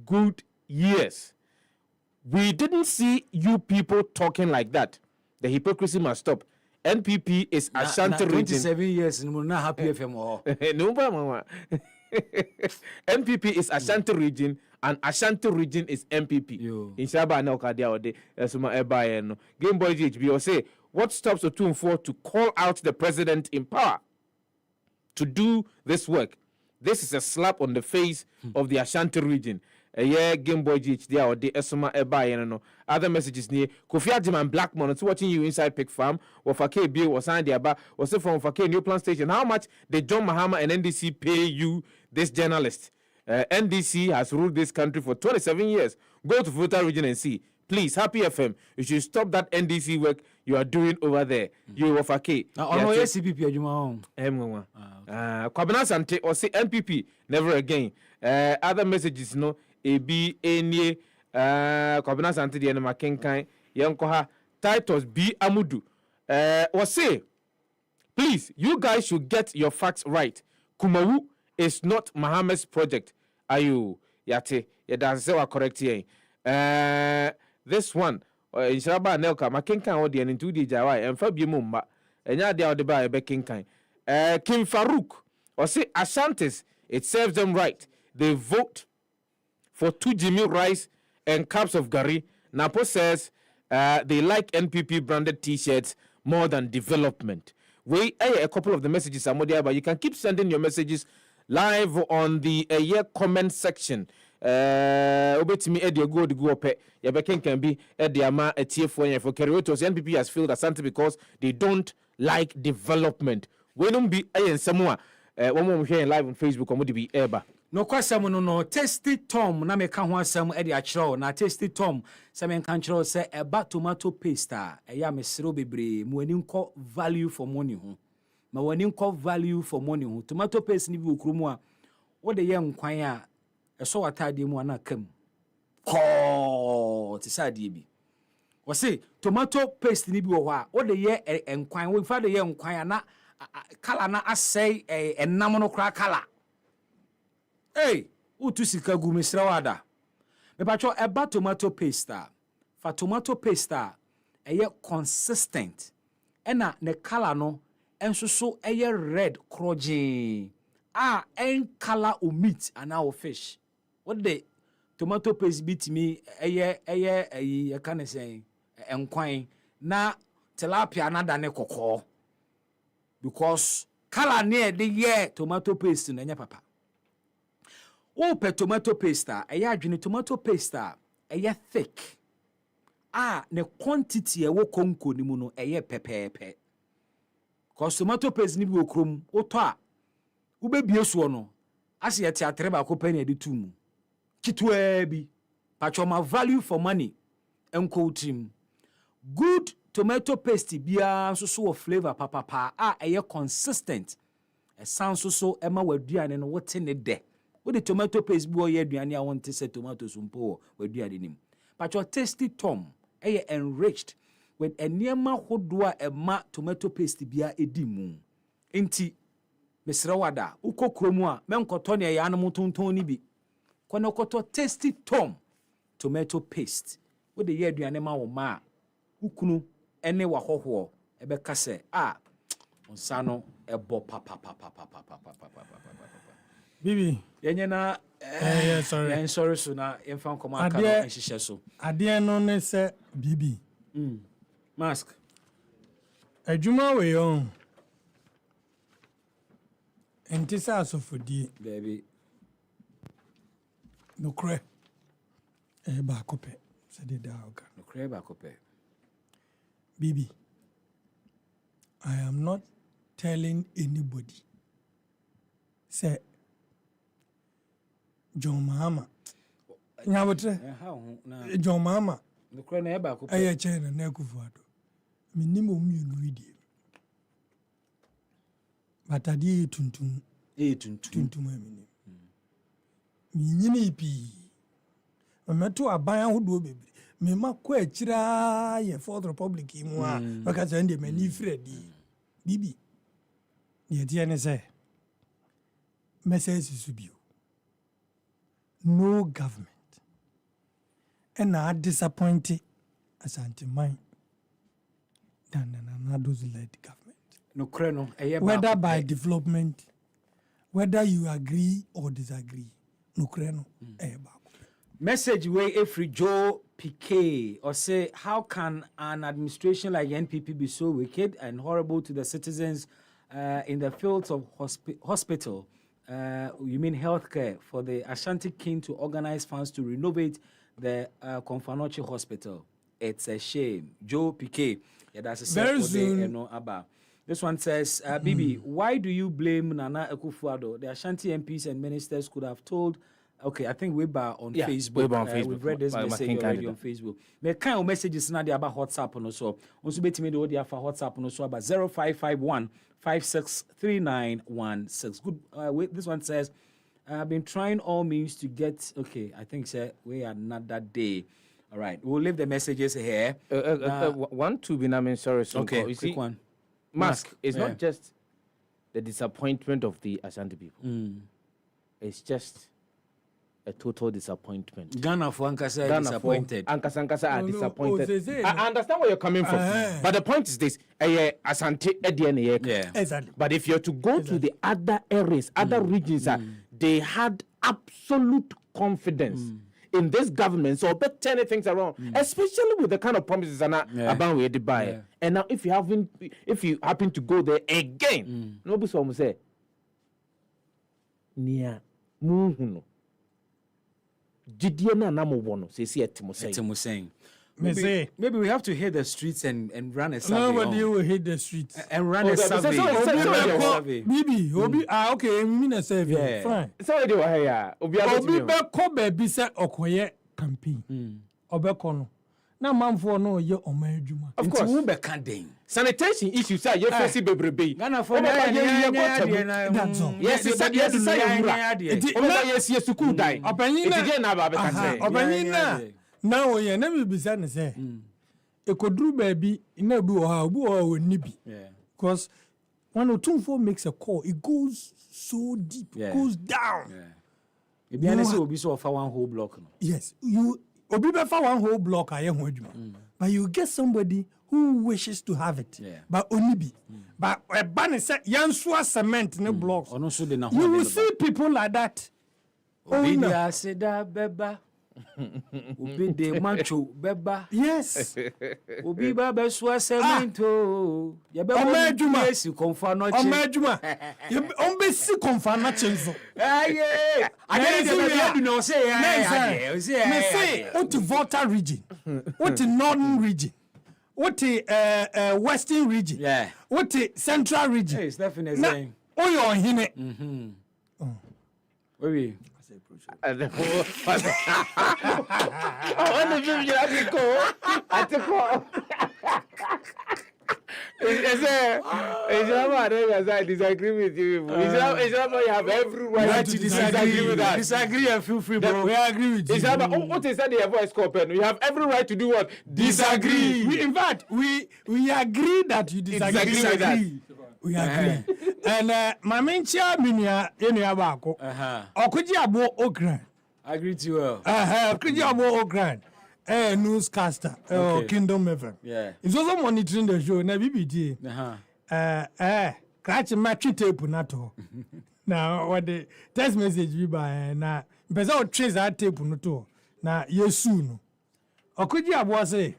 good years. We didn't see you people talking like that. The hypocrisy must stop. NPP is Ashanti region. 27 years, no happy FM. No, NPP is Ashanti region, and Ashanti region is MPP. In Shaba and Okadia, Game Boy GHB will say, what stops the 2 and 4 to call out the president in power to do this work? This is a slap on the face of the Ashanti region. Game Boy GHD or the Esoma Eba no other messages near Kofi Adiman Blackmon. It's watching you inside Pig Farm. Or Fake Bill was signed there, was from Fake New Plan Station. How much did John Mahama and NDC pay you, this journalist? NDC has ruled this country for 27 years. Go to Futa region and see. Please, Happy FM, you should stop that NDC work you are doing over there. You of Fake. Kwabena Sante or say NPP, never again. Other messages, no. AB Enye Kwabena Sante the enema Kenkai Yankoha Titus B Amudu or say, please, you guys should get your facts right. Kumawu is not Mohammed's project. Are you Yate? Yadansewa correct here. This one in Shabba Nelka Makenkan or the into the Jawai and Fabi Mumba and Yadia the Bay Bekinkai. Kim Farouk or say Ashantis, it serves them right. They vote for 2 Jimmy rice and cups of gari. Napo says they like NPP branded t-shirts more than development. We a couple of the messages are more there, but you can keep sending your messages live on the comment section. Obetimi Eddie go to go up. Yabekin can be Ediama a TF1 for Keriotos. NPP has failed Asante because they don't like development. We don't be a Samoa. One more here live on Facebook. Or be Eba. No kwasam no tasty Tom na meka ho asam e de akireo na tasty Tom se men kan kireo se eba tomato paste e ya mesero bebre mu ani nko value for money ho ma wani nko value for money ho tomato paste ni bi okrumu a wo de ye nkwan a eso watade mu ana kam ko ti sade bi wo se tomato paste ni bi wo ho a wo de ye nkwan wo fa de ye nkwan na kala na asai enam no kra kala. Hey, utu sika gu misra wada. Me pacho eba tomato paste. Fa tomato paste eye consistent. Ena ne color no enso so eye red kroji. En color o meat and o fish. What the tomato paste beat me eye can say enkwan na tilapia na da ne kokko. Because color near the year tomato paste na nya papa. O pe tomato paste eya adwene tomato paste eya thick ne quantity e wo konko ni mu no eye pepepe cause tomato paste ni bi okrom wo to a wo bebie so no ase ye teatre ba ko pani ade tumu kitwa bi patchoma value for money enko trim good tomato paste bia so so flavor papa eye consistent e sound so ema waduane no wote ne de. With the tomato paste boy aduane a wonte say tomatoes mpo waduane nim. But your tasty Tom enriched with eniema hodo a ema tomato paste bia edimu. Enti mesra wada ukokromu a menkoto ne ya no tonton ni bi. Kono koto tasty Tom tomato paste. With the aduane ma wo ma ukunu ene wa hoho ebe kase onsano ebo papa. Bibi yenyena sorry. Sorry so na yemfa nkoma aka no nhihye so. Ade no ne se Bibi. Mask. Adwuma we yon. Entisa asofodi. Baby. No kre. Ba kope. Se de daoga. No kre ba kope. Bibi. I am not telling anybody. Say John Mahama. Nyabotre. John Mahama. No kre na ba kope. Aye chena na kufuado. Minimum you video. but ade tuntum tuntum amini minyini pi meto aban ahodo bebre me makɔ akyira ye Fourth Republic mu a baka sɛ ndɛ mani fredi bibi ye tie ne sɛ message subio no government and are disappointed as anti-mine than those led government. No kreno. Whether by development, whether you agree or disagree, no kreno. Message way every Joe Piquet or say, how can an administration like NPP be so wicked and horrible to the citizens in the fields of hospital? You mean healthcare for the Ashanti King to organize funds to renovate the Konfanochi Hospital? It's a shame. Joe Piquet. Yeah, that's a very soon. This one says, Bibi, why do you blame Nana Akufo-Addo? The Ashanti MPs and ministers could have told. Okay, I think we're on Facebook. We're on Facebook. We've read this message already on Facebook. Me kind of messages now about WhatsApp and also. Also, bet me the audio for WhatsApp and also about 0551 563916. Good. Wait, this one says, I've been trying all means to get. Okay, I think we are not that day. All right, we'll leave the messages here. One to be named sorry. Okay, you quick see, one. Mask is not just the disappointment of the Ashanti people. It's just a total disappointment. Ghana for Ankasa are disappointed. Ankasa are disappointed. say I understand where you're coming from. But the point is this. Asante Yeah. Exactly. But if you're to go to the other areas, other regions, they had absolute confidence in this government, so better turning things around, especially with the kind of promises about where they buy. And now, if you happen to go there again, nobody will say, "Nia muhuno." Jidiana namo wono. Say Etimo saying. Maybe we have to hit the streets and run a survey. Nobody will hit the streets. And run a survey. Bibi, Obi, okay, me na survey. Fine. So they were here. Obi beko baby say okoye campaign. Obeko no. Na manfo no ye omadwuma. Of course. Nti wo be kan den. Sanitation issues are you face bebrebe. Ghana for that's all. Yes, yes, school die. Opanyina na ba be ka say. Opanyina. Na wo ye na bibisa ne say. Ekoduru baabi na bi wo ha obi wo ni bi. Because when Otumfo makes a call, it goes so deep, it goes down. If you say obi so offer one whole block no. Yes, you obi be for one whole block aye ho adwuma. But you get somebody who wishes to have it. But only be. But a banner say yansua cement ne blocks. You will see people like that. Obi dia say da beba. Obi de macho beba. Yes. Obi ba be so cemento. Ya be Omejuma si konfa no chi. Omejuma. Ombe si konfa na chenzo. Aye. Ade de be adu no say aye. Me say what the Volta region. What the northern region. What the western region. Yeah. What the central region. Hey, Stephen is saying. Oh, you're hine. Oui. I disagree with you. It's about you have every right to disagree with us. Disagree and feel free, bro. We agree with you. It's about what is that the voice open? You have every right to do what? Disagree. In fact, we agree that you disagree with us. We agree. And my main chair minia abako. Okuji abo okran. I agree to you well. Okuji abo okran. Newscaster. Kingdom FM. Yeah. He's also monitoring the show na BBT. Catch match tape na to. Now what the text message we by na person will trace that tape no to. Na yesu no. Okuji abo say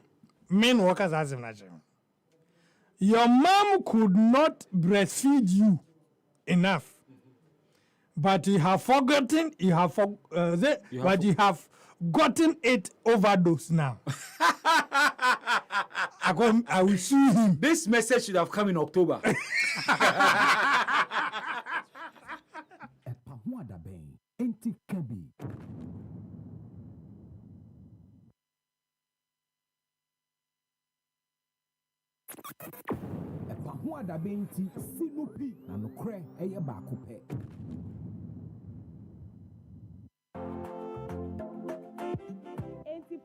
men workers as in your mom could not breastfeed you enough, but you have forgotten. You have gotten it overdose now. I will sue him. This message should have come in October. ho adabe nti sinupi na nokorɛ ɛyɛ baako pɛ.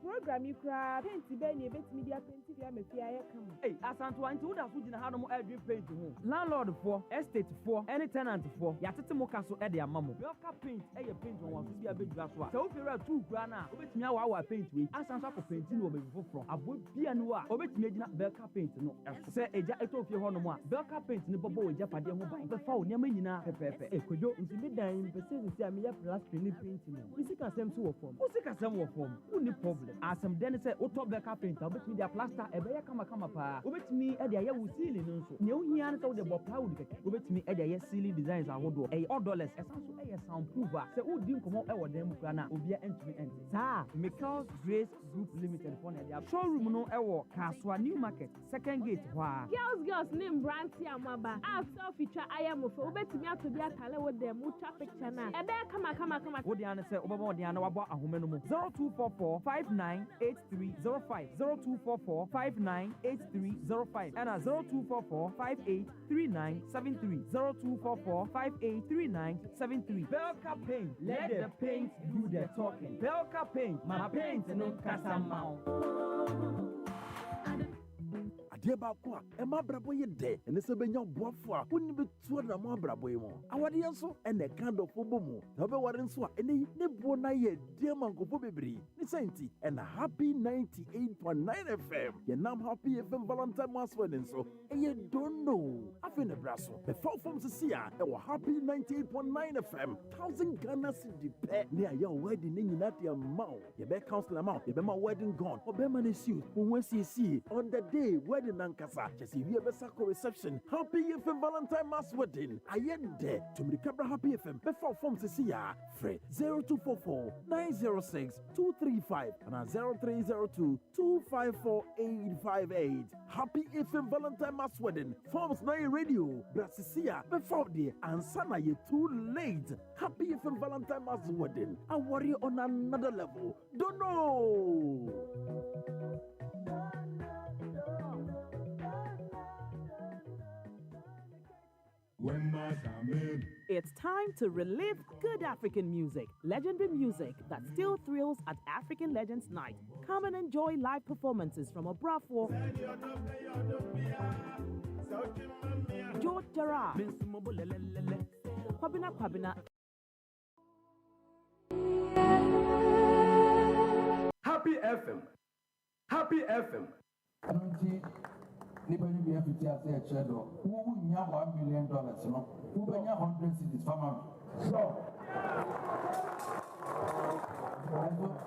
Program you cry, painty Benny, bet me the painty via come. Hey, Asantuan to the food in Hanum every paint to home. Landlord for, estate for, any tenant for, Yatimo Castle at their mammo. Belka paint, a paint on to be a big grass. So if you're a 2 grana, obet me our paint with Asansa painting will be from. I would be a new obet me not Belka paint. No, say a jacket of your honor. Belka paint in the bubble with Japan mobile. The phone, Yamina, Pepe, could you into midnight, but say the same plastering painting. We see a same two of them. Who see a same of them? Who need problem? As some then say, Otto Belka painter, obet me their plaster, a bear come pa. Obet me at the air with ceiling. No, he answered the Bob Powder. Obet me at the air ceiling designs are wood. A $1, a soundprover. Say, who didn't come out our demo grana, Obia entry entry. Sir, Michael's Grace Group Limited for their showroom no ewo Kaswa New Market, second gate. Wow. Girls name Branty Amaba. I self feature I am of Obet me out to be a tale with them, traffic channel. A bear come. What the answer Obama the Anawaba a woman 0244 598305 0244 598305 and a 0244 583973 0244 583973. Belka Paint, let the paint do the talking. Belka Paint, my paint no casamount. adeɛ baako a ɛma abrabɔ yɛ dɛ ɛne sɛ bɛnya boafo a wonni bɛtua na mo abrabɔ yi mu awadeɛ nso ɛna ɛka dɔfo bɔ mu na wobɛware nso a ɛne yi ne boɔ no ayɛ deɛ ma nkɔfo bebree ne sɛ nti ɛna happy 98.9 fm yɛnam happy fm valentine maswed nso ɛyɛ dondo afei ne bra so bɛfa fam sisi a ɛwɔ happy 98.9 fm 1000 Ghana cedi pɛ ne ayɛ wo wedding ne nyinaa de ama wo yɛbɛ counselor ma wo yɛbɛma wedding gown ɔbɛma no suit wo ho asiesie on the day wedding nankasa just if you ever sako reception happy FM Valentine mass wedding ayende to me cabra happy FM before form to see ya free 0244 906 235 and 0302 254 858 happy FM Valentine mass wedding forms na radio brasisia before the ansana ye too late happy FM Valentine mass wedding a warrior on another level don't know. It's time to relive good African music, legendary music that still thrills at African Legends Night. Come and enjoy live performances from Obrafo, George Jara, Kwabena. Happy FM. Happy FM. Nobody be able to say a shadow. Who would have $1 million? No, who would have 100 cities farmer? So,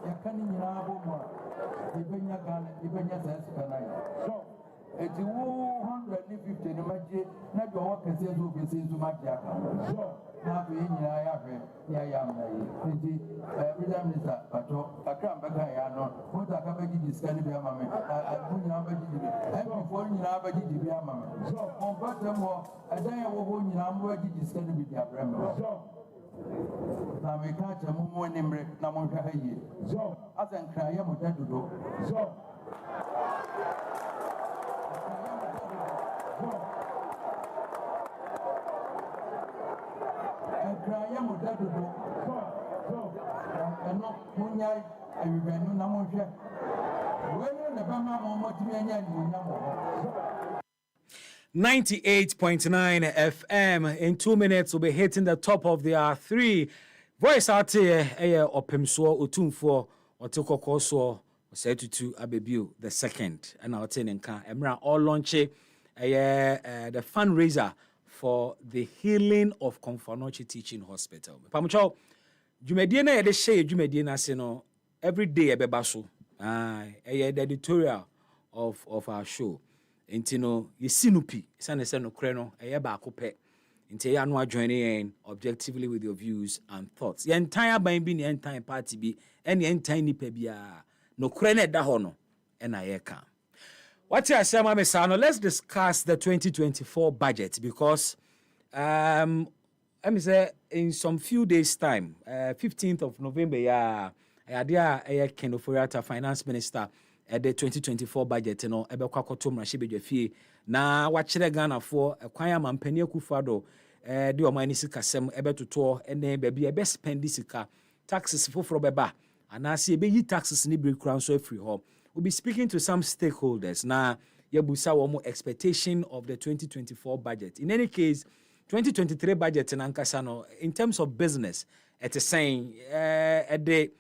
you can't even have more. Even your gun, even your sense can I. So, it's 150 in the magic, not your work and says who be seen to my jack. So, now being I have it. Yeah, every time is that, but I can't back. I know what I can make this kind of mammy. I put you up and before you have a GDP mammy. So, on bottom more, I say I will hold you now, where this kind of be their bremmer. Now we catch a moment in break, Namonka. So, I can cry, I'm a dead to do. So, and not Munya, and you can know Namonka. When the Bama Momotian, 98.9 FM. In 2 minutes, we'll be hitting the top of the hour 3. Voice out here, Opemso, Utumfo, Otoko Setutu Abebu, the second. And I'll tell you, Emra all launch the fundraiser for the healing of Konfanochi Teaching Hospital. Pamucho, Jumediana, the share Jumediana, Seno, every day, Ebebasu, the editorial of our show. Inti no yesinupi sane se no kre no eye ba akopɛ inti ya no adjoining objectively with your views and thoughts ye entire ban bi ne entire party bi ene entire nipa bia no kre na da ho no na ye ka what you say ma me sa no let's discuss the 2024 budget because let me say in some few days time 15th of November ya dia Ken Oforiatta finance minister the 2024 budget no ebe kwa koto mrahye bedwafie na wachire Ghana for kwan ama mpani akufado de omani sika sem ebe toto ene baabi ebe spend sika taxes foforo beba anase ebe yi taxes ni break crown so free ho. We'll be speaking to some stakeholders na yebusa womo expectation of the 2024 budget. In any case, 2023 budget in Ankasano, in terms of business, it is saying at the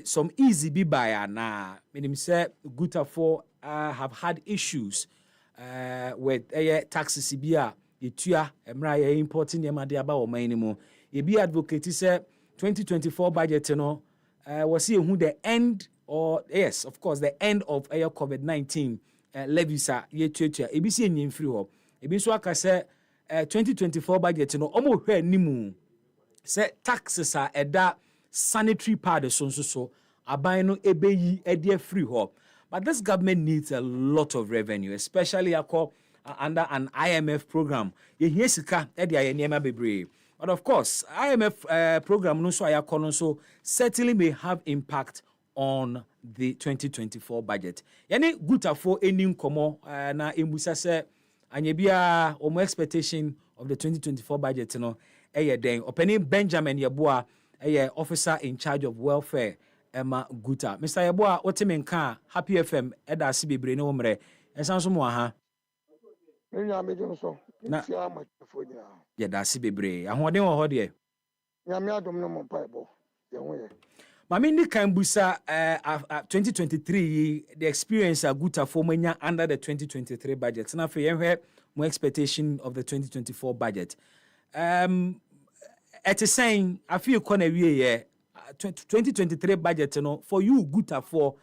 some easy be buyer na meaning say Guta for have had issues with taxes bia etua emra importing yema de aba o man mu e be advocate say 2024 budget no was see who the end or yes of course the end of COVID-19 levies are ye tuatua e bi see enyim free ho e bi so aka say 2024 budget no omo hwe animu say taxes are eda sanitary part so aban no ebeyi ede free ho. But this government needs a lot of revenue, especially under an IMF program. Ye hear sika ede aye niema bebre. But of course, IMF program no so ayakono so certainly may have impact on the 2024 budget. Yani gutafo eni nkomo na embusa se anye bia omo expectation of the 2024 budget no eye den. Openi Benjamin Yeboah officer in charge of welfare Emma Guta. Mr. Yeboah, what me nka Happy FM eda sibebre ne omre. Ensan so mo aha. Nya me dum so. Na Tia matafo nya. Ye da sibebre. Ahoden wo ho de. Nya me adom no mo paebo. Ye ho ye. Mami ndi kan busa 2023 the experience Guta for manya under the 2023 budget. Na fe yenhwe mo expectation of the 2024 budget. It is saying I feel kona wie 2023 budget no for you Guta for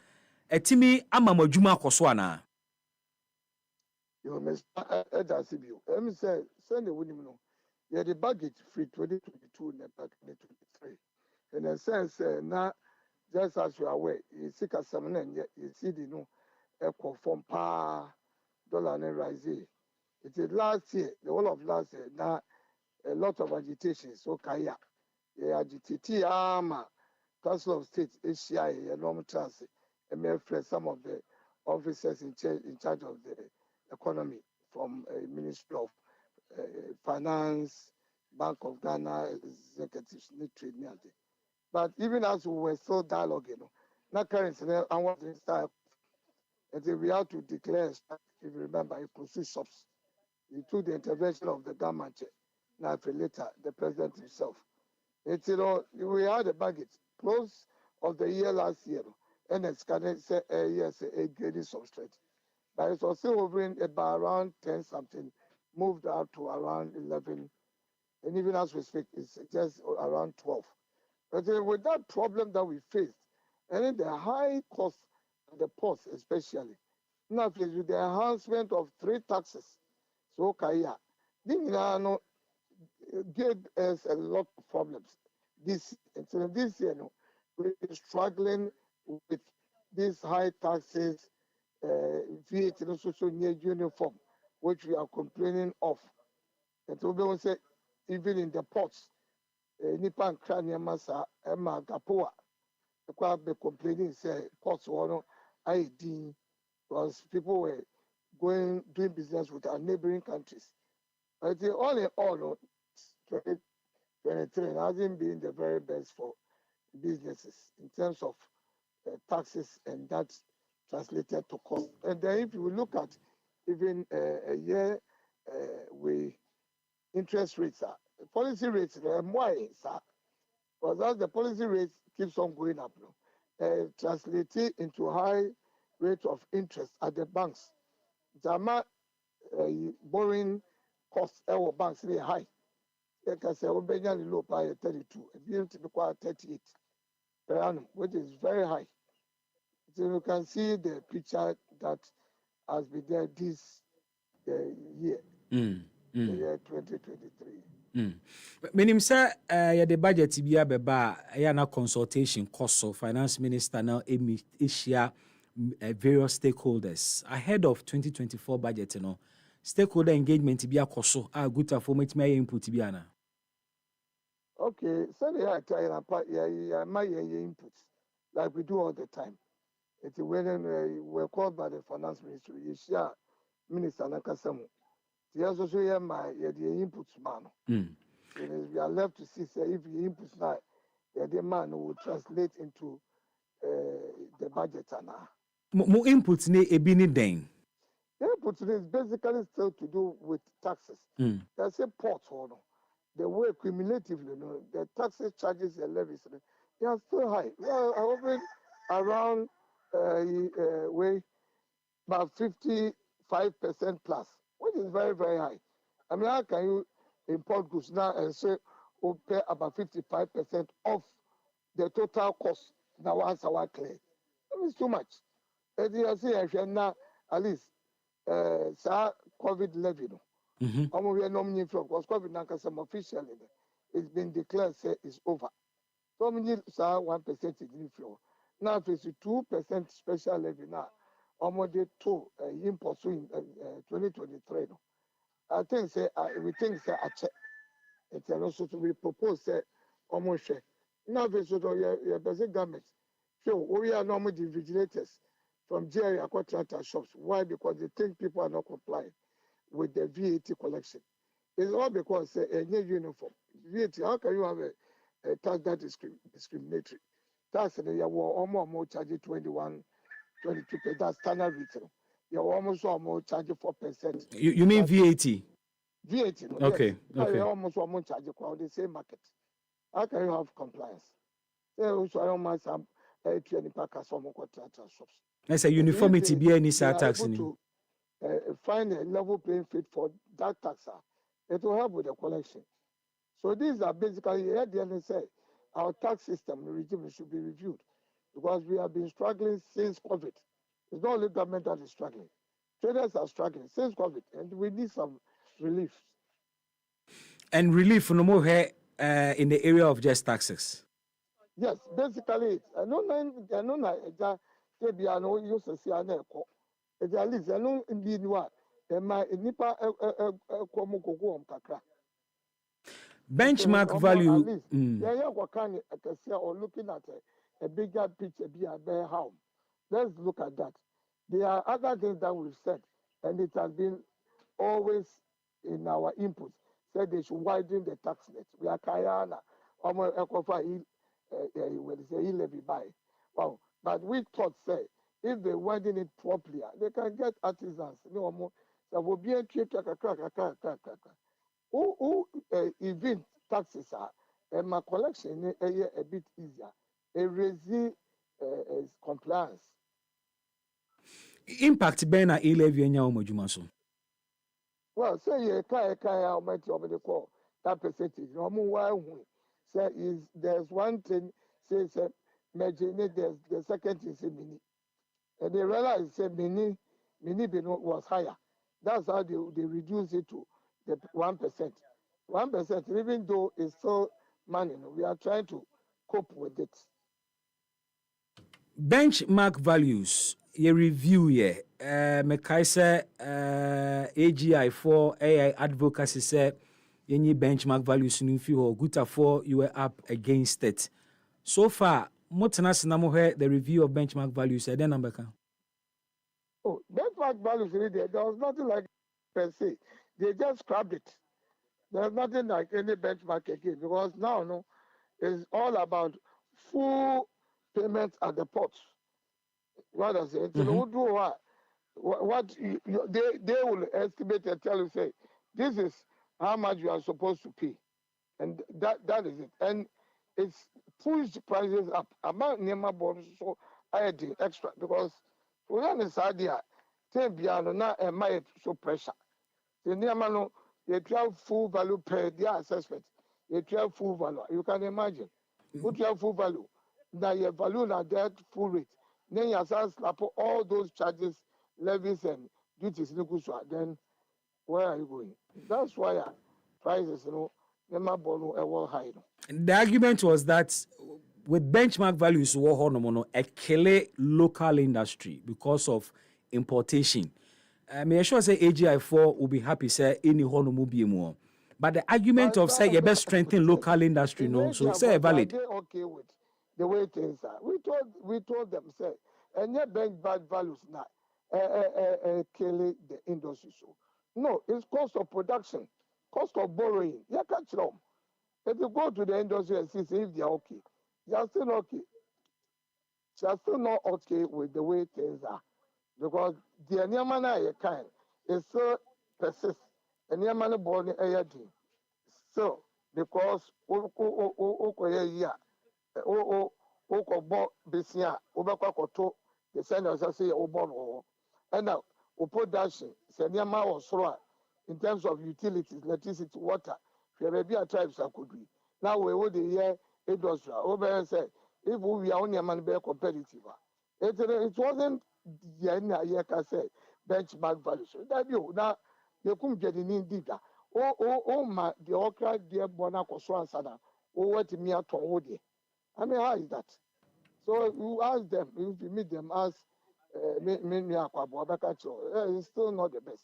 etimi ama madwuma akoso ana. Yo me eda sibio. Say send the winim no. Ye the budget free 2022 and 2023. In a sense na just as you are aware, you see kasam and you see the no echo from pa dollar and rise. It is last year, the whole of last year now a lot of agitation. So kaya, agitati ama Council of State Asia, enormous trust, and may some of the officers in charge of the economy from Ministry of Finance, Bank of Ghana, executives, trade. But even as we were still dialoguing, not currently, I want to start. And we have to declare, if you remember, inclusive shops. He took the intervention of the government. Now, later, the president himself. It's, we had a budget close of the year last year, and it's kind of say, yes, a gaining some strength. But it's also hovering about around 10 something, moved out to around 11, and even as we speak, it's just around 12. But with that problem that we faced, and then the high cost of the ports especially, now with the enhancement of 3 taxes, so Kaya, gave us a lot of problems. This year, we're struggling with these high taxes, VAT and social uniform, which we are complaining of. And so we say, even in the ports, Nipan Krania Masa, Emma Gapoa, the crowd be complaining, say, ports were ID, because people were doing business with our neighboring countries. But all in all, 2023 hasn't been the very best for businesses in terms of taxes, and that's translated to cost. And then if you look at even a year with interest rates, policy rates, because as the policy rates keeps on going up, translated into high rate of interest at the banks. Jama borrowing costs our banks very high. Like I say, Obenya low by 32, and to be quite 38 per annum, which is very high. So you can see the picture that has been there this year, the year 2023. Meaning, sir, the budget be a beba, na consultation cost of finance minister now Asia various stakeholders ahead of 2024 budget, stakeholder engagement be a cost good for me to my input be ana. Okay, so they are trying to my inputs like we do all the time. It's when we're called by the finance ministry. You share minister Nakasamu. The also say my the inputs man. We are left to see say if the inputs now the man will translate into the budget and Mo inputs ne ebi ni den. inputs is basically still to do with taxes. There's a port on the way cumulatively, the taxes, charges, and levies, they are still high. They are hovering around way about 55% plus, which is very, very high. I mean, how can you import goods now and say we'll pay about 55% of the total cost? Now, once our clear, it's too much. As you see, now at least COVID levy. We are nominated from because COVID-19 officially it's been declared say it's over. So many 1% in flow. Now it's 2% special levy now. Almost 2 import in 2023. I think say we think say a check. It's also to be proposed say almost share. Now it's your basic government. So we are normally the vigilators from GRA contractor shops. Why? Because they think people are not complying with the VAT collection. It's all because a new uniform. VAT, how can you have a tax that is discriminatory? Tax in the year almost charging 21, 22%. That's standard retail. You're almost charging 4%. You mean VAT? VAT, no, okay. Yes. Okay. You're almost charging the same market. How can you have compliance? They also almost have a 20 pack of some contractor shops. That's a uniformity be any they are tax able in. to find a level playing field for that taxer. It will help with the collection. So these are basically, at the end say, our tax system regime should be reviewed because we have been struggling since COVID. It's not only government that is struggling. Traders are struggling since COVID, and we need some relief. And relief no more here in the area of just taxes. Yes, basically, I know use to see an echo. At least I know indeed what. My nipa Benchmark value. Or looking at a bigger picture, be a better how. Let's look at that. There are other things that we've said, and it has been always in our inputs. Said they should widen the tax net. We are Kayana, almost levy by. Wow. But we thought, say, if they widen it properly, they can get artisans. No more. So we'll be a trip who even taxes are and my collection a bit easier. A resist compliance. Impact ben na e-levy enya omojuma so. Well, say you how much you call that percentage. No more say is there's one thing say there's the second thing say mini. And they realize say mini was higher. That's how they reduce it to the 1%. 1%, even though it's still money, we are trying to cope with it. Benchmark values, ye review ye. Mekai say AGI for AI advocacy say ye benchmark values in few good for you were up against it. So far, Motanas Namohe, the review of benchmark values, then number can. Oh, benchmark values there was nothing like per se. They just scrapped it. There's nothing like any benchmark again because now it's all about full payment at the port. What does it? What they will estimate and tell you say this is how much you are supposed to pay, and that is it. And it's pushed prices up. Amount Nema bonds so I did extra because we understand the now and my so pressure. The Nema they have full value per their assessment. They have full value. You can imagine. Put your full value. Now your value now that full rate. Then you slap all those charges, levies and duties. Then where are you going? That's why prices, never born high. The argument was that with benchmark values, a kill local industry because of importation. May I sure say AGI4 will be happy say any hono be more. But the argument of say you best strengthen local industry, no, so say valid. They're okay with the way things are. We told them say and yet bank bad values now killing the industry. So no, it's cost of production, cost of borrowing. You catch them. If you go to the industry and see if they are okay, they are still okay. They are still not okay with the way things are because the Nyamana kind is still persist. And Nyamana born a so because wokɔbɔ besia wobɛkɔ akɔto the send us say wobɔ no and now production sɛ nneɛma wɔ soro a in terms of utilities electricity water hwɛ baabi a tribes akodui na wɔɛwɔ de yɛ industry a wobɛyɛ sɛ if we are only man be competitive it wasn't the yɛka sɛ benchmark value so that you na yɛkum gyadini dida ma the okra deɛ bɔ no akɔ so ansa na wowatumi atɔn wo deɛ I mean, how is that? So you ask them, if you meet them, ask it's still not the best.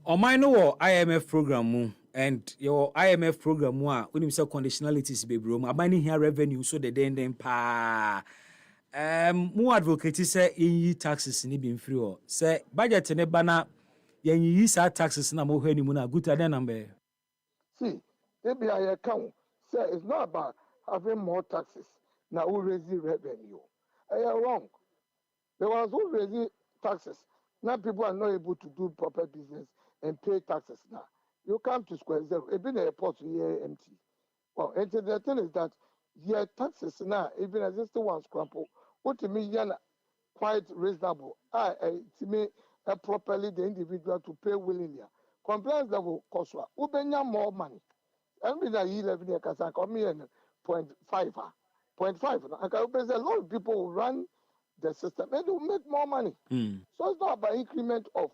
On my no IMF program and your IMF program when you say conditionalities be bro, I might here revenue so the then pa more advocate say in taxes ni been free or say budget ne bana yen yi sa taxes na mo hwani mu na good than number. See, maybe I account say it's not about having more taxes. Now who raise the revenue? You are wrong. The ones who raise taxes. Now people are not able to do proper business and pay taxes now. You come to square zero. Even the airport here empty. Well, and the thing is that your taxes now, even existing ones crumple, what to me quite reasonable. To me properly the individual to pay willingly. Compliance level cost more money. And with a 11 year can come here 0.5. 0.5. There's a lot of people who run the system and will make more money. So it's not about increment of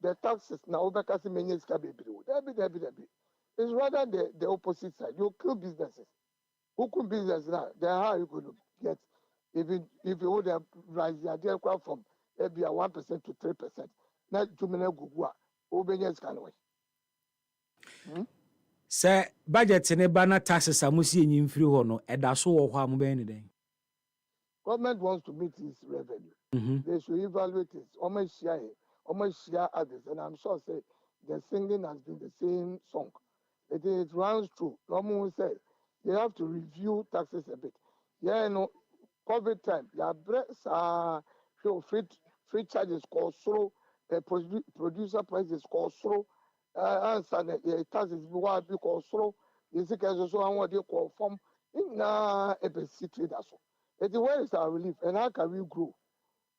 the taxes now. It's rather the opposite side. You kill businesses. Who could business now? Then how are you going to get even if you would have rise the idea from maybe 1% to 3%? Not too many Gugua. Obedience can wait. Say budget ne bana taxes amusi enyim free ho no eda so wo ho ambe ni den. Government wants to meet its revenue. They should evaluate it. Almost share others, and I'm sure say the singing has been the same song. It runs through. Someone say they have to review taxes a bit. Yeah, no, COVID time. Yeah, free charges called slow. Producer prices called slow. Answer the taxes be called slow. You see, so I want to call from in a city that's all. Where is our relief and how can we grow?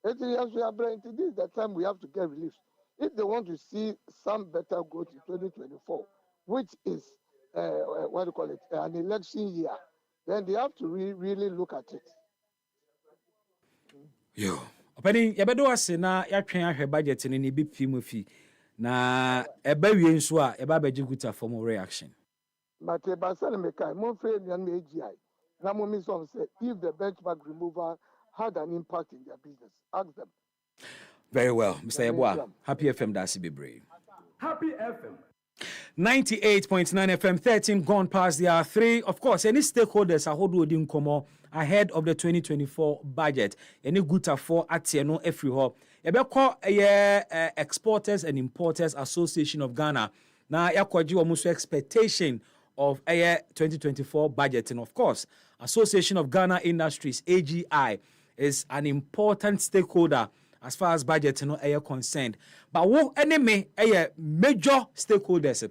This is the time we have to get relief. If they want to see some better growth in 2024, which is what do you call it, an election year, then they have to really look at it. Yo, opani yabedo ase na yatwen ahwe budget ni bi pim fi na eba wie nso a eba beji guta form reaction. But Basel Mekai, Monfrey and AGI. Namomi said if the benchmark removal had an impact in their business, ask them. Very well, Mr. Yeboah. Happy FM Dasi Bebre. Happy FM. 98.9 FM, 13 gone past the hour 3. Of course, any stakeholders are holding komo ahead of the 2024 budget. Any good for Atieno Efriho. Ebeko Exporters and Importers Association of Ghana. Now, yakwaji almost expectation of 2024 budget. And of course, Association of Ghana Industries, AGI, is an important stakeholder as far as budget concerned. But what enemy major stakeholders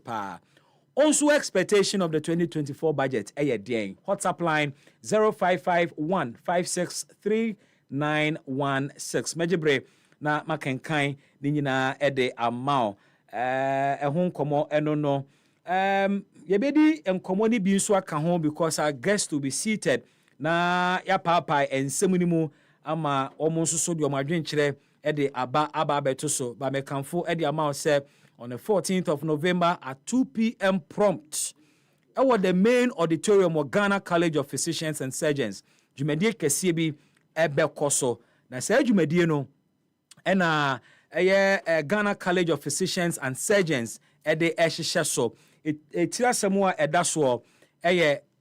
also expectation of the 2024 budget ding. WhatsApp line 0551 563916. Mejibre na makenkan ni nyina ede amao ehun komo eno yebedi enkomo ni bi nso aka ho because our guests to be seated na ya papa ensemu mu ama omo nso so de omadwenkyere ede aba beto so ba mekanfo ede ama say on the 14th of November at 2 p.m. prompt at the main auditorium of Ghana College of Physicians and Surgeons. Jumedie kese bi ebekoso na say jumedie no na Ghana College of Physicians and Surgeons ede ehihye so etira semua edaso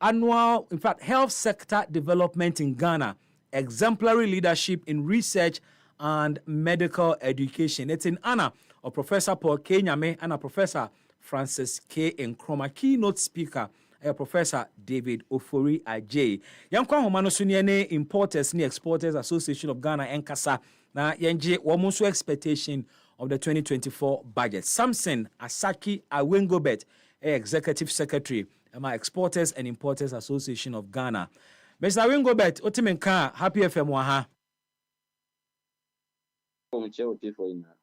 annual, in fact, health sector development in Ghana exemplary leadership in research and medical education. It's in honor of Professor Paul K. Nyame and Professor Francis K. Nkrumah. Keynote speaker, Professor David Ofori Ajay. Yankwa Homano Sunyane Importers ni Exporters Association of Ghana Enkasa na yenje womuso expectation of the 2024 budget. Samson Asaki Awengobet, Executive Secretary, Exporters and Importers Association of Ghana. Mr. Awengobet, Otimenka, Happy FM waha.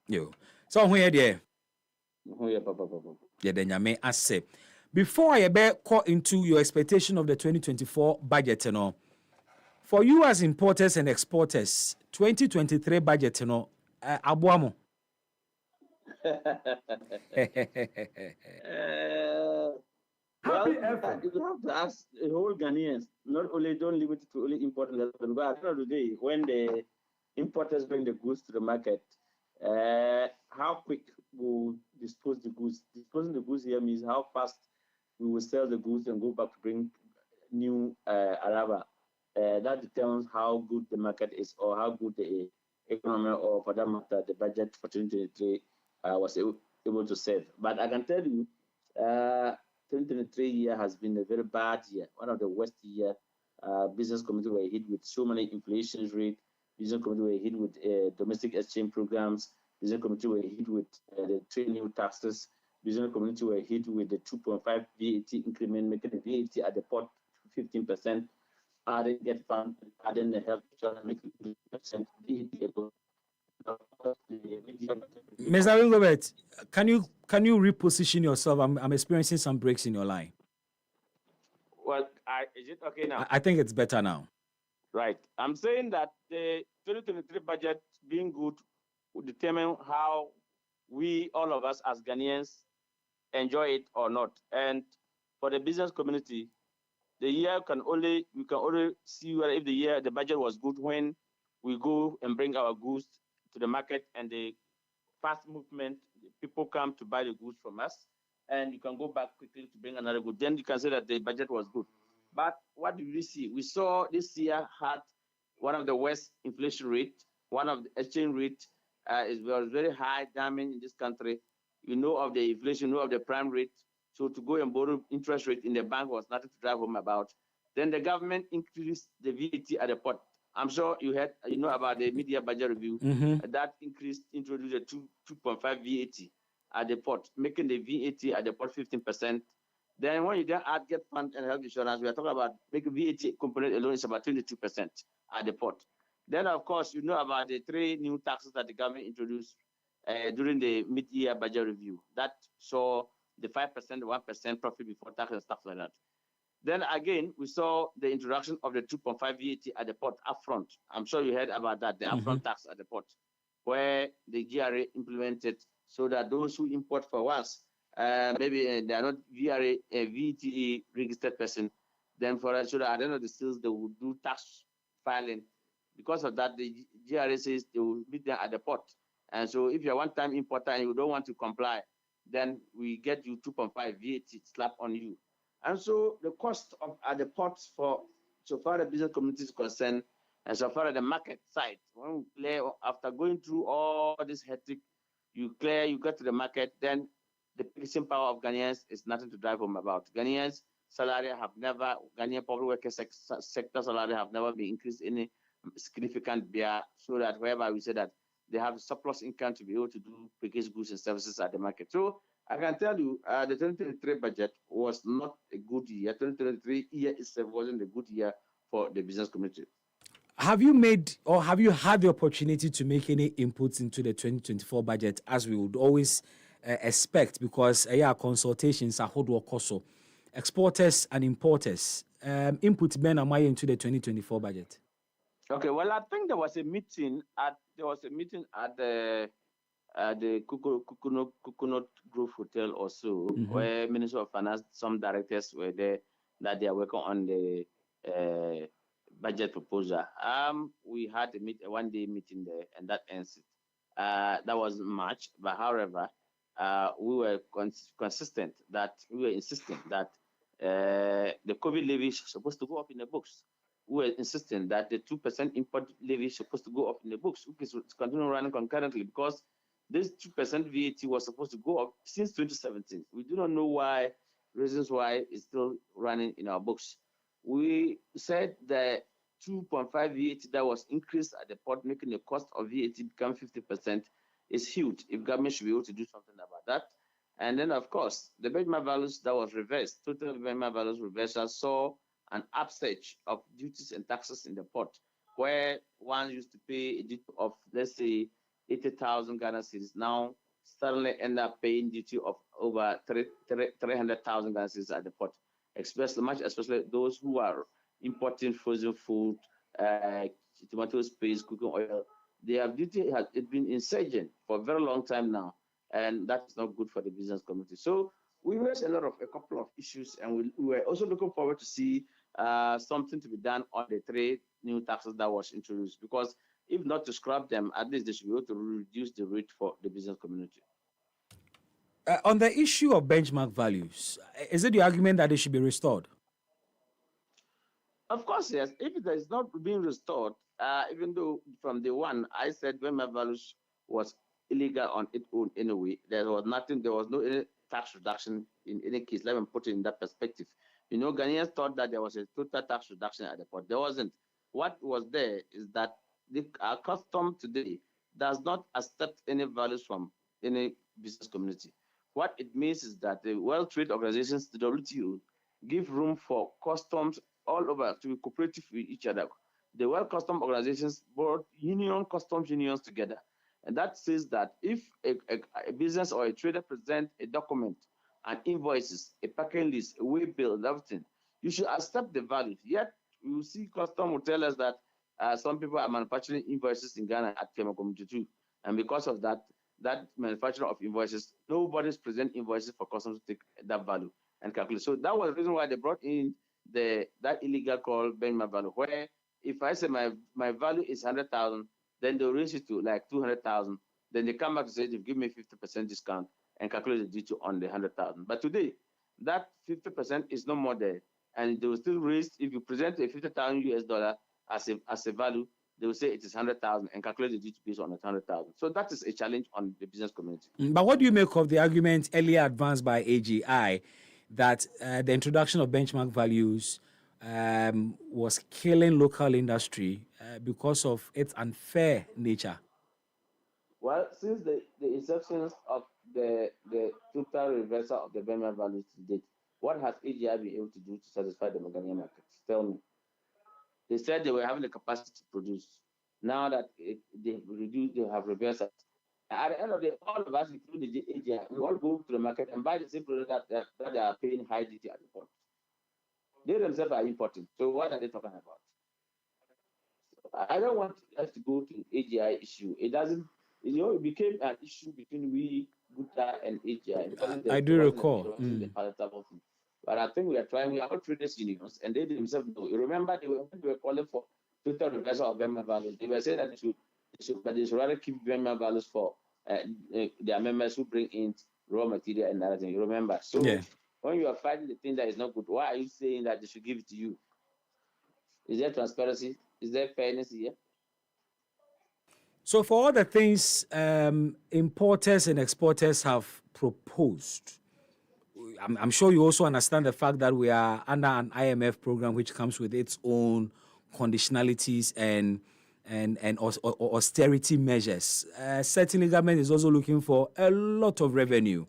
Yo. So who are there? Yeah, then Nyame ase. Before I go into your expectation of the 2024 budget, you know, for you as importers and exporters, 2023 budget, you know, abuamo. Well, you have to ask the whole Ghanaians, not only don't limit it to only importers, but at the end of the day, when the importers bring the goods to the market, how quick will dispose the goods? Disposing the goods here means how fast we will sell the goods and go back to bring new arrival. That determines how good the market is or how good the economy, or for that matter, the budget for 2023 was able to save. But I can tell you, 2023 year has been a very bad year, one of the worst year. Business community were hit with so many inflation rate. Business community were hit with domestic exchange programs. Business community were hit with the 3 new taxes. Business community were hit with the 2.5 VAT increment, making the VAT at the port 15%. Adding get fund, adding the health insurance, making 50% VAT. Mr. Awengobet, can you reposition yourself? I'm experiencing some breaks in your line. Well, is it okay now? I think it's better now. Right. I'm saying that the 2023 budget being good will determine how we, all of us as Ghanaians, enjoy it or not. And for the business community, we can only see whether if the budget was good when we go and bring our goods to the market and the fast movement, people come to buy the goods from us, and you can go back quickly to bring another good. Then you can say that the budget was good. But what did we see? We saw this year had one of the worst inflation rate, one of the exchange rate was very high, damning in this country. You know of the inflation, you know of the prime rate. So to go and borrow interest rate in the bank was nothing to drive home about. Then the government increased the VAT at the port. I'm sure you know about the media budget review. That introduced a 2.5 VAT at the port, making the VAT at the port 15%. Then when you then add get fund and health insurance, we are talking about making VAT component alone is about 22% at the port. Then of course you know about the 3 new taxes that the government introduced during the mid-year budget review. That saw the 5%, 1% profit before tax and stuff like that. Then again, we saw the introduction of the 2.5 VAT at the port upfront. I'm sure you heard about that, the upfront tax at the port, where the GRA implemented so that those who import for once, maybe they are not VRA, VTE registered person, then for us, so that at the end of the sales, they will do tax filing. Because of that, the GRA says they will meet them at the port. And so if you're one-time importer and you don't want to comply, then we get you 2.5 VAT slap on you. And so the cost of at the ports for so far the business community is concerned, and so far as the market side, when we clear after going through all this hectic, you get to the market, then the purchasing power of Ghanaians is nothing to drive home about. Ghanaians' salary have never, Ghanaian public worker sector salary have never been increased any significant beer, so that wherever we say that they have surplus income to be able to do packaged goods and services at the market. So I can tell you, the 2023 budget was not a good year. 2023 year itself wasn't a good year for the business community. Have you made or have you had the opportunity to make any inputs into the 2024 budget, as we would always expect, because consultations are hard work also. Exporters and importers, input men am I into the 2024 budget? Okay, well, I think there was a meeting at the Coconut Grove Hotel also, where Minister of Finance, some directors were there, that they are working on the budget proposal. We had a one-day meeting there, and that ends it. That was March, but however, we were consistent that we were insisting that the COVID levy is supposed to go up in the books. were insisting that the 2% import levy is supposed to go up in the books, which is continuing running concurrently, because this 2% VAT was supposed to go up since 2017. We do not know why, reasons why it's still running in our books. We said the 2.5 VAT that was increased at the port, making the cost of VAT become 50%, is huge. If government should be able to do something about that. And then, of course, the benchmark values that was reversed, total benchmark values reversal, saw an upsurge of duties and taxes in the port, where one used to pay a duty of, let's say, 80,000 Ghana cedis, now suddenly end up paying duty of over 300,000 Ghana cedis at the port, especially those who are importing frozen food, tomato paste, cooking oil. Their duty has been insurgent for a very long time now, and that's not good for the business community. So we raised a couple of issues, and we were also looking forward to see something to be done on the 3 new taxes that was introduced, because if not to scrap them, at least they should be able to reduce the rate for the business community. On the issue of benchmark values, is it the argument that they should be restored? Of course, yes. If it is not being restored, even though from the one I said benchmark values was illegal on its own anyway, there was no tax reduction in any case. Let me put it in that perspective. Ghanaians thought that there was a total tax reduction at the port. There wasn't. What was there is that our custom today does not accept any values from any business community. What it means is that the World Trade Organizations, the WTO, give room for customs all over to be cooperative with each other. The World Customs Organizations brought customs unions together. And that says that if a business or a trader presents a document and invoices, a packing list, a way bill, everything, you should accept the value. Yet, you see custom will tell us that some people are manufacturing invoices in Ghana at Kema Community too. And because of that manufacturing of invoices, nobody's present invoices for customs to take that value and calculate. So that was the reason why they brought in that illegal called benchmark value, where if I say my value is 100,000, then they'll raise it to like 200,000. Then they come back to say, they've given me 50% discount and calculate the duty on the 100,000. But today, that 50% is no more there. And they will still raise, if you present a 50,000 US dollar as a value, they will say it is 100,000 and calculate the duty based on the 100,000. So that is a challenge on the business community. But what do you make of the argument earlier advanced by AGI that the introduction of benchmark values was killing local industry because of its unfair nature? Well, since the inception of the total reversal of the benchmark values to date, what has AGI been able to do to satisfy the Ghanaian market? Tell me. They said they were having the capacity to produce. Now that they have reversed it. At the end of the day, all of us, including the AGI, we all go to the market and buy the same product that they are paying high duty at the port. They themselves are importing. So what are they talking about? I don't want us to go to AGI issue. It doesn't, it became an issue between we, Buta, and AGI. I do recall. But I think we are all traders unions, and they themselves know. You remember they were calling for total reversal of benchmark values. They were saying that they should rather keep benchmark values for their members who bring in raw material and other things. You remember? So when you are fighting the thing that is not good, why are you saying that they should give it to you? Is there transparency? Is there fairness here? So for all the things importers and exporters have proposed, I'm sure you also understand the fact that we are under an IMF program which comes with its own conditionalities and austerity measures. Certainly, government is also looking for a lot of revenue.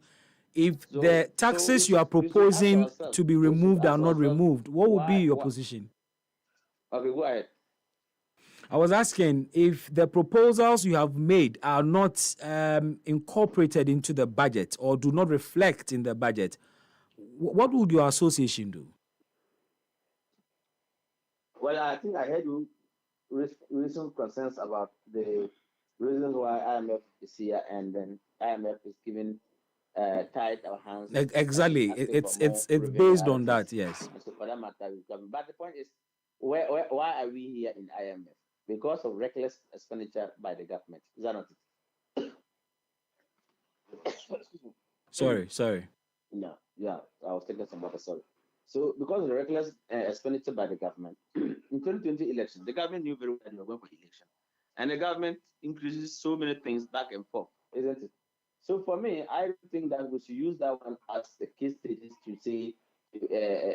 If the taxes you are proposing to be removed are not removed, what would be your position? Okay, go ahead. I was asking if the proposals you have made are not incorporated into the budget or do not reflect in the budget, what would your association do? Well, I think I heard you recent concerns about the reasons why IMF is here, and then IMF is giving tied our hands. Exactly, it's based on that, yes. So for that matter, but the point is, why are we here in IMF? Because of reckless expenditure by the government. Is that not it? Sorry. No, yeah, I was taking some water, sorry. So because of the reckless expenditure by the government, in 2020 election, the government knew very well that they were going for election. And the government increases so many things back and forth, isn't it? So for me, I don't think that we should use that one as a case study to say,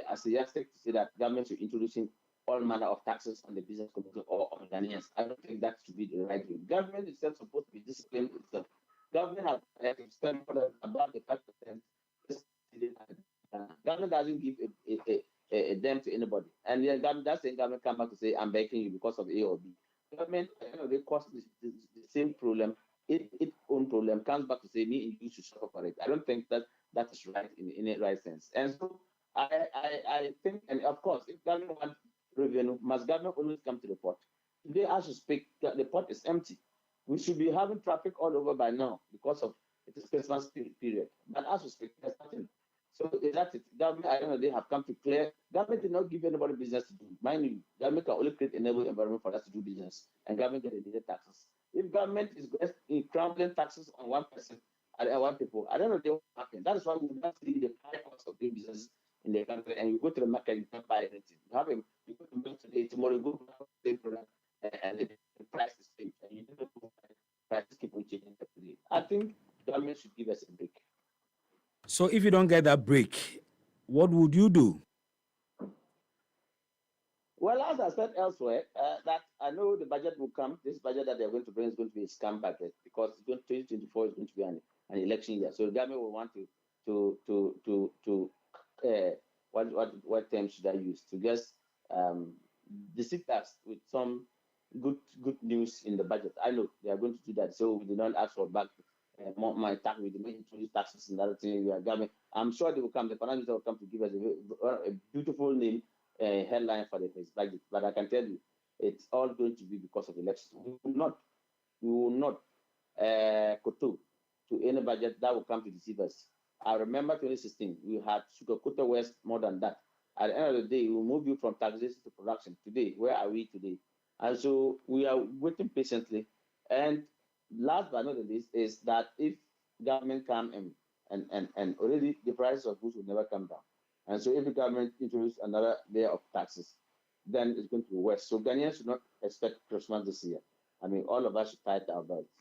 as a yardstick to say that government should introducing all manner of taxes on the business community or on Ghanaians. I don't think that should be the right way. Government itself supposed to be disciplined itself. Government has spent about the 5%. Government doesn't give a damn to anybody. And then that same government come back to say, I'm begging you because of A or B. Government, they cause the same problem, its own problem, comes back to say, me and you should suffer for it. I don't think that is right in a right sense. And so I think, and of course, if government wants revenue, must government always come to the port? Today, as you speak, the port is empty. We should be having traffic all over by now because of it is Christmas period. But as we speak, there's nothing. So that's it. Government, I don't know, they have come to clear. Government did not give anybody business to do. Mind you, government can only create a enable environment for us to do business, and government get the needed taxes. If government is crumbling taxes on one person and one people, I don't know what will happen. That is why we not see the high cost of doing business in the country. And you go to the market, you can't buy anything. You go to milk today, tomorrow you go to the same product, and the price is same, and you don't know prices keep on changing every day. I think government should give us a break. So if you don't get that break, what would you do? Well, as I said elsewhere, that I know the budget will come. This budget that they're going to bring is going to be a scam budget because 2024 is going to be an election year. So the government will want what term should I use to just deceive us with some good news in the budget. I know they are going to do that. So we did not ask for back. More my tax, we didn't introduce taxes and other things. I'm sure they will come. The finance minister will come to give us a beautiful name headline for the budget. But I can tell you, it's all going to be because of elections. We will not kowtow to any budget that will come to deceive us. I remember 2016, we had sugar quota west more than that. At the end of the day, we will move you from taxation to production. Today, where are we today? And so we are waiting patiently. And last but not the least is that if government come and already the price of goods will never come down. And so if the government introduce another layer of taxes, then it's going to be worse. So Ghanaians should not expect Christmas this year. I mean, all of us should tighten our belts.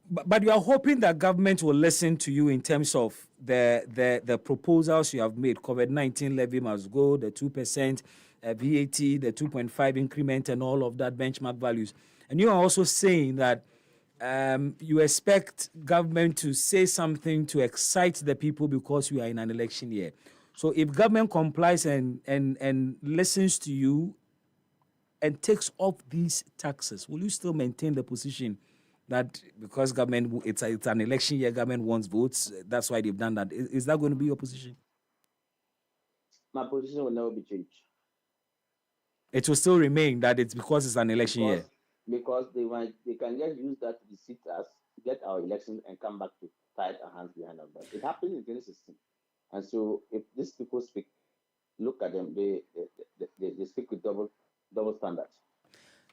But you are hoping that government will listen to you in terms of the proposals you have made. COVID-19 levy must go, the 2% VAT, the 2.5 increment, and all of that benchmark values. And you are also saying that you expect government to say something to excite the people because we are in an election year. So if government complies and listens to you and takes off these taxes, will you still maintain the position that because government, it's an election year, government wants votes, that's why they've done that? Is that going to be your position? My position will never be changed. It will still remain that it's because it's an election year. Because they can just use that to deceive us, get our election, and come back to tie our hands behind our back. It happened in 2016. And so if these people speak, look at them, they speak with double standards.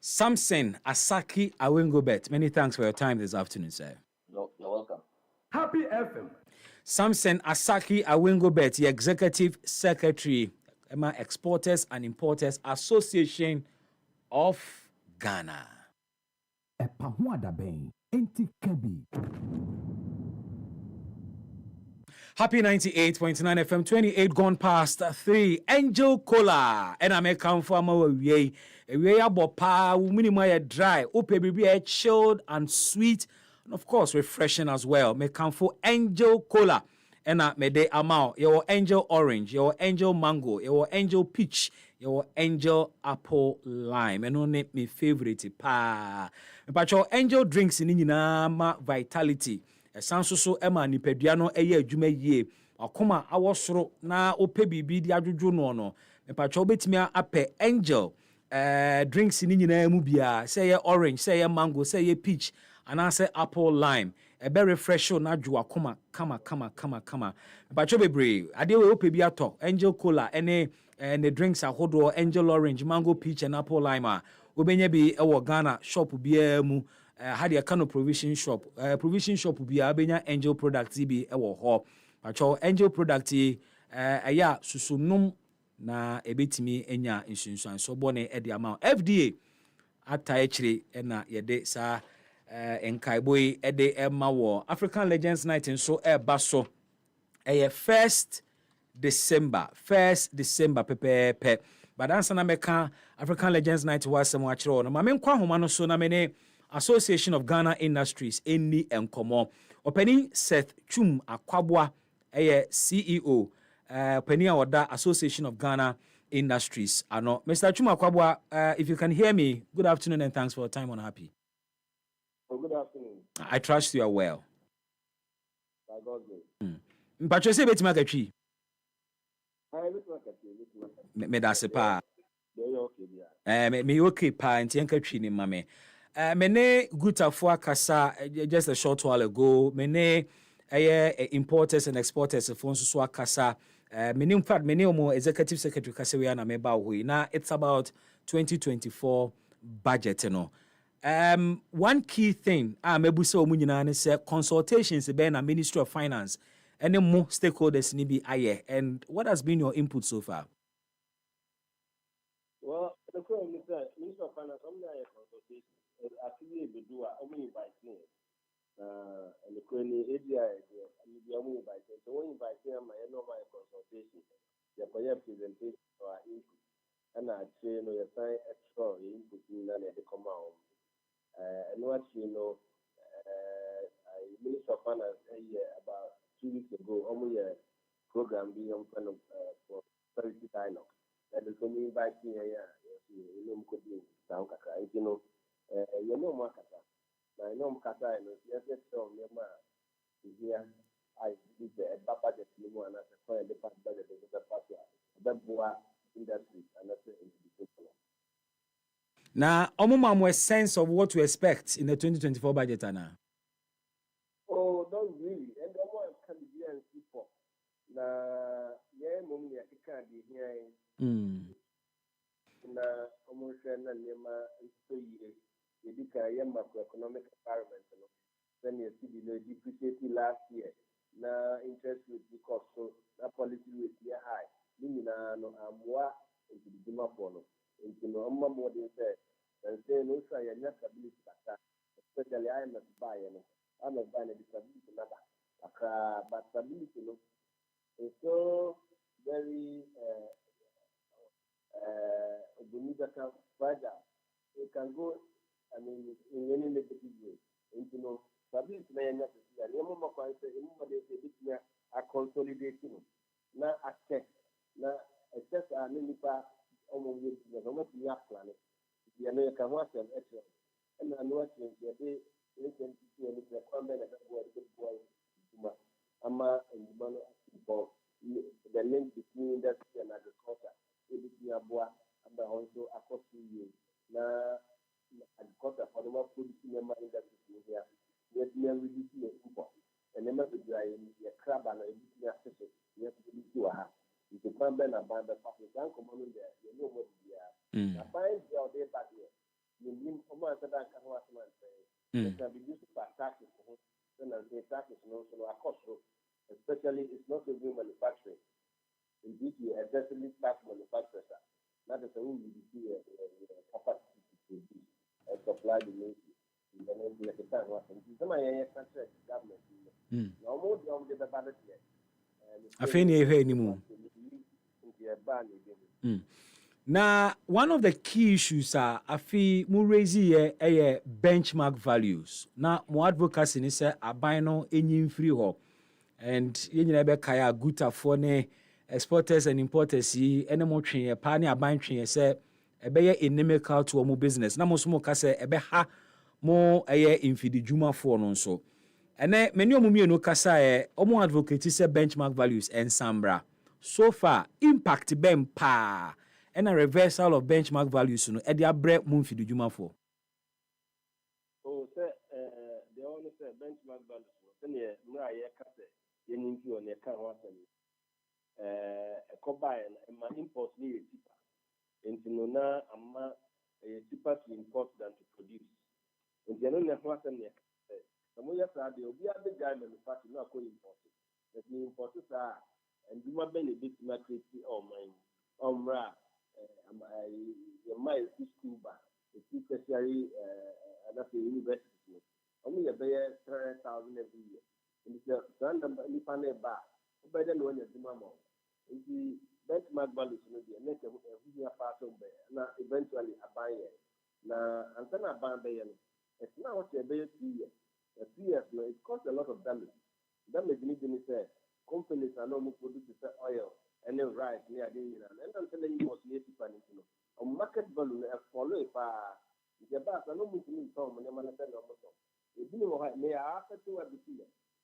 Samson Asaki Awengobet, many thanks for your time this afternoon, sir. You're welcome. Happy FM. Samson Asaki Awengobet, the Executive Secretary, Emma Exporters and Importers Association of Ghana. Happy 98.9 FM, 28 gone past 3. Angel Cola. And I'm a come for my way. A way about power, minimum dry, open baby, chilled and sweet, and of course, refreshing as well. Me come for Angel Cola. And me de amount. Your Angel Orange, your Angel Mango, your Angel Peach, your Angel Apple Lime. And only my favorite pa. But your Angel drinks in ma vitality. Esanso so ema ni peduano eye adwuma yie akoma awosoro na ope bibi di adwodwo no me pa cho betimi apɛ Angel drinks ni nyina mu bia say ye orange, say ye mango, say ye peach and say apple lime ebe refresh na adwo akoma kama pa cho bebre ade we ope bi ato Angel Cola ene ne drinks ahodo Angel Orange, Mango, Peach and Apple Lime obenya bi ewo Ghana shop bia mu had a kind of provision shop will be Abenya Angel product be ewo ho pacho Angel product ɛyɛ susumnum na ebetimi enya nsunsuan so bɔne ɛde ama FDA ata akyire ɛna yɛde saa nkaebo yi ɛde ɛma wɔ African Legends Night nso ɛba so ɛyɛ 1st December pɛpɛɛpɛ but ansa na mɛka African Legends Night wɔ asɛm akyerɛ no ma menkɔ ahoma no so na mene Association of Ghana Industries ɛnni nkɔmmɔ ɔpani Seth Chum Akwaboa ɛyɛ CEO ɔpani a wɔda Association of Ghana Industries ano Mr. Chum Akwaboa, if you can hear me, good afternoon and thanks for your time on Happy. Good afternoon. I trust you are well. By God's grace. Mpatro se betima katwi. I look like a Me da se pa. Me okay pa nti enkatwi ni ma me. Me ne Gutafo akasa just a short while ago. Me ne importers and exporters for so akasa. Me ne fact me ne omo executive secretary kasa we na me ba ho. Na it's about 2024 budget no. One key thing mebu se omu nyina ne se consultations be na Ministry of Finance and more stakeholders ni bi aye. And what has been your input so far? Well, the question is that Minister of Finance, I'm not a consultation. Actually, we do a invite me. And the question is, I'm invite me. So when invite me, I'm not a consultation. The presentation or input. And I say, no, you sign extra input in the come out. And what Minister of Finance about 2 weeks ago, only a program being kind of for charity dialogue. That is only invite me here. You know, could be down Kaka. You know, Makata. I know Makata, and yes, so Nema is here. I did the budget, and I said, the budget is the password. The Boa industry, and that's the individual. Now, omuma a sense of what to expect in the 2024 budget, Anna. Oh, not really. And the one can be here and see for. Now, yeah, mommy, I can't be here. Na almost and Nema is 2 years. You did a macroeconomic environment. Then you see the depreciated last year. Now, interest rate because so that policy rate is high. Meaning, no, I'm more into the Dima Polo. Into no more than said. And say, no, I am not stability, especially I am not buying. I'm not buying a disability number. But stability is so very fragile. It can go, I mean, in any negative way. And stability may not be there. A consolidation. Now, a check. Now, a check, I mean, almost the planet. The American was an excellent. And I know what the day is going to see a comment that was good boy. Ama and the man for the link between industry and agriculture. It is the Abua, and also across 2 years. Now, agriculture for the more producing member industry here. Yet, we are reducing the import. And the member dry a crab and a business assessment. We have to do a half. If you can't bend a band of passes, don't come on there. You know what we are. I find your day back here. You mean, almost that I can watch my say. It can be used for taxes. Then I say taxes also a cost. Especially, it's not a new manufacturing. Indeed, you especially tax manufacturers. That is a way you see a capacity to produce and supply the nation. And then the time was some country government. No more than the ballot yet. I think you hear anymore. Now, one of the key issues are afi mu raise here benchmark values. Now, mo advocacy is a bino enyim free ho. And you know kaya Gutafo ne exporters and importers yi ene mo twen pa ne aban twen say ebe inimical to omo business. Na mo so mo ka say ebe ha mo infidijumafo no nso. Ene many omo mienu kasa omo advocate say benchmark values and sambra. So far impact bem pa and a reversal of benchmark values no e dia bre mo infidijumafo. Oh say they only say benchmark values no say mra ye ka say yenim fi on e kan wa say e ko buy and my import ni cheaper. Into na amma cheaper to import than to produce. Into no na ho say some yes are the obi a big guy manufacturer no ko import. That mean import are and do my benefit my creativity or mine. Omra, your mind is school back. It's tertiary, that's the university. Only a bear 300,000 every year. And it's a random independent bar. Better than when you're Zimamo. It's the benchmark values, maybe, and make a part of bear. Now, eventually, a buyer. Now, and then a buyer. It's not what you're bear 3 years. 3 years, it costs a lot of damage. Damage needs to say companies are no more producing oil and then rice near the Iran. And I'm telling you, what's native and a market value follow if the bass are no more to come and I'm telling you. If you know what may I after to a bit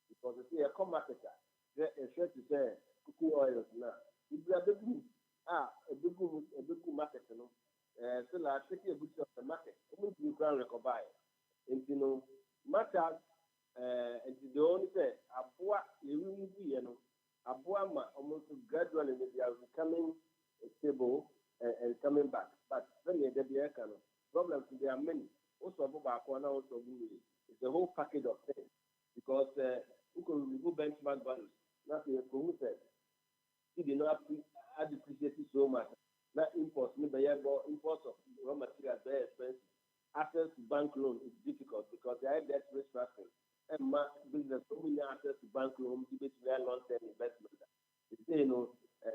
because it's a com marketer, a shirt to say cooking oil now. If you are the good, a big market, still I take a bit of the market. You can recover it. And you know, matters. And the only say, Abua, you will be, Abua, almost gradually they are becoming stable and coming back. But when you get the problems, there are many. Also, also it's a whole package of things because who can remove benchmark values? Nothing who said he did not appreciate it so much. Not imports, maybe imports of raw materials very expensive. Access to bank loan is difficult because they have debt restructuring. And business so many access to bank loan, give it very long-term investment. They say,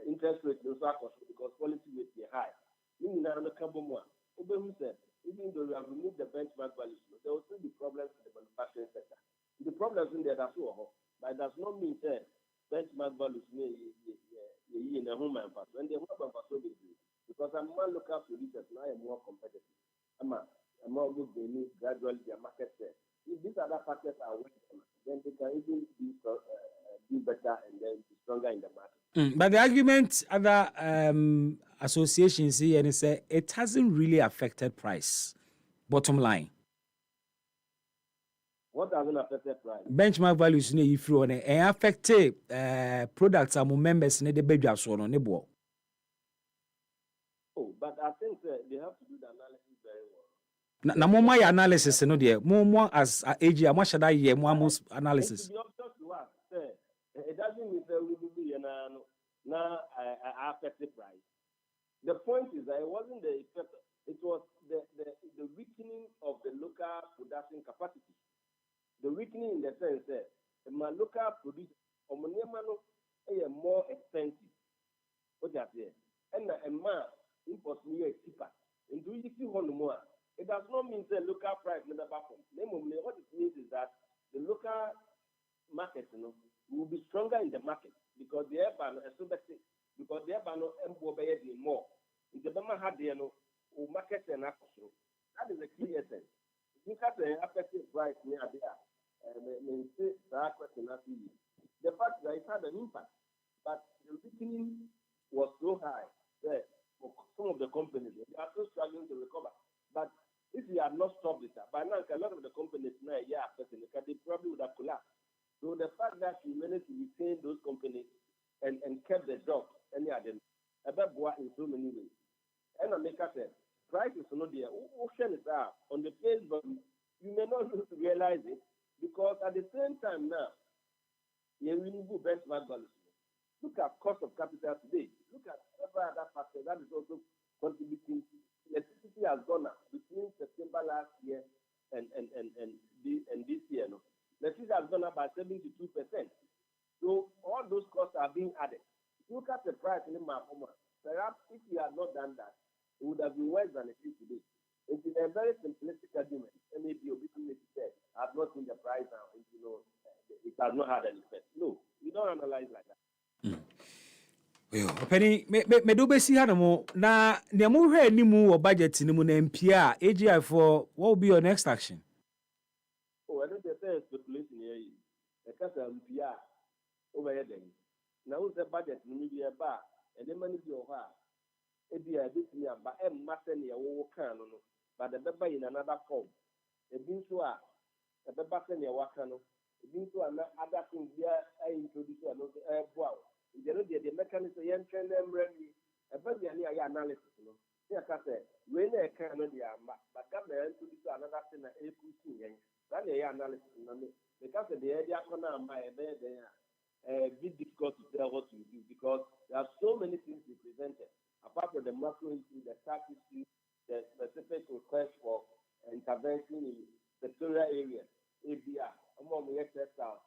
interest rate is also because policy rates are high. Meaning that who said, even though we have removed the benchmark values, there will still be problems in the manufacturing sector. The problems in there are so, but it does not mean that benchmark values may in a home and when they have so big because I'm more local producers now I'm more competitive. I'm more good they need gradually their market share. If these other factors are working, then they can even do better and then be stronger in the market. But the argument other associations here and say it hasn't really affected price. Bottom line. What hasn't affected price? Benchmark values ne if you and affected products among members in the baby as well on the board. Oh, but I think they have to do the analysis very well. Na more analysis no there more as AG how should I hear more analysis. To be obvious to us, it doesn't mean that we will be now affected price. The point is that it wasn't the effect, it was the weakening of the local production capacity. The weakening in the sense that my local producer is more expensive. What you say? And imports near cheaper. And do you see one more? It does not mean the local price never perform. What it means is that the local market, will be stronger in the market because they have because they have more. If the Bama had the market and that is the key essence. If you have the affected price near there, the fact that it had an impact, but the weakening was so high that for some of the companies they are still struggling to recover. But if you had not stopped it, by now a lot of the companies now, they probably would have collapsed. So the fact that we managed to retain those companies and kept the jobs, and in so many ways. And America said, prices are not there. Ocean is out on the face value. You may not realize it because at the same time now, you will benchmark values. Look at cost of capital today. Look at several other factors that is also contributing. Electricity has gone up between September last year and this year. Electricity has gone up by 72%. So all those costs are being added. Look at the price in the market. Perhaps if you had not done that, it would have been worse than it is today. It is a very simplistic argument. Maybe said, I have not seen the price now. It has not had an effect. No, we don't analyze like that. Penny, me do be see how na nemu hwe ni mu budget ni mu na MPA AGI for what will be your next action? Oh, I don't say speculation here. The case MPA over here then. Now the budget ni be ba and the money be over. E be a bit near ba e matter near wo kan no but the beba in another form. E bin so a the beba near waka no. E bin so na other things there I introduce no boa. The mechanism yen train them ready. About the analysis, I say, when they can know the but come there to do another thing that APC, then the analysis, because the idea can buy a bed there. bit difficult to tell what to do because there are so many things we presented. Apart from the macro issue, the tax issue, the specific request for intervention in sectorial areas, ABR, textile,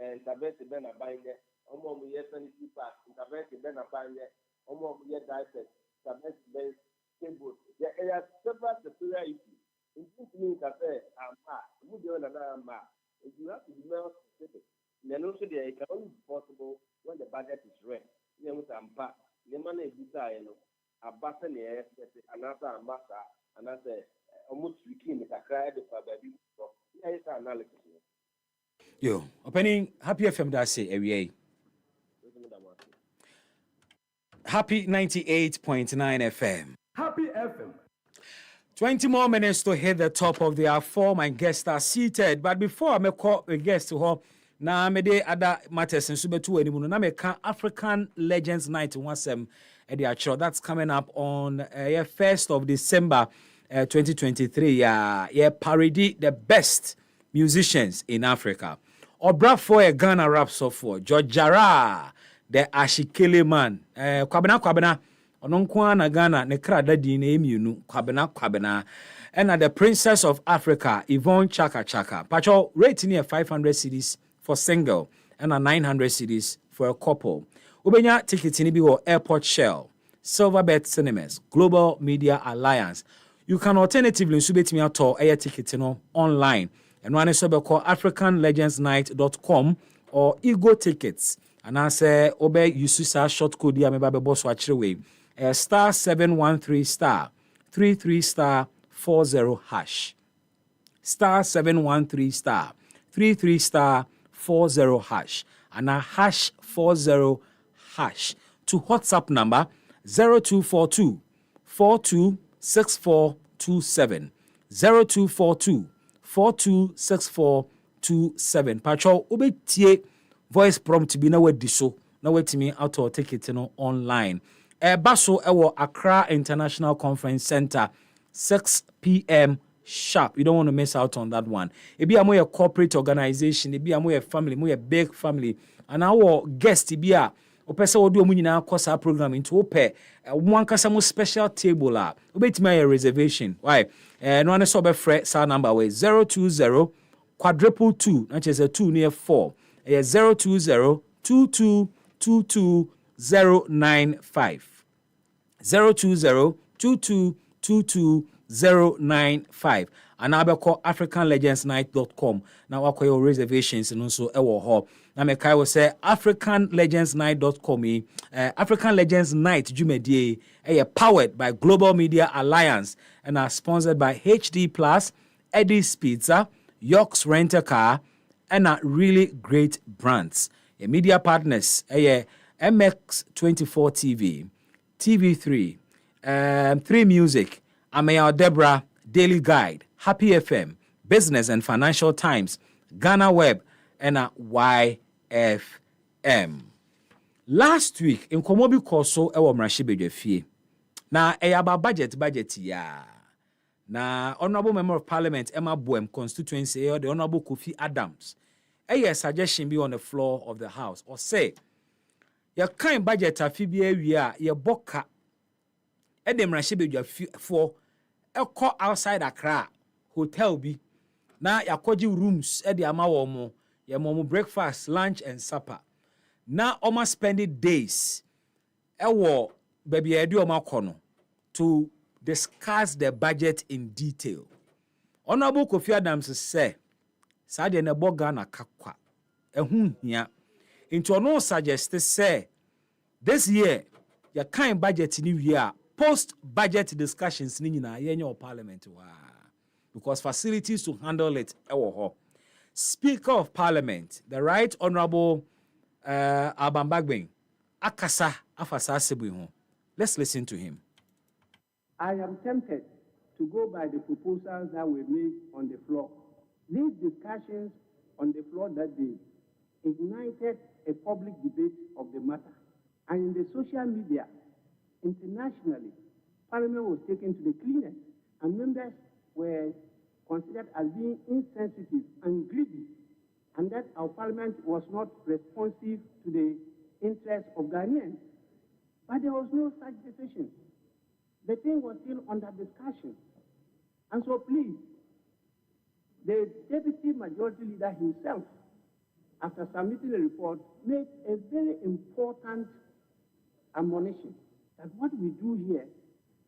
intervention in Abanye, sanitary park, intervention in Abanye, diapers, intervention in cable. There are several sectorial issues. It means that you have to be more specific. And also, it can only be possible when the budget is ready. You know, the money is decided. A button here, another ambassador, another almost weekend, a cry for baby. Yeah, it's an analysis. Yo, opening Happy FM that say every Happy 98.9 FM. Happy FM. 20 more minutes to hit the top of the hour. My guests are seated. But before I make call a guest to her, now me de other matters in Subetu anymore. Now me can African Legends Night in that's coming up on 1st of December 2023. Yeah, parody the best musicians in Africa. Obra for a Ghana rap software. George Jara, the Ashikele man. Kwabena. Ononkwa na Ghana ne krada di na emienu kwabena and the Princess of Africa Yvonne Chaka Chaka pacho rate near 500 cedis for single and 900 cedis for a couple. Ubenya ticket ni bi wo Airport Shell, Silverbet Cinemas, Global Media Alliance. You can alternatively subetimi ato air ticket no online and one is call africanlegendsnight.com or ego tickets and I say obe yususa short code ya meba be boss watchrewe star 713 star 33 star 40 hash star 713 star 33 star 40 hash and a hash 40 hash to WhatsApp number 0242 426427 0242 426427 Patrol obetie voice prompt bi na wadi so na watimi auto ticket no online baso ewo Accra International Conference Center 6 p.m. sharp. You don't want to miss out on that one. It be a corporate organization, it be a family, a big family. And our guest it be a opesa odu omu nyina kosa program into ope one kasa mo special table la. Obetimi a reservation. Why? No one so be free sa number way 020 222 that is a 2 near 4. 020 2222 095 020 2222 095 and I call africanlegendsnight.com. Now I call your reservations and also ewo ho. Now me kai will say africanlegendsnight.com. African Legends Night Jumedie powered by Global Media Alliance and are sponsored by HD Plus, Eddie's Pizza, York's Renter Car, and are really great brands. Media partners MX24 TV, TV3, 3 Music, Amaya Deborah, Daily Guide, Happy FM, Business and Financial Times, Ghana Web, and YFM. Last week, in Komobi Koso, ewa mrashibe fie. Na about budget ya. Na Honorable Member of Parliament Emma Boem constituency, the Honorable Kofi Adams, suggestion be on the floor of the House, or say, your kind budget afibia we are your boka. Edem rashibe for call outside Accra hotel bi na yakoji rooms e de ama wo mo ye mo breakfast, lunch and supper na almost spending days wo baby edu o makono to discuss the budget in detail. Honorable Kofi Adams say sa de na boga na kakwa ehun hia into no suggest say this year your kind budget ni we are post-budget discussions in your parliament. Because facilities to handle it. Speaker of Parliament, the Right Honorable Abambagbeng, Akasa Afasa Sebuho. Let's listen to him. I am tempted to go by the proposals that were made on the floor. These discussions on the floor that day ignited a public debate of the matter. And in the social media, internationally, Parliament was taken to the cleanest, and members were considered as being insensitive and greedy and that our parliament was not responsive to the interests of Ghanaians. But there was no such decision. The thing was still under discussion. And so please, the deputy majority leader himself, after submitting the report, made a very important admonition that what we do here,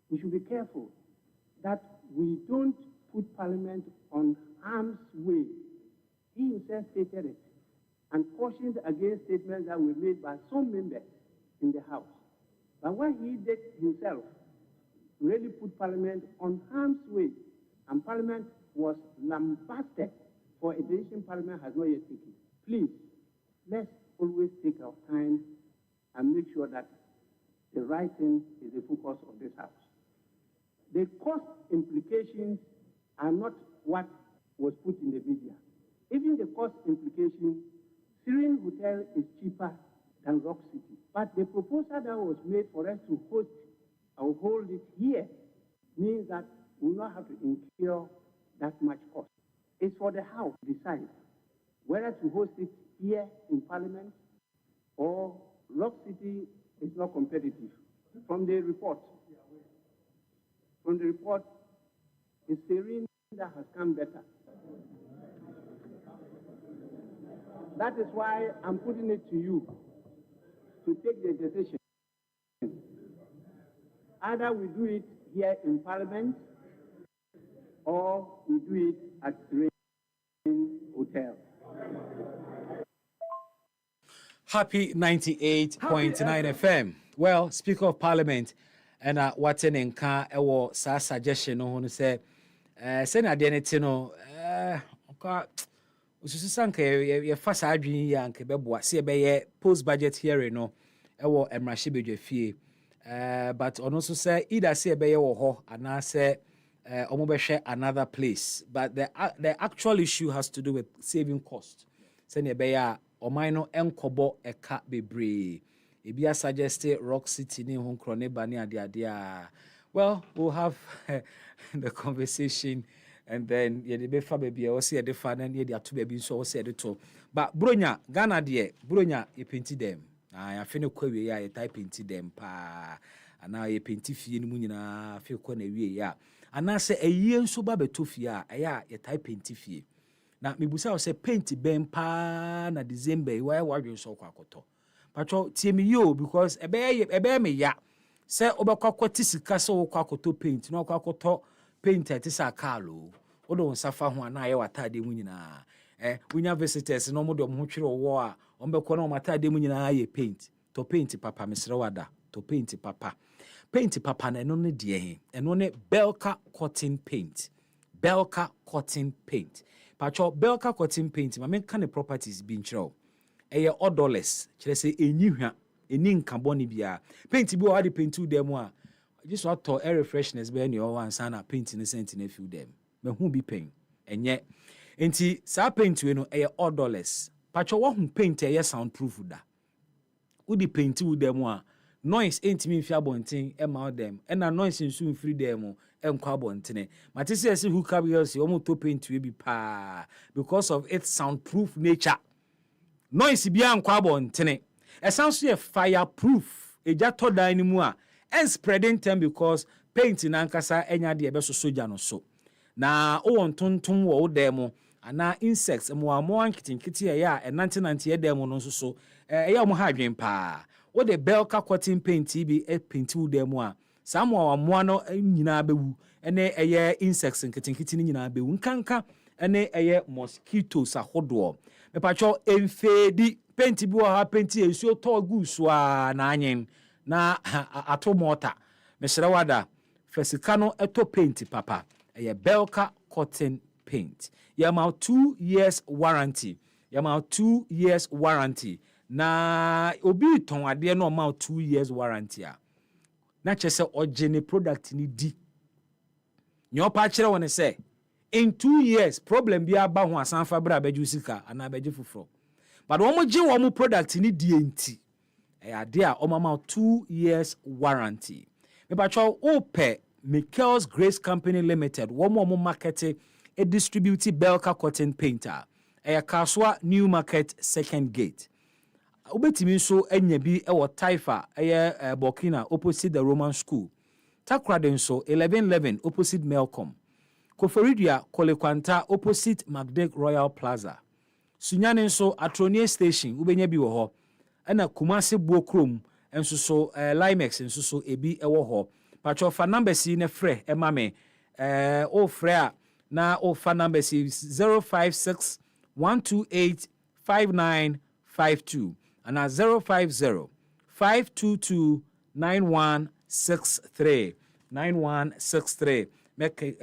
we should be careful that we don't put Parliament on harm's way. He himself stated it and cautioned against statements that were made by some members in the House. But what he did himself really put Parliament on harm's way, and Parliament was lambasted for a decision Parliament has not yet taken. Please, let's always take our time and make sure that the right thing is the focus of this House. The cost implications are not what was put in the media. Even the cost implication, Syrian Hotel is cheaper than Rock City. But the proposal that was made for us to host or hold it here means that we will not have to incur that much cost. It's for the House to decide whether to host it here in Parliament or Rock City is not competitive. From the report, it's Syrian that has come better. That is why I'm putting it to you to take the decision. Either we do it here in Parliament or we do it at Syrian Hotel. Happy 98.9 FM. Well, Speaker of Parliament, and what's in car or sa suggestion on say, send a denetino, Susanka, your first adwin yank, Beboa, see a post budget hearing, no, or Emrashibe fee. But on also say, either say a bay or ho, and I say, Omobeshe another place. But the actual issue has to do with saving cost. Send a bay. Omaino enkobo eka bebre. Ibia suggested Rock City ni honkro bani adia. Well, we'll have the conversation and then ye de befa baby o se de fa na ye de ato baby so o se de to. But bronya Ghana de bronya ye penti dem. I feel kwawe ya ye type penti dem pa. Ana ye penti fie ni mu nyina feel kwa na wie ya. Ana se eyi nso ba beto fie a ya ye type penti fie. Na mibusa o se paint ben pa na December why wadwe so kwa akoto pacho tie me yo because ebe me ya se obekwa kwati sika se wo kwa akoto paint na kwa akoto paint atisa kalo odo nsafa ho na aye watade mu nyina unya visitors no mo do mo twere wo a ombekwa na matade mu nyina aye paint to paint papa mesre wada to paint papa na eno ne de he eno ne Belka cotton paint Pacho Belka cotton paint, my main kind of properties being true. $8, say a new eni carboni bia. Paint be already paint to them one. Just what to air freshness be any one sana paint in the sense in a few them. But who be paying? And yet, enti sa paint we no $8. Pacho who paint a soundproof da. Udi paint to them one. Noise ain't mean fiabonting out them. And a noise in soon free demo. Enquabontine. Matisse says who carries you almost to paint to be pa because of its soundproof nature. Noise be enquabontine. It sounds like fireproof. A jato anymore and spreading them because painting ankasa enya de beso soja no so. Na o on tonton wo demo ana insects mo ankitin ya e 1990 demo no so ya mo ha adwen pa. Wo the Belka cotton paint be e paint wo demo a Samuel amoano nyina bewu ene eye insects nkitinkiti nyina bewu nkanka ene eye mosquitoes ahodo me pacho emfedi penti bi ha penti ensuo to gusu a na anyen na ato mota me sere wada fesika no eto paint papa eye Belka cotton paint ya ma 2 years warranty na obi ton ade no ma 2 years warranty a na chese ogene product ni di nyo pa kire woni say in 2 years problem bi aba ho asanfa bra abeju sika ana abeje fufuro but wo mo je wo mo product ni di enti ade a o mama 2 years warranty me ba cho ope Michael's Grace Company Limited wo mo market e distribute Belka cotton painter Kaswa New Market Second Gate. Ubetimi nso anya bi ewo Taifa Burkina opposite the Roman School. Takrade nso 1111 opposite Melcom. Koforidua Kolekwanta opposite Magdek Royal Plaza. Sunyane nso Atronie Station ubenya bi wo ho. Ena Kumasi Buokrom enso so Limex enso so ebi ewo ho. Pacho fa number si ne frɛ ema me o frɛ a na o fa number si 056 128 5952 and 050 522 9163 make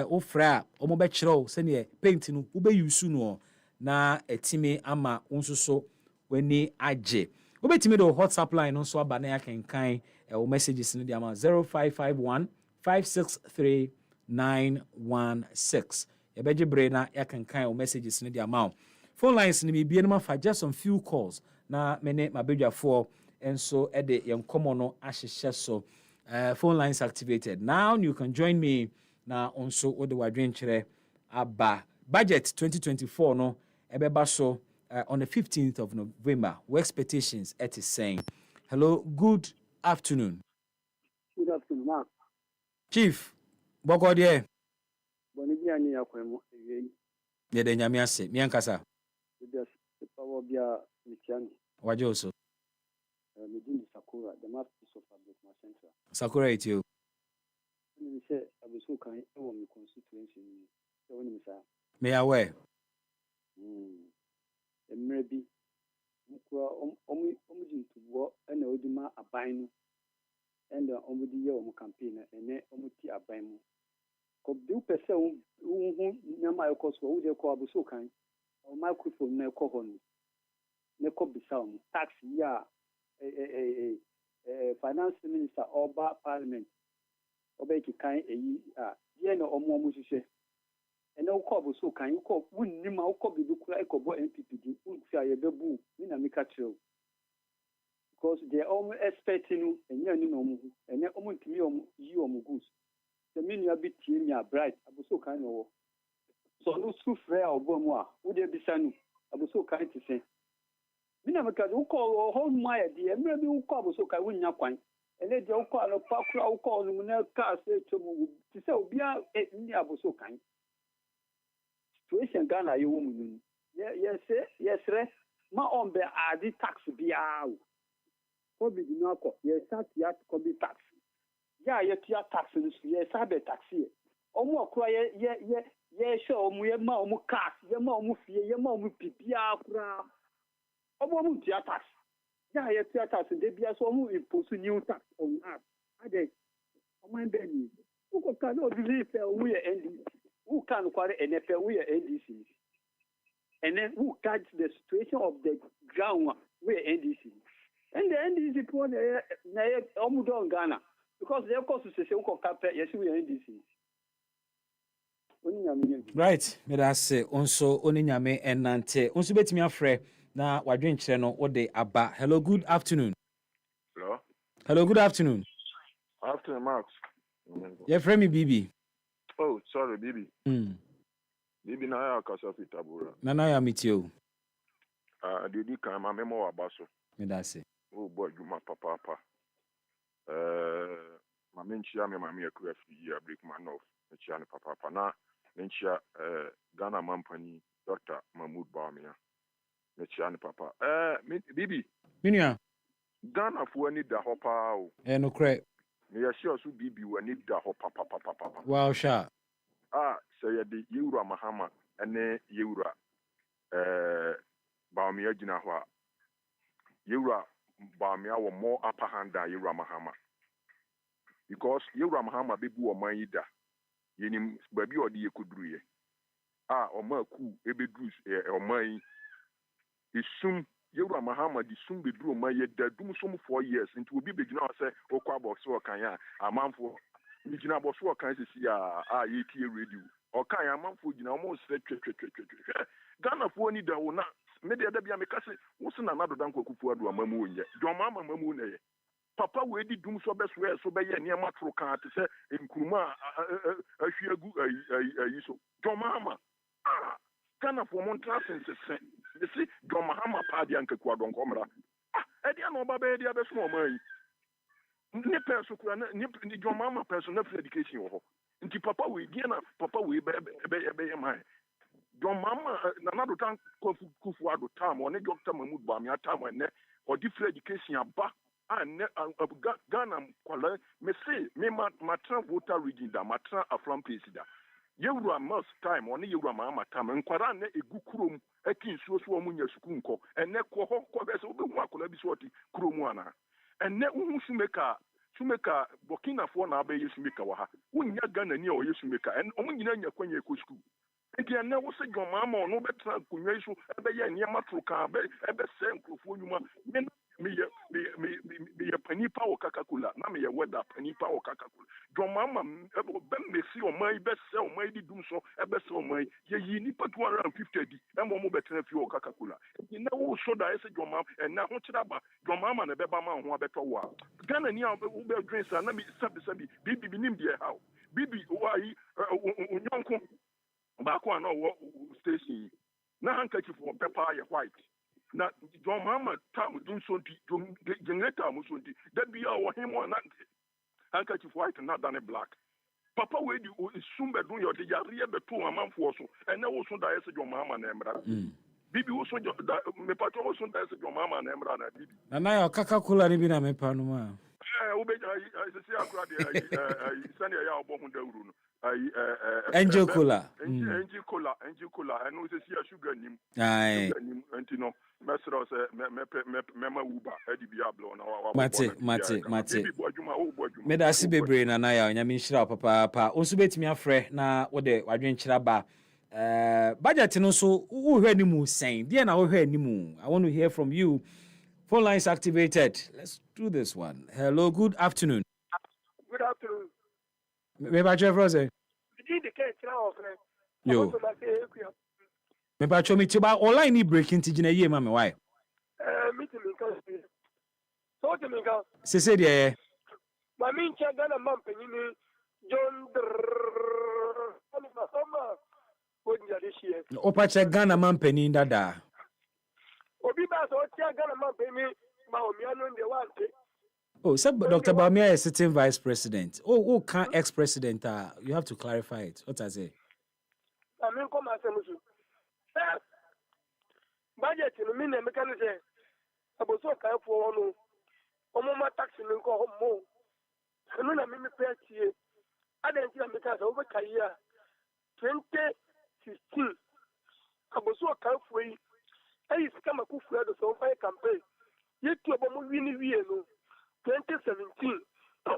o frɛ a o mo be kyerɛw sɛ ne paint no wo be use no na etimi ama nso so wani agye wo betimi do WhatsApp line no so aba na yakenkan o messages no di ama 0551 563 916 yɛbɛgye bre na yakenkan o messages no di ama phone lines ni bibie no mafa just some few calls na mene mabedwafoɔ enso ede yenkomo no ahyehyɛ so phone lines activated now you can join me na onso wo de wadwen kyerɛ aba budget 2024 no ebeba so on the 15th of November. What expectations at is saying? Hello, good afternoon. Good afternoon, Mark. Chief, Bogodie. Bonibia ni akwemo. Ye de nyame ase. Miankasa. Just power bia michiani. Waje also. Medini Sakura, the masterpiece of Bismark Central. Sakura it you. Me say abusu kan e wo mi constituency ni. Se woni mi sa. Me aware. Emre bi mukura omudi tubo ena odima aban no and omudi ye omu campaign ene omuti aban mu ko bi pese wo nyama ekoso wo de ko abuso kan o microphone na ko ho ne ko bisa mu tax ya finance minister oba parliament obeki kan eyi ye na omu hihye ene ukobo so kan uko wunima uko bibi kura ekobo NPP di unfia ye bebu ni na meka treo because they all expecting enya ni no mu ene omo ntimi omo yi omo goods the menu abitie mi bright abuso kan no so no sufre obomu a wo de bisanu abuso kan ti sen mi na meka uko ho ma ye de emre bi uko abuso kan wunya kwan ene de uko alo pakura uko no na ka se chomu ti se obia ni abuso kan situation Ghana you woman. Yes, ma on be adi tax biao. Kobi di nako. Yes, ya kobi tax. Ya tia tax no yes abe tax ye. Omo akura ye show omo ye ma omo cash, ye ma omo fie, ye ma omo pipia akura. Omo tia tax. Ya tia tax de bia so omo impose new tax on us. Ade omo be ni. Uko ka no believe omo ye NDC. Who can quarry NFL we are NDC? And then who catch the situation of the ground we are NDC? And the NDC put Omudon Ghana because they of course to say yes we are NDC. Right, me da say onso oninyame enante onso betimi afre na wadwen kyerɛ no wode aba. Hello, good afternoon. Hello, good afternoon. Afternoon, Max. Your friend me Bibi. Oh, sorry, Bibi. Bibi na ya kasa fitabura. Na ya meet you. Didi kan ma memo abaso. Me da say. Oh boy, juma papa. Ma menchia me ma me akura fi ya break man off. Menchia ne papa na menchia Ghana mampani Dr. Mahmoud Bawumia. Menchia ne papa. Bibi. Minia. Ghana fu ani da hopa o. No cre. Me ya sure so Bibi wani da hopa papa. Wow, sha. Say the Yura Mahama and Yura Bawumia gina ho a Yura Bawumia were more upper hand than Yura Mahama because Yura Mahama bebu o man yida yenim baby odi yekudru ye o ma ku ebedru o man isum Yura Mahama di sum bedru o man yeda dum som 4 years into obi begina say okwa box wo kan ya amanfo begina box wo kan sisi yeti radio o kan ya amanfo gina o mo sre twe Ghana fo ni da wo na me de da bia me kase wo se na na dodan kwakufu adu amamu onye do mama mamu na ye papa we di dum so be so be ye ne matro kan te se nkuruma ahwiagu ayi so do mama Ghana Ghana for Montreal since you see John Mahama party and Kwadon Comra. Eddie no baba Eddie abe small man. Ni person kura ni John Mahama person na free education ho. Nti papa we dia na papa we be man. John Mahama na do tan kufu ado time on Dr. Mahmoud Bami time when or different education aba and Ghana kwala me say me matra voter region da matra afram place da. Yewura most time on Yewura Mahama time nkwara na egu kurom ekin so omunya suku nko ene ko ho ko be so obi hu akola bi so oti kurom ana ene uhu sumeka Burkina Faso na abe yesumeka wa ha unya Ghana ni o yesumeka en omunyina nya kwanya ko suku enti ene wo se John Mahama no betra kunwa isu ebe ye ne matroka ebe se nkrofo nyuma me panipa o kakakula na me ye weda panipa o kakakula John Mahama be me si o mai be se o mai di dum so ebe se o mai ye yi ni pa 250 di e mo betra fi o kakakula enti na wo so da ese John Mahama en na ho kira ba John Mahama na be ba ma ho abeto wa Ghana ni a wo be drinks na me sabi bibi nim die how bibi wa yi onyonko ba ko na wo station na handkerchief for paper ye white na John Mahama tam dun so di generator mo so di that be our him one handkerchief white not than black papa we di sumbe dun yo de yare be to amanfo so and na wo so da yes John Mahama na emra bibi wo so me patro wo so da yes John Mahama na emra na bibi na ya Coca-Cola ni bi na me pa no ma wo be se se akura de sani ya obo hu da uru no Angel Cola and no say sugar nim ai anti no mesro say mema uba edi bia blow na wa mate me da si bebre na ya nya me nhira papa pa onso betimi afrɛ na wo de wadwen kyira ba budget no so wo hwɛ animu sen dia na wo hwɛ animu I want to hear from you. Phone lines activated. Let's do this one. Hello, good afternoon. Good afternoon. Me ba chwe froze. Did the case now of Yo. Me ba chwe me tiba online ni breaking ti gina ye ma me why? Meeting me cause so to me go. Se se dia. My mean check Ghana man penini John Ani masoma wonja this year. Opa check Ghana man penin dada. Obi ba so check Ghana man penini ma omiano de wante. Oh, so Dr. Bamia is sitting vice president. Oh, can't ex-president? You have to clarify it. What I say? I mean, come and say, budget in a minute, mechanism. I was so kind for one. My taxi and go home more. I mean, I pay here. I didn't see because over a year 2015. I was so kind for you. I used to come a coup for the Sophia campaign. Yet, you are winning. 2017,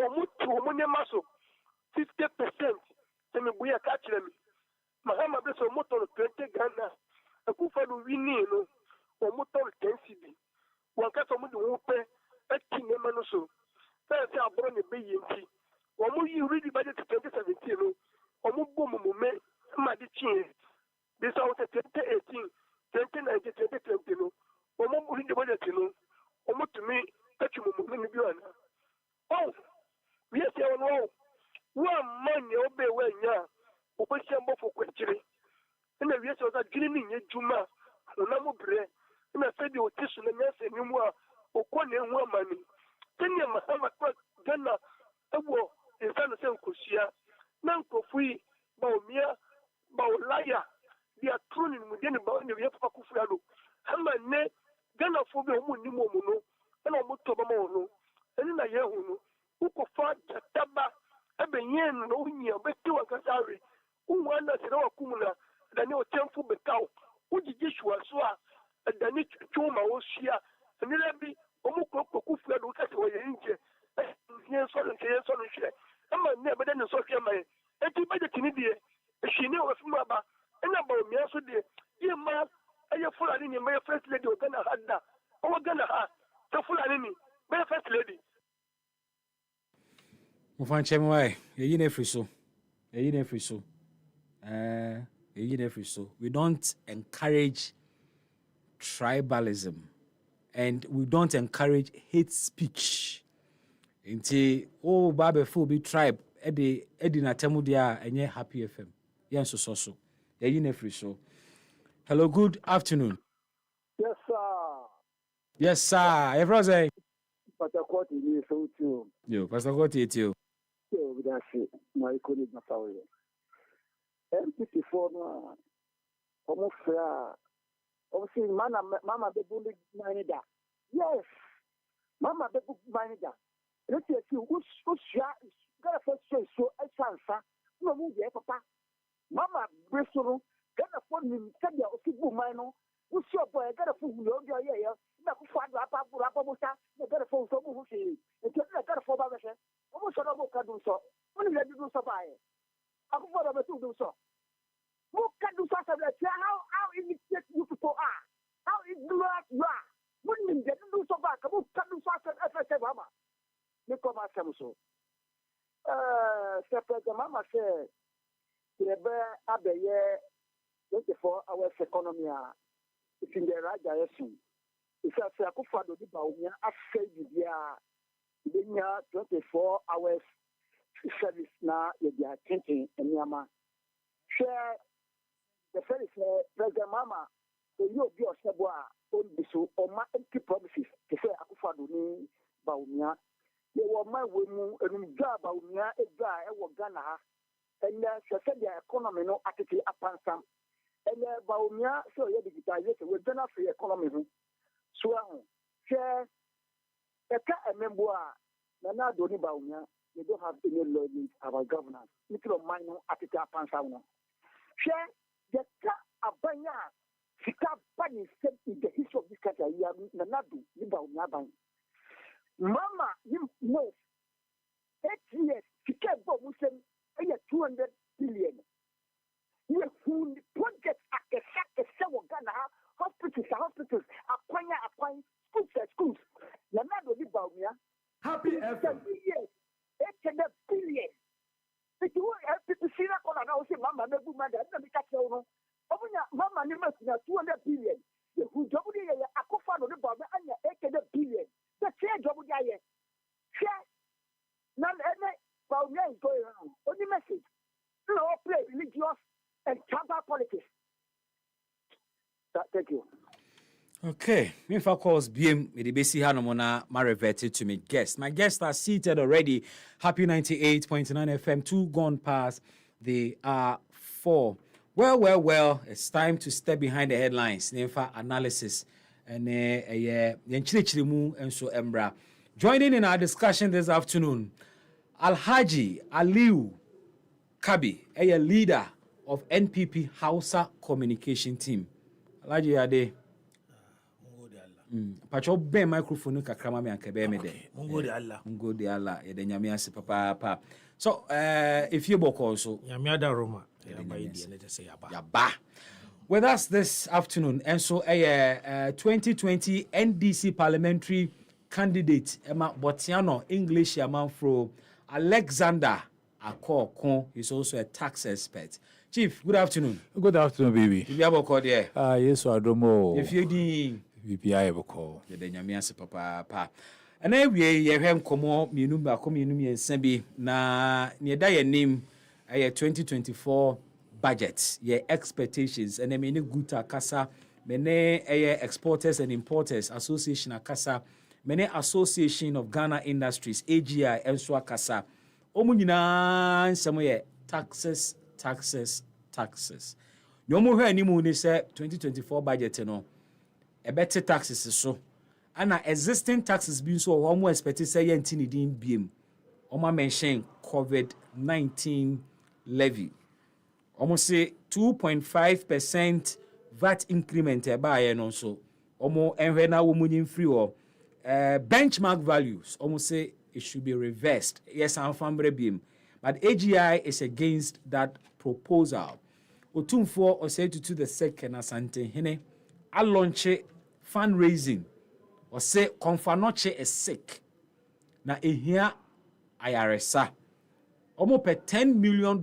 almost 50%. Then we are catching them. Mahama is almost 20 Ghana. A good for the winning, almost 10 CB. One cat of the open, a king and so. That's our born a BNT. One more you really budget 2017, almost boom, my change. This out 2018, 2019, 2020, one more the budget, almost to me. Oh, we are saying, oh, 1 month you obey when you are, obey some for question. And the rest of that gleaming in Juma, Unamu Bre, and I said you were teaching the nurse and you were, or 1 money. 10 years, Mahama Ghana, a war in San Kusia, Nanko free, Baumia, Baulaya, they are tuning within about the Yapakufiado. Hamane, Ghana for the Munimono. And I'm not talking about and I hear who could find Taba, Ebeyen, no, but 2 Kasari, who won us in our Kumula, the new temple Betau, who did Yeshua Swa, and the need to Choma Oshia, and then be Omoko Kufa, who cut away in here. Yes, on the share. I'm never done a social man. And to buy the Canadian, she knew a Maba, and about me also dear. Dear ma, I have full in my first lady, or Ghana had that. Oh, Ghana had. The full enemy, my first lady. Why? We don't encourage tribalism and we don't encourage hate speech. Until Babe Fu be tribe, Eddie Natamudia and ye happy FM. Yes, so. Hello, good afternoon. Yes, sir. Yes, sir. Everyone say. But I quote you so too. Yo, Pastor Koti, it's you. So that's it. My colleague Masawe. MPP for no almost obviously mama the bully manager. Yes. Mama the book manager. Let's see who's got a first choice so a chance. No move papa. Mama Bristol got a phone him said ya okibu mino. Who's your boy got a phone you yeah. Na kufa rapa musa na got a phone so who say. It's a got a phone by the almost a double can do so. Only let you do so by it. I could follow to do so. Who can do something like how imitate you people are? How ignorant you are? Wouldn't you do so back? Who can do something FSA Mama? You come out so. Separate the Mama said, the bear at the year 24 hours economy. It's in the right direction. It's a Sakufado di Baumia, I say, the 24 hours service now, they are thinking in Yama. Share the first President Mama, the you be a Sabua, on the so or my empty promises to say Akufado ni Baumia. They were my women and Baumia, a guy, a Ghana, and said the economy no attitude upon some. And Baumia, so you digitization with Ghana free economy. So, share a cat and member, Nana Doni Baumia. They don't have any loyalty about governance. Little minor attitude upon some. Share the cat a banya, Sika Bunny said in the history of this country, Nanadu, Baumia. Mama, you know, 8 years, Sika Muslim, 200 billion. You who projects at the fact that several Ghana hospitals, acquire schools. Nanadu, Baumia. Happy effort. Years. 800 billion. If you want people see that on and say, Mama, never mind, I never catch you. Mama, you must 200 billion. Who double the Akufado the Baba and 800 billion. That's a double the year. Share. None about me going around. Only message. No play religious and tribal politics. Thank you. Okay, me for calls BM with the basic Hanomona ma reverted to me guest. My guests are seated already. Happy 98.9 FM, 2 gone past the 4. Well, it's time to step behind the headlines. Nefa analysis and and so embra. Joining in our discussion this afternoon, Alhaji Aliu Kabi, a leader of NPP Hausa communication team. Alhaji Ade. Pacho ben microphone kakrama me anka be me de. Mungo de Allah. Ye de nyame ase papa. So if you boko so nyame ada Roma. Ya ba idi na say ya ba. With us this afternoon and so 2020 NDC parliamentary candidate Emma Botiano English Yamanfro Alexander Akoko is also a tax expert. Chief, good afternoon. Good afternoon, baby. If you have a call there. Yes, I don't know. If you did VPI have a call. The Nyamias papa. And then we have come on, Minumba, and Sembi, na near your name, a 2024 budget, your expectations, and I mean, good Akasa, many exporters and importers association Akasa, many association of Ghana industries, AGI, and Swakasa, Omunina, somewhere taxes. No more anymore, they say 2024 budget, a better taxes so. And existing taxes being so almost expected say yentini din biem. Oma mention COVID-19 levy. Almost say 2.5% VAT increment by and also. Omo enhena womunin free or benchmark values. Almost say it should be reversed. Yes, I'm fambre biem. But AGI is against that proposal. Otumfo or say to the second asante hene. I launch fundraising or say Confanoche is sick. Na ehia ayaresa. Almost $10 million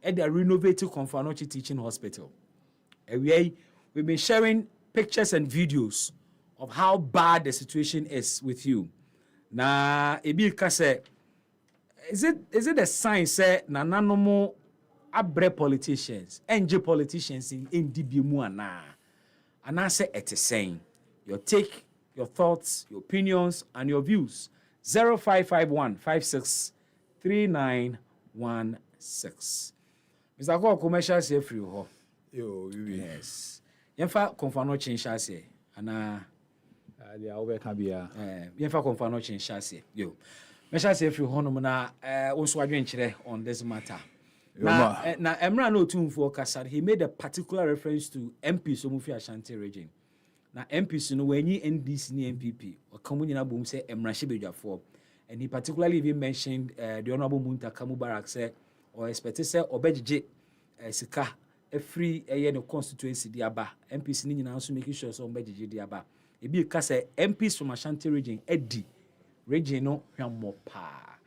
at the renovated Confanoche Teaching Hospital. We've been sharing pictures and videos of how bad the situation is with you. Na ebi kase is it a sign say na nanomo abre politicians, NG politicians in DBMU and I say it is saying your take, your thoughts, your opinions, and your views. 0551 56 3916. Mr. Go commercial say free ho. Yo, yes. Yemfa konfano chincha say ana the over can be a yemfa konfano chincha say yo. Mesha say free ho no na also adwen kire on this matter. Na Emra no tumfo kasa he made a particular reference to MP so mufi Ashanti region. Na MPs no wenyi NDC ni MPP o kamu nyina bom say Emra Shebedwafo, and he particularly even mentioned the honorable Muntaka Mubarak say or expected say obejije sika free no constituency diaba MPs ni nyina so making sure so obejije diaba e bi ka say MPs from Ashanti region edi region no hwammo pa.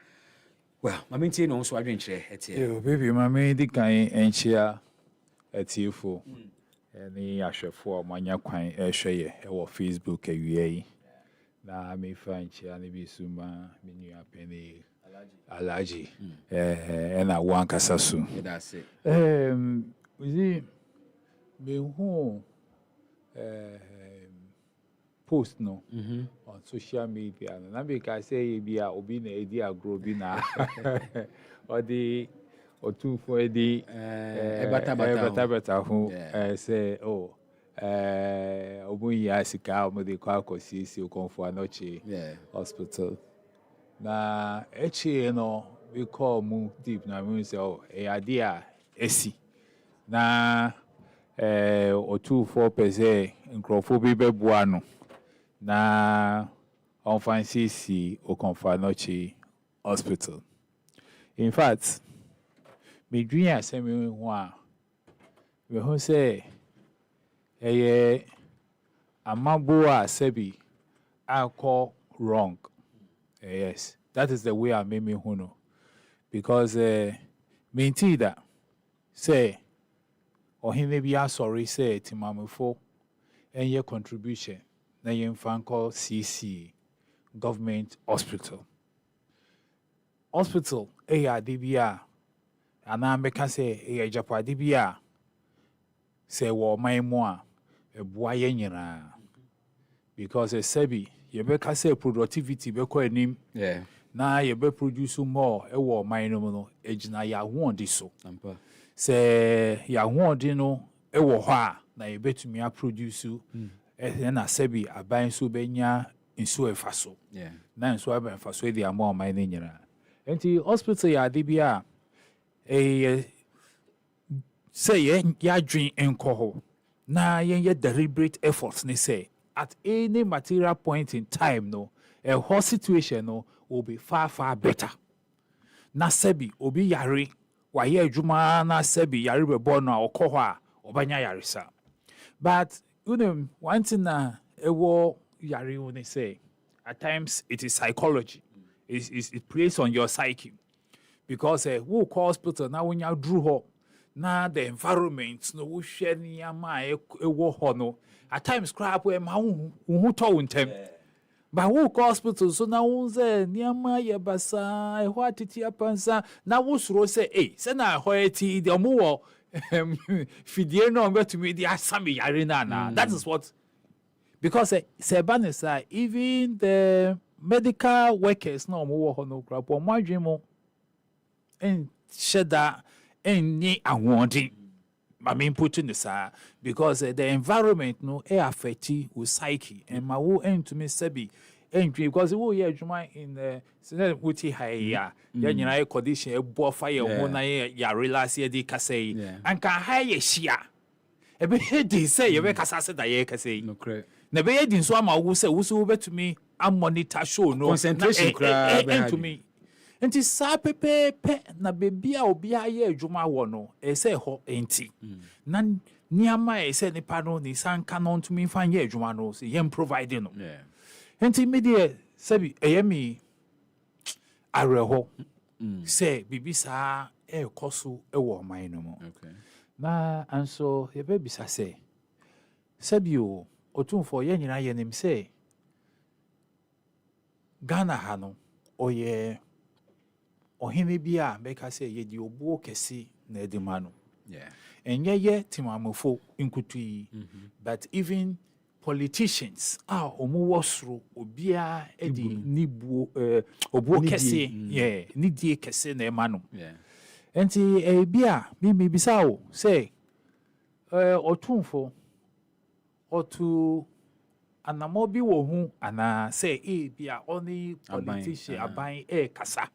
Well, my maintain no so adwen kire etie. Yo, baby, my main di kan enchia etiefo. Any ahwefo manya kwan ehwe ye e Facebook awie na me fanchia ne bi suma me nua peni Alaji na wan kasa so. That's it. We me hu post no on social media na be ka say bi a obi na edi agro bi na or the otu for the bata hu say oh obuyi asika o de kwa kosisi o konfo anoche hospital na echi no we call mu deep na we say oh e ade a esi na otu for pese nkrofo bi bebua no na on fancy o konfo anoche hospital. In fact, me dream asemi ho a we ho say amabo a sebi alcohol wrong. Yes, that is the way I made me who because maintain that say or he may be sorry say timamufo and your contribution na yen fan call CC government hospital DBA ana meka say Japan DBA say wo man mo a ebua ye nyina because sebi ye beka say productivity be ko anim na ye be produce more e wo man no no ejina ya ho odi so say ya ho odi no e wo ho a na ye betumi a produce na sebi aban so benya nso efa so na nso aban efa so di ama man no nyina enti hospital ya DBA say ya dream enko na ye deliberate efforts ni say at any material point in time no a whole situation no will be far better na sebi obi yare wa ye adwuma na sebi yare be born na okoho a obanya yare sa but you know one thing na ewo yare we say at times it is psychology it plays on your psyche because who call hospital na when you drew ho na the environment no wo hwe ni ama ewo ho no at times crap we ma hu to wontem but who call hospital so na wo say ni ama ye basa e ho atiti apansa na wo suro say say na ho eti de mo wo fidie no betumi di asami yare na that is what because say banisa even the medical workers no mo wo ho no crap o mo adwemo en sheda any awarding I mean putting this because the environment no affect with psyche and my wo to me sebi because wo ye adwuma in the wuti high ya nyina condition e bo fire ho na ya relax ye di kasei and can high shia e be hedi say ye be kasa se da ye kasei no cre na be hedi so ama wo say wo so betumi am monitor show no concentration crab to me enti sa pepepe na bebia obi aye adwuma wo no say ho enti na niama say nipa no ni sanka no ntumi fan ye adwuma no say yem providing no enti media sabi eyemi areho say bibisa koso ewo man no mo na anso ye bebisa say sabi o otumfo ye nyina ye nim say Ghana ha no oye ohene bi a meka say ye di obuo kese na edimano. Yeah. And ye timamofo inkutui. But even politicians omu wasro obia edi nibu obo kese nidie kese na emano. Yeah. Enti bia mi bisa wo say otumfo otu anamobi wo hu ana say bia oni politician aban kasa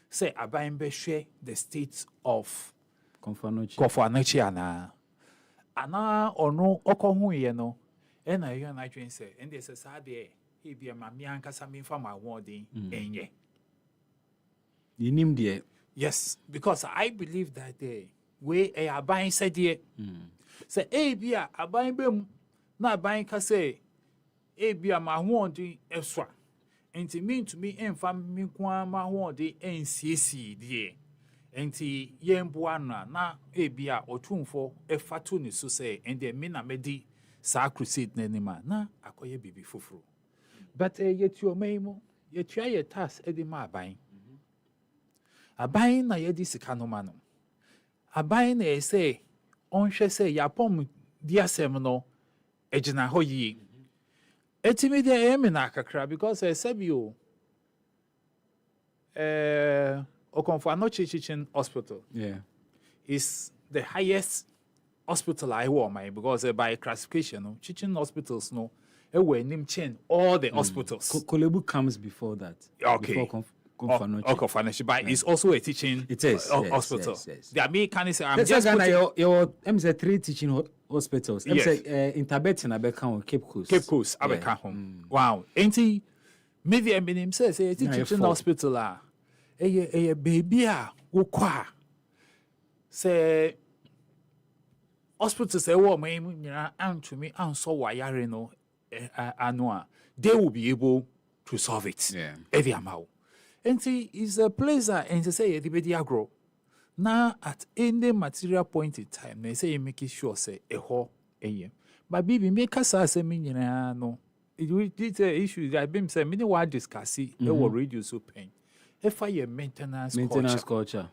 say aban be hwe the state of Konfanochi ana ono okohu ye no na you na twen say and this is how there bia mami ankasa mi fa my word enye yinim de. Yes, because I believe that we aban said there say bia aban bem na aban ka say bia ma word eswa enti mean to me emfa mi kwa ma word ensiesie there enti yemboa na bia otumfo efatu ni so say and the me na medi sa crusade na nima na akoye bibi foforo but yetu omemo yetu aye task edi ma aban aban na yedi sika no ma no aban na say onhwe say yapom di asem no ejina ho yi etimi de emi na kakra because sabio Okonfano Chichin Hospital is the highest hospital I want because by classification, Chichin hospitals chain all the hospitals. Kolebu comes before that. Okay. Before Konfanochi. But it's also a teaching hospital. Yes. The American is your 3 teaching hospitals. In Tibet and Abeka Cape Coast. Cape Coast, Abeka home. Wow. Ain't he? Maybe I says a teaching hospital. Baby wokwa say hospital say wo me nyina antumi anso wayare no anoa they will be able to solve it every amount and see is a place and say the bedi agro now at any material point in time they say you make sure say ho but bibi make us say me nyina no it issue that bim say me wa discuss it will reduce so pain if I maintenance culture.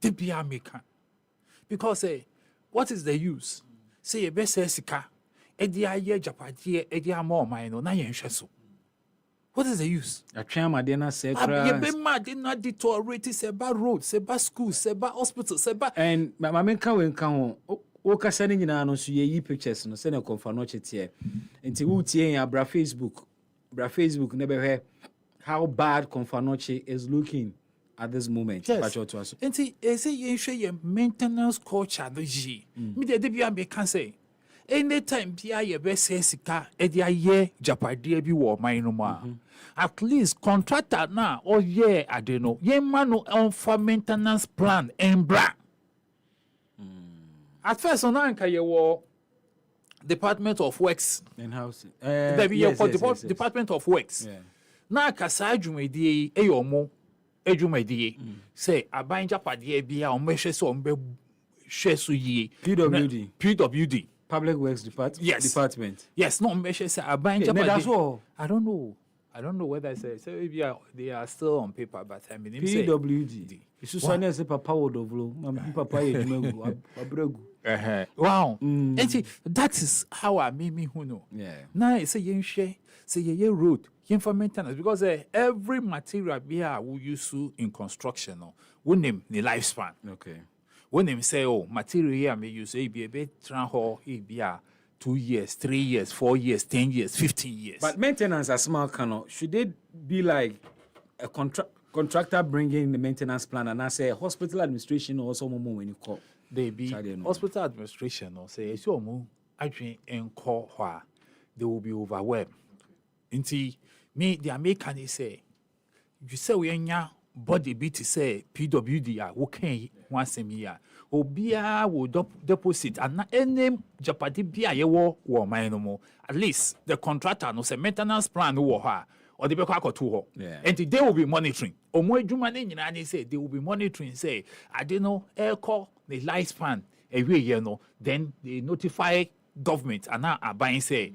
The Biamika. Because what is the use? Say a best sika, Edia ye Japati, Edia more mine, na yen sheso. What is the use? A chama dena secra. Ye be mad dena deteriorate seba road, seba school, seba hospital, seba. And my men can come. Oka sending in an ye pictures no send a Konfanochi tie. Until we tie bra Facebook never heard how bad Konfanochi is looking at this moment. Yes. And see, you show your maintenance culture. Me the debut be can say. Anytime Pia ye best sika, edia ye Japadi bi war mine at least contractor now or ye I don't know. Ye manu on for maintenance plan and bra. At first on anka ye war Department of Works and housing. Department of Works. Na kasa adwumadi eyomo adwumadi say aban japade bia o mehwe so ombe hwe so yie PWD Public Works Department. Yes, no mehwe say aban japade. I don't know whether they are still on paper, but I mean PWD. Isu sane se papa wodovlo, papa yejumagu abregu. Wow. And see, that is how I made me who know. Now say yen share, say ye road, yen for maintenance because every material we use in construction we name the lifespan. Okay. When them say material here may use be a bit 2 years, 3 years, 4 years, 10 years, 15 years. But maintenance as small canoe, should it be like a contractor bringing the maintenance plan and I say hospital administration or some more when you call? They be hospital administration or say it's your actually in call where they will be overwhelmed. Inti me the American say you say we nya body beat say PWD okay once a year. Obia will deposit and any Japadi bia ye wo mine no more. At least the contractor no say maintenance plan wo ha or the beko to ho. And they will be monitoring. Omo adwuma ne nyina ne say they will be monitoring say I don't know air call the lifespan every year no then they notify government and now aban say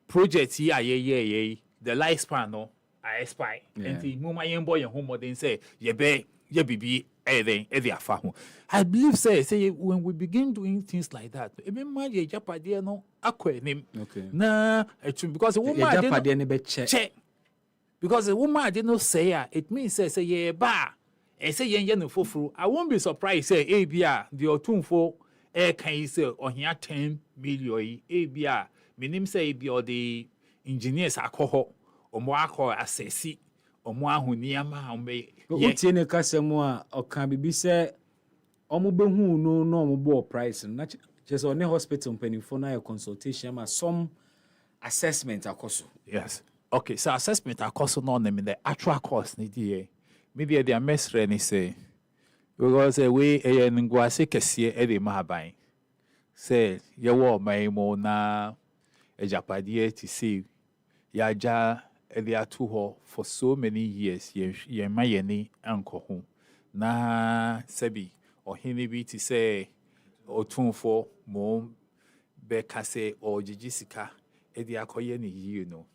project here the lifespan no I expire. And the muma yen boy home then say ye bibi I believe say when we begin doing things like that, even my Japadia no name. Okay. Nah, because a woman didn't check. Because a woman didn't say it means say yeah ba. I say yen fofuru. I won't be surprised say ABR the otunfo can you say on here 10 million ABR. Minim say be or the engineers alcohol or more alcohol assessi or more huniama me. Utie ne kasem a oka bibi se omo behu no omo bo price na just on hospital mpanimfo na consultation ma some assessment akoso. Yes. Okay, so assessment akoso no them in the actual cost ni die. Maybe they are mesre ni say because we ngwase kese e de mahaban. Say ye wo mai mo na ejapade ti see ya ja they are too ho for so many years ye mayeni anko ho na sebi ohini bi ti say otunfo mo be kase o jijisika e dia koye ni you know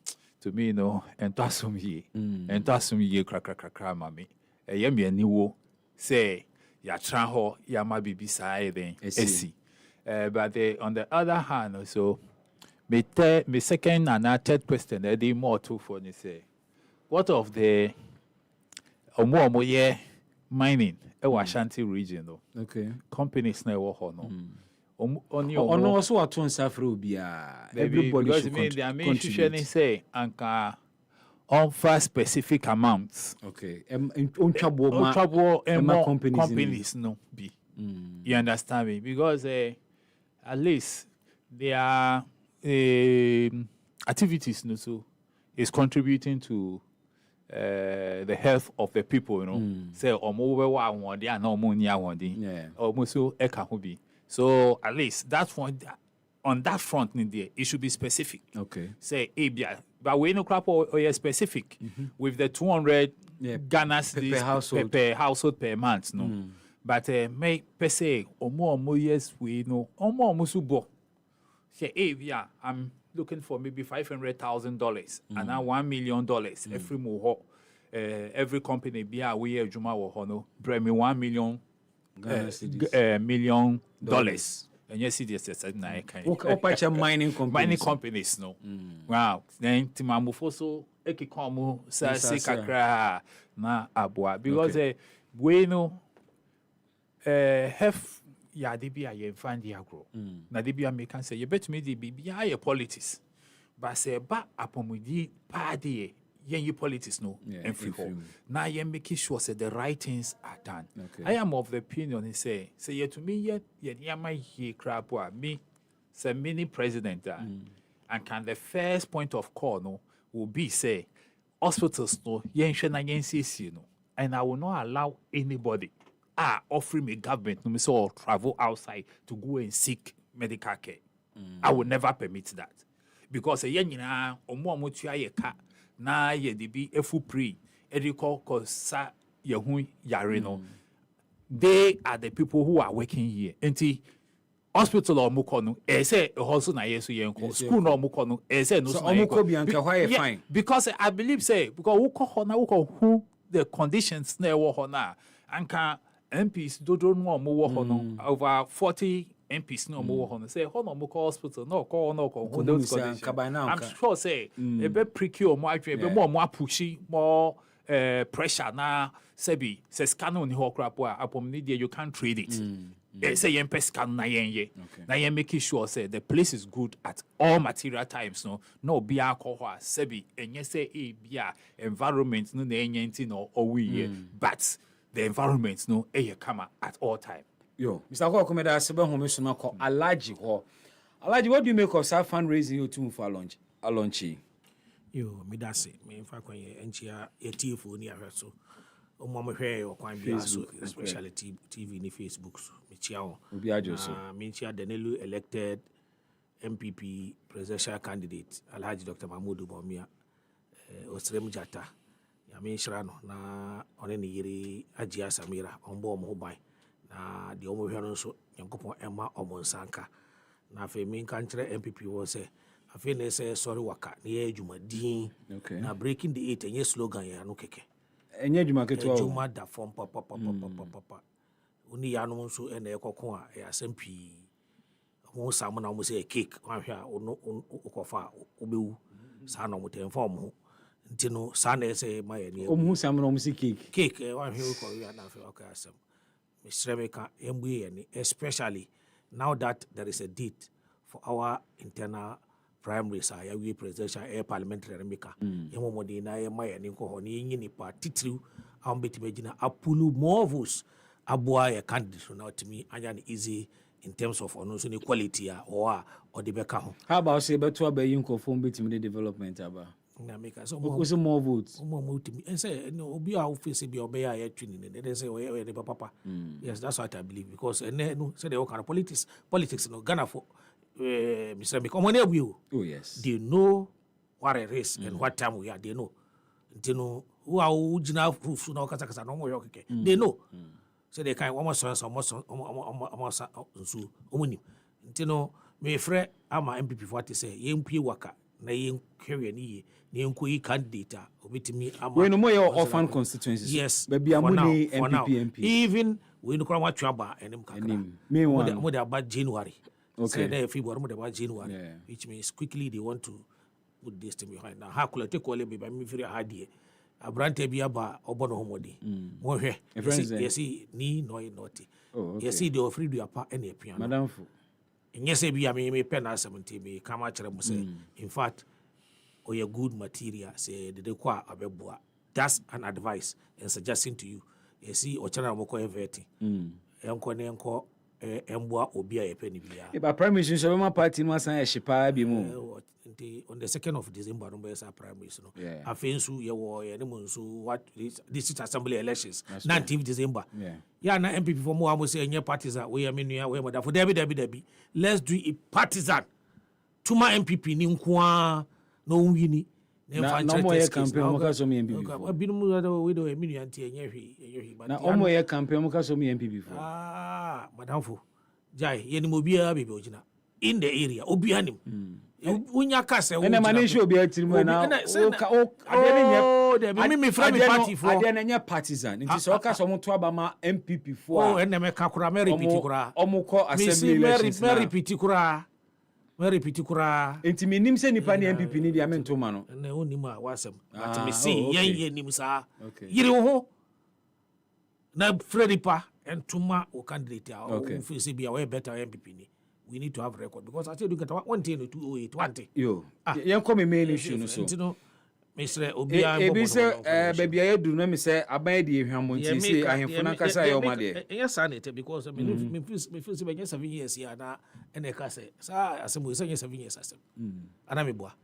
to me no ento asum ye krakrakrakra mami e ye me aniwo say ya tra ho ya ma bibi sai den esi but on the other hand also my second and third question, they more too for me say, what of the omo ye mining Ashanti region though? Okay. Companies na wo no. Ono also aton safro bia. Everybody should contribute. Say anka on for specific amounts. Okay. On trouble companies no be. You understand me? Because at least they are activities so is contributing to the health of the people, you know. Say so at least that's one on that front there it should be specific. Okay. Say but we no crap or specific with the 200 Ghana per household per month, no. But make per se omo yes we know omo subo. Say, I'm looking for maybe $500,000 and now $1 million every more. Every company be aware Juma or Hono, bring me $1 million million dollars. And yes, it is a mining companies, no. Wow. Then Timamufoso, Ekikomu, Sakra, na Abua. Because we know have ya de bia ye fan dia agro na de bia make say ye betumi de bibia ye politics but say ba apomudi pa de ye politics no and free na ye make sure say the right things are done. I am of the opinion he say ye to me ye niama ye crap me say mini president and can the first point of call no will be say hospitals no ye nhwe na ye nsiesie no and I will not allow anybody offering me government no me say or travel outside to go and seek medical care. I will never permit that. Because ye nyina omo tua ye ka na ye de bi efu pre ediko kosa ye hu yare no. They are the people who are working here. Enti hospital or muko no say also na yeso ye nko school no muko no say no so muko bi anka why fine. Because I believe say because who the conditions na wo ho na anka MPs dodo no mo wo no over 40 MPs no mo wo no say ho no mo call hospital no call who those conditions. I'm sure say e be procure mo adwe be mo apushi more pressure na sebi say scan on ho crap apom ni you can't trade it. Say yen scan na yen ye na yen make sure say the place is good at all material times no be alcohol sebi enye say bia environment no na enye no owi but the environment no kama at all time. Yo, Mr. Kwakumeda Sebe Homesuma call Alaji Ho. Alaji, what do you make of self fundraising you too for a launch? Yo, me that's it. Me in fact when you enter a TV near her so mama here or quite be also especially TV ni Facebook so me chiao. Obi ajo so. Me chia Danelu elected MPP presidential candidate Alhaji Dr. Mahmoud Bawumia Osrem Jata. Yami Shrano na one ni yiri Ajia Samira ombo mo ban na de omo hwe no so Yankopon Emma Omonsanka na fe min kan kire MPP wo se afi ne se sorry waka na ye adwumadin na breaking the eight enye slogan ya no keke enye adwuma ketewa o. Adwuma da fam papa. Oni yanom nso ene ekoko a asem pii. Mo sam na mo say cake ahwe a okofa obewu sa na mo tem form ho. Nti no sa na say ma ye ne. Omu sam na mo say cake. Cake ahwe ko ya na fe okay asem. Mr. Especially now that there is a date for our internal primaries, we presidential air parliamentary America. Yamomodi na ye maya ni ko honi nyini pa titru ambeti megina apulu more votes abua ya candidate now to me anya easy in terms of ono so quality or the beka ho. How about say beto abayin ko fo mbeti me development aba? Na make so more votes. More to me. And say no obi a office be obe ya twini ne. They say we the papa. Yes, that's what I believe because no say they all kind of politics no Ghana for Mr. Bikomone abu. Oh yes. They know what it is and what time we are. They know. They know who are original proof no kasa no mo yoke. They know. So they can almost so omuni. They know me frɛ ama MPP for to say yempie waka na yenkwe ni ye nkoyi candidate obetimi ama we no more your orphan constituencies. Yes, baby amuni MP. Even we no kwa twaba enim kakra mo de about January. Okay, say February mo de about January, which means quickly they want to put this thing behind. Now ha kula take all be by me very hard here abrante bi aba obono homodi mo hwe yes ni no not yes they offer do apa ene piano madam fu yes be me pen na 70 be kama kire mo say in fact or your good material say the kwa abeboa. That's an advice and suggesting to you. You see o channel mo ko eveti enko ne enko emboa obi a yepeni bia e ba prime minister so ma party no asan ehyepa bi mu on the 2nd of December no be sa prime minister no afensu ye wo ye ne mo nso what district assembly elections 19th December ya na MPP for mo amo say enye partisan we ya menua we mo da for dabi let's do it partisan to my MPP ni nkoa no wini na mo ye campaign mo ka so me MPP binum we do menua nti enye hwi na omo ye campaign mo ka so me MPP for madam fo jai ye ni mo bia bebe ogina in the area obi anim unya kase wo na manisho obi atirimu na ade ne me friend party for ade na nya partisan nti so ka so mo to aba ma MPP for ene me ka kura me repeat kura omo ko assembly elections me repeat kura nti menim se nipa ne MPP ni dia me ntoma no na onim a wasem but me see yen nim sa yiri ho na Fredipa entuma o candidate o face bia we better MPP ni we need to have record because I tell you get 110 20 yo yen come main issue no so ntino mesre obi an e bi se baby ayedu na me se aban de ehwamo nti se ahemfo na kasa ye o ma de yes sanity because me feel say 7 years here na ene ka say sa asemo 7 years asem ana me boa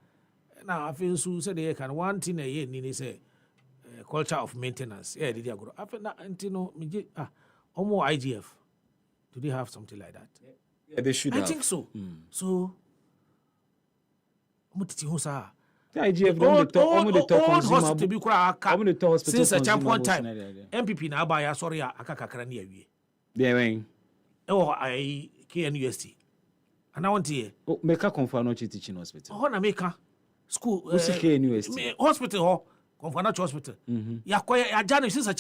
na afin su say they can one thing a year ni say culture of maintenance yeah did agro afin na ntino me omo IGF do they have something like that? Yeah, they should have. I think so. So, mutiti ho sa. The IGF don't talk hospital since a champion time. MPP na aba ya sorry aka kakra na awie. There when. I KNUST. And I want here. Oh, make a confirm no teaching hospital. Oh, na make school. What's KNUST? Hospital ho. Confirm hospital. Ya kwaya ya jana since a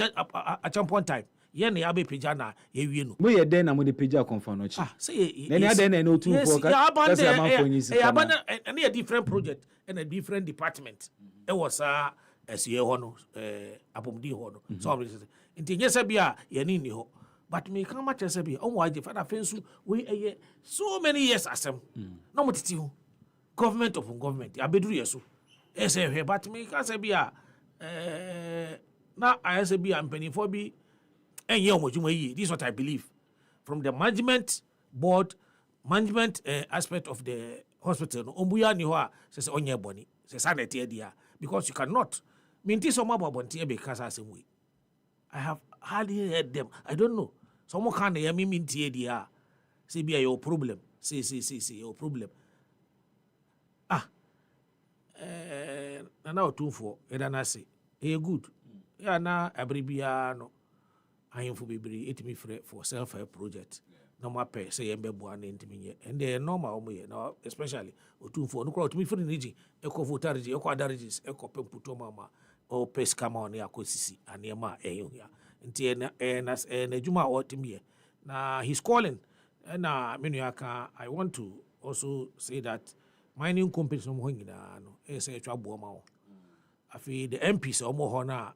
champion time. Ye na yabe pija na ye wie no mo ye den na mo de pija confirm no chi say na den na no too for that's a man for nyisi and a different project and a different department it was as ye ho no apomdi ho no so nti nyesa bia ye ni ho but me kan ma chese bia omo age fa na fensu we so many years asem no mo titi ho government of government abeduru yeso ese hwe but me kan se bia na ayese bia mpani for bi and this is what I believe. From the management board, management aspect of the hospital, says onye boni, says sanity dia, because you cannot. Minti soma babonti because I same way. I have hardly heard them. I don't know. Someone can hear me minti dia. Say be your problem. Say your problem. Now 2-4. Edana say, hey good. Yeah na abribia no. Ahemfo bebre etimi frɛ for self-help project no ma pɛ sɛ yɛn bɛboa na ntimi nyɛ and the normal omo yɛ now especially otumfo no kora otumi frɛ niji ekɔ votariji ekɔ adariji ekɔ pemputo mama o pes kama on ya kosisi anema ehia nti na juma otimi na he's calling na menu aka I want to also say that mining companies no nyina no say twa bo ma wo afi the MPs omo ho na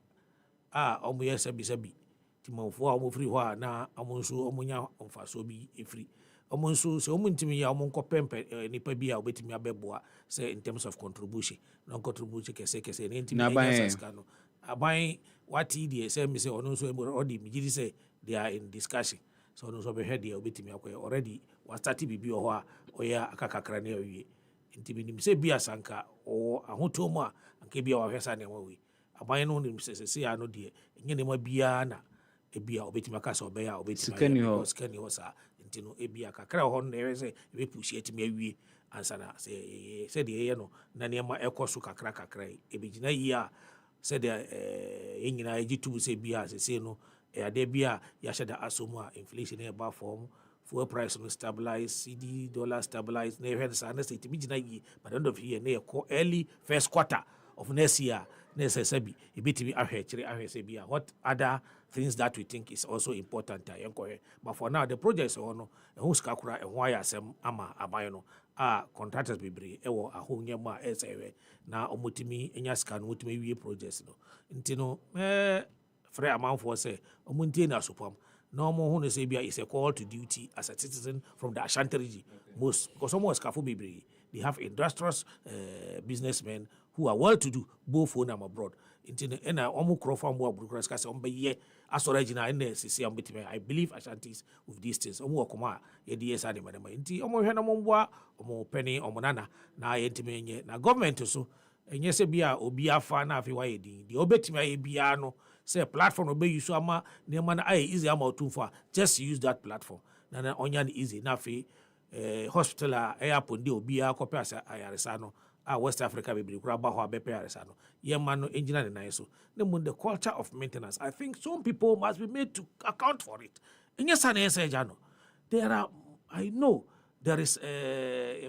omo yesabi timofo omo free ho na omo nso omo nya mfaso bi efri omo nso se omo ntimi ya omo nkopempe nipa bi a obetimi abeboa say in terms of contribution no contribution kese ne ntimi nya saska no aban what he say me say ono nso already me gidi say they are in discussion so ono nso be head there obetimi akoy already was start bibi ho a oya akakakra na awie ntimi nim say bia sanka o ahoto mu a anka bia wa hwesa na wawe aban no nim say ya no de enye ne ma bia na ebia obetimi aka so be ya obetimi skani ho sa ntino ebia kakra ho no na say be push etimi awie ansana say de ye no na ne ma ekoso kakra ebegina yi a say de enyina ejitu say bia say no ade bia ya shada asomu a inflation e ba form fuel price no stabilize CD dollar stabilize na even sa na say timi gina yi by the end of year na early first quarter of next year na say bi ebitimi ahwe say bia what other things that we think is also important but for now the projects no who skakura and why asem ama aban no contractors bebre ewo ahonya ma esewe na omutimi enya ska no mutimi wie projects no ntino free amount for say omuntie na sopam no more who say bia is a call to duty as a citizen from the Ashanti region most because almost skafo bebre they have industrious businessmen who are well to do both home and abroad ntino ena omu krofam bo abukura ska say ombe asora gina ene sisi ambetime I believe Ashantis with these things omu okoma ye die sa de madama nti omu hwe na momboa omu penny omu nana na ye ntime nye na government so enye se bia obi afa na afi wa ye din de obetime aye bia no say platform obe use ama ne ma na aye easy ama otumfo just use that platform na onya na easy na afi hospital airport de obi akopia sa ayaresa no West Africa be kura ba ho abepe aresa no ye man no engineer the nice so the culture of maintenance I think some people must be made to account for it in yes and yes jano there are I know there is obi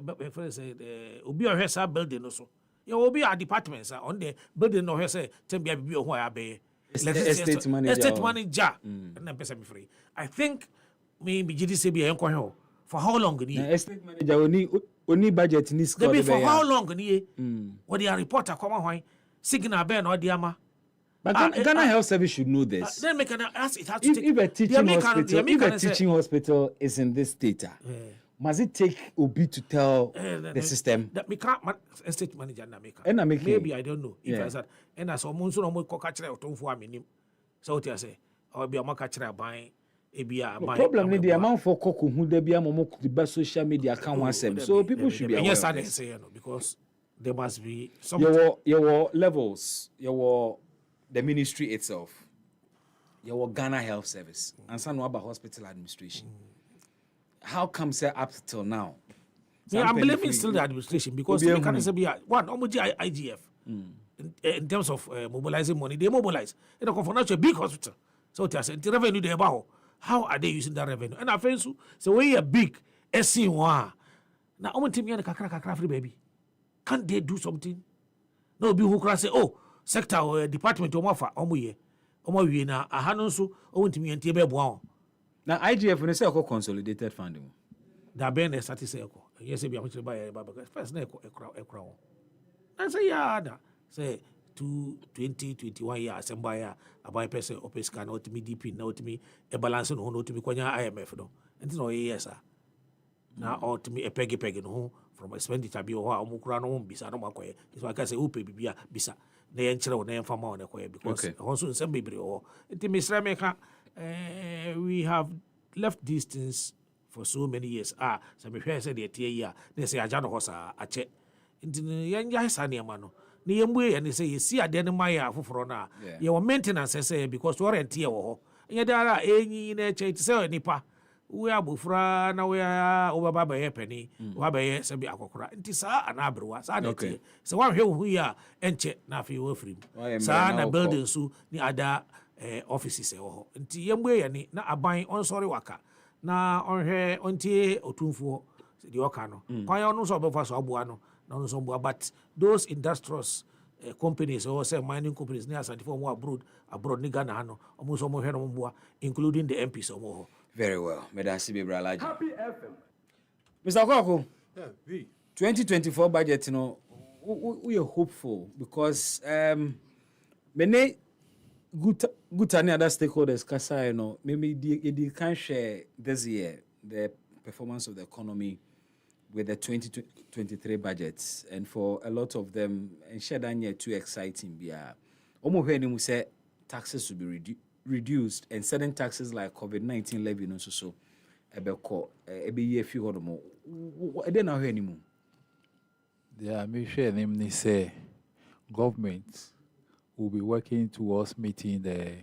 o hwesa building no so ye obi a departments on the building no hwesa tembia bibi o ho abe estate manager na pesa me free I think me be gidi se bi en ko ho for how long ni estate manager oni budget ni score be for how long ni what the reporter come on signal be na odiama but Ghana Health Service should know this. Then make an ask it has to take if a teaching hospital is in this data must it take Obi to tell the system that me can't estate manager na make maybe I don't know if I said and as someone so no ko ka kire otonfo aminim so what you say or be o ka kire ban problem is the amount for Koko who they be a social media account one so people should be aware of this. Because there must be some your levels, the ministry itself, your Ghana Health Service, and some about hospital administration. How come say up till now? I'm believing still the administration because we can say one IGF in terms of mobilizing money, they mobilize. It a big hospital. So the revenue they about. How are they using that revenue? And I feel so when you're big, SC1. Now, I'm telling you, kakra free baby. Can't they do something? No, be who can say, oh, sector or department of Mafa, Omo na Ahanonso, oh, to me and Tibet. Now, IGF when they say consolidated funding. That Ben is satisfied. Yes, be able to buy a first a crown. I say, yeah, say. 2021 years and buy a buy person open scan not me deep in not me a balance no to me kwanya IMF no and no yes now or to me a peggy no from expenditure bi o omukura no bisa no makoye so I can say upe bibia bisa na yen kire na yen fama on ekoye because also nsem bebre o enti misra meka we have left these things for so many years so me hwe say the tie ya na say aja no hosa ache enti yen ja hisa ne ma no ni yemwe and say you see ade no maya foforo na your maintenance say because warrant here wo ho enya dara enyi na eche ti say nipa we abofra na we obaba ba ye pani wa ba ye sabi akokora nti sa ana abrewa sa na ti so wan hwe hu ya enche na afi wo frim sa na building su ni ada offices wo ho nti yemwe ye ni na aban on sorry waka na onhwe ontie otumfuo di oka no kwan yo no so obefa so aboa no no so but those industrious companies or say mining companies near Santifo more abroad ni Ghana no almost almost here no including the MPs or Very well. Medasi be bralaji. Happy FM. Mr. Kwako. Yeah, we. 2024 budget, we are hopeful because many good and other stakeholders kasa maybe they can share this year the performance of the economy with the 2023 budgets, and for a lot of them and share that year too exciting we say taxes will be reduced and certain taxes like COVID-19 levy so ebe year few more then now anymore. Yeah, make sure they say government will be working towards meeting the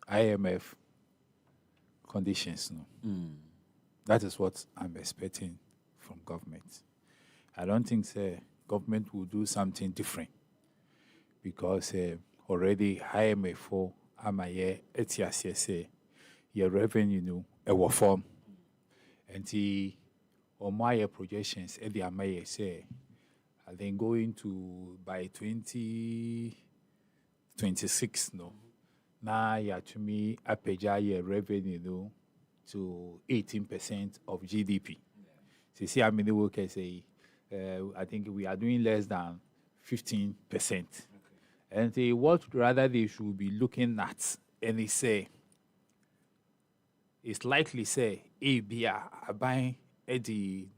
IMF conditions. That is what I'm expecting from government. I don't think government will do something different because already IMF for amaye etiase your revenue a form and the my projections at the amaye say I think going to by 2026 now yeah to me apeja your revenue to 18% of GDP. So see how many workers say I think we are doing less than 15%. And what rather they should be looking at and they say it's likely say buying the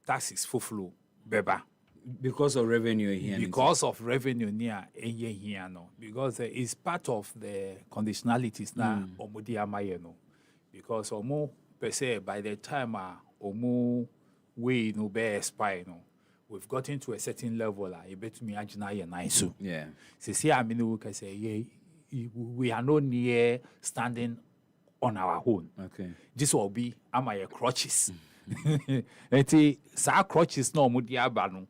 taxes for flow beba. Because of revenue here. Because of revenue near here no. Because it's part of the conditionalities now omudi amaye no. Because omo per se by the time omo we no be expire no. We've gotten to a certain level you bet me agina nice. Yeah. So see I mean we can say we are not near standing on our own. Okay. This will be amaye crutches. Eti sa crutches no omudi aba no.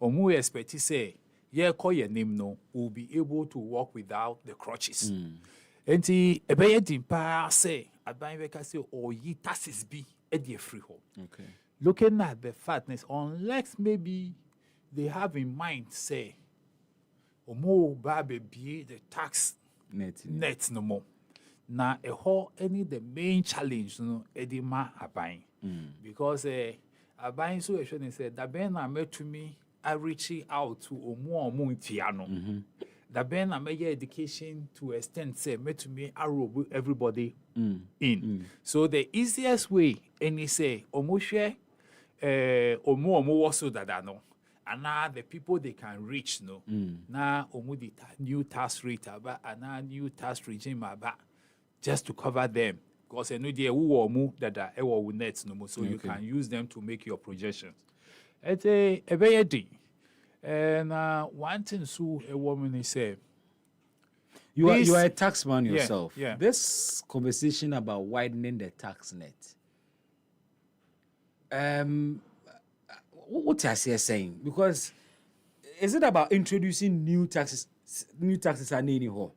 Omu expect say, yeah, call your name no, will be able to walk without the crutches. Enti ebeye dimpa say, abayeka say, or ye taxes be a free home. Okay. Looking at the fatness, unless maybe they have in mind say, omu babe be the tax net no more. Now a whole any the main challenge no edima abaying because abaying so actually said that ben na met to me. I reach out to omu tiano. The ben a major education to extend say me to me arrow everybody in. So the easiest way any say omu share omu also dadano. And now the people they can reach no. Now omu the new tax rate about and now new tax regime about just to cover them. Because I know the omu that ewa net no more, so you can use them to make your projections. It's a very thing. And one thing so a woman is say you are a tax man yourself. Yeah. This conversation about widening the tax net. What are you saying? Because is it about introducing new taxes and anyhow?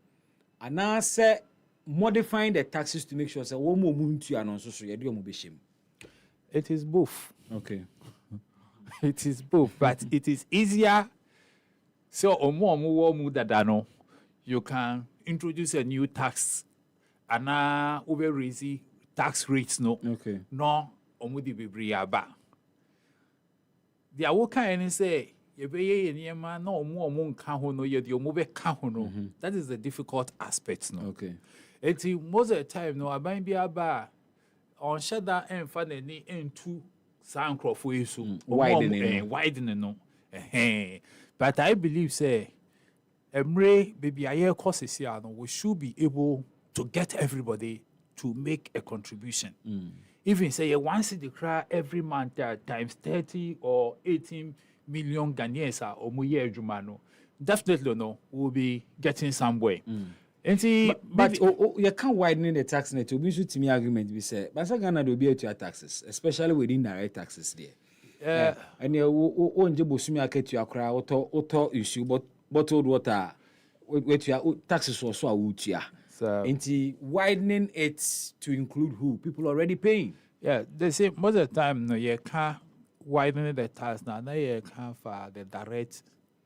And now say modifying the taxes to make sure say one more muntu anonso so you do shame. It is both. Okay. It is both, but it is easier. So, you can introduce a new tax and now over easy tax rates no. Okay. No, omudi bibriaba. The awoka and say, no that is the difficult aspect. No. Okay. Most of the time, no, I bind be aba on shut that and find any into sound crop for you so widening no. But I believe say Emre baby I hear courses here no we should be able to get everybody to make a contribution. Even say once the cry every month times 30 or 18 million Ghanaians are omuye jumano. Definitely no we'll be getting somewhere. But you can't widen the tax net to be to me argument we say but Ghana will be to your taxes, especially within direct taxes there. And you won't bosumi aketi akra auto issue but bottled water with your taxes also a wutia. So widening it to include who people already paying. Yeah, they say most of the time no you can't widen the tax now you can't for the direct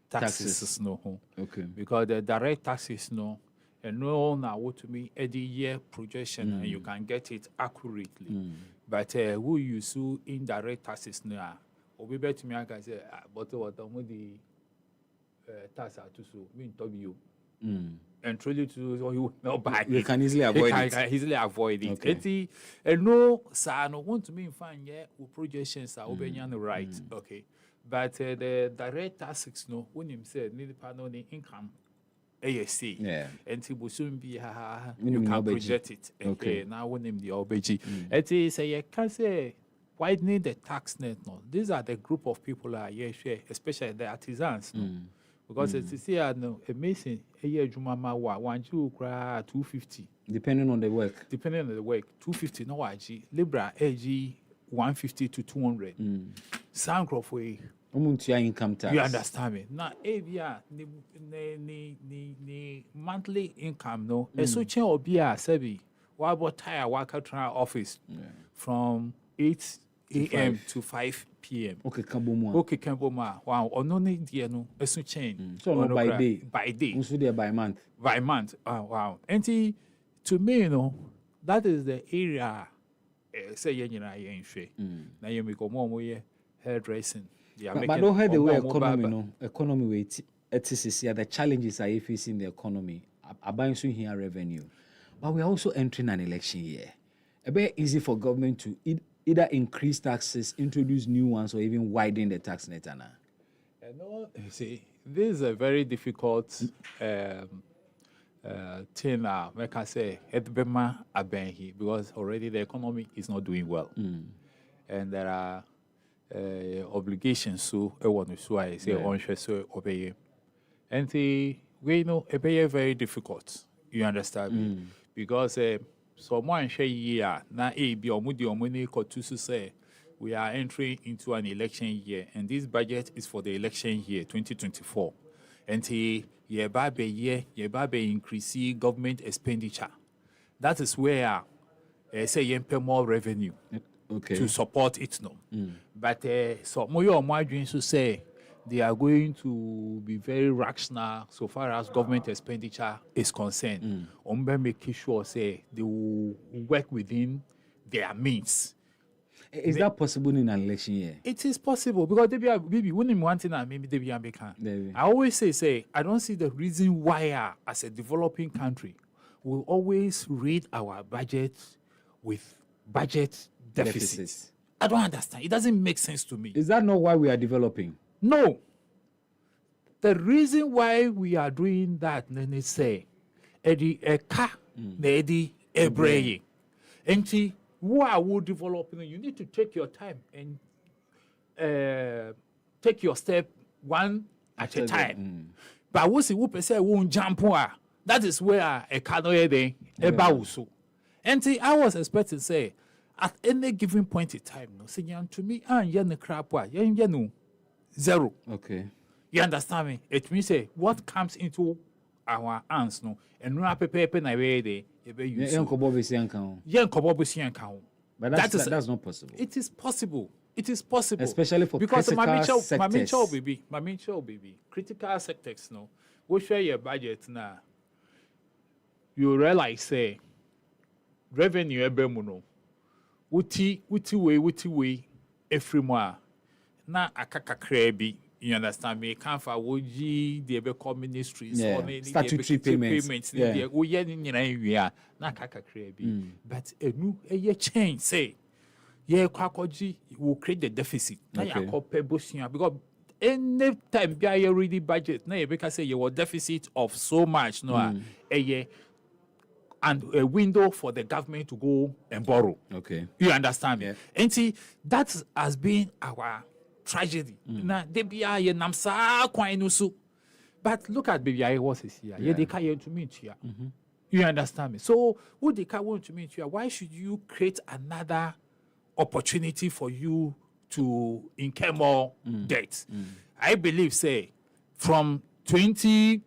taxes no ho. Okay. Because the direct taxes no, and no now what to me every year projection and you can get it accurately. But who use indirect taxes now? Or we bet me I can say, but what the tax to so mean to you. And truly to so you will not buy. You can easily avoid it. Can easily avoid it. Okay. And no, sir, no want to me find yeah, projections are right. Okay. But the direct taxes no, when him said need to know the income. ASC. Yeah. And it will soon be you Minimum can obeji. project it. Okay. Now when him the obeji. It is you can say widening the tax net no. These are the group of people are share, especially the artisans. No? Because it's here no amazing a year jumama wa 250. Depending on the work. Depending on the work, 250 no AG. Libra AG 150 to 200. Sound crop way. Income tax. You understand me? Now, ABR, the monthly income, no, a switching or be a sebi, what about tire worker trial office from 8 a.m. to 5 p.m. Okay, Kamboma. Okay, Kamboma. Wow, or no need, no, a switching. So, no by day. By day. Also, there by month. By month. Wow. And to me, you know, that is the area, say, you know, now you make a more hairdressing. But don't hear the way economy way the challenges are facing the economy. About here revenue, but we are also entering an election year. A bit easy for government to either increase taxes, introduce new ones, or even widen the tax net. No, see, this is a very difficult thing. I can say because already the economy is not doing well, and there are. Obligations so I want to so I say onshore so obey. And we know obey very difficult. You understand me? Because someone share year na be omudi to say we are entering into an election year and this budget is for the election year 2024. And year by year increase government expenditure. That is where say you pay more revenue. Okay. To support it, no. But so more dreams to say they are going to be very rational so far as government expenditure is concerned. Making sure say they will work within their means. Is that possible in an election year? It is possible because they be winning one thing and maybe they be American. I always say I don't see the reason why as a developing country we always read our budget with budget deficit. I don't understand. It doesn't make sense to me. Is that not why we are developing? No. The reason why we are doing that, then say, Eddie a car, Eddie a brain. And see, why would developing? You need to take your time and take your step one at a time. But what's the say won't jump? That is where a car no a bauso. And see, I was expecting to say. At any given point in time, no, saying to me, the crap, zero. Okay. You understand me? It means say what comes into our hands, no, and no paper na way they use. But that's not possible. It is possible. It is possible. Especially for because critical sectors. My main baby, critical sectors, no. We share your budget now. You realize say revenue no. Wuti way every month. Na akakakra bi, you understand me? Can't for woji the ebe call ministries or statutory payments. We na akakakra bi. But a change say kwakoji will create the deficit. Na yakọ bushia because any time be a ready budget na you say you deficit of so much no and a window for the government to go and borrow. Okay. You understand me? Yeah. And see, that has been our tragedy. Now, they be a namsa kwainusu. But look at baby, what is here? Yeah, they can't to meet here. You understand me? So, would they can't want to meet here? Why should you create another opportunity for you to incur more debt? I believe, say, from 2021.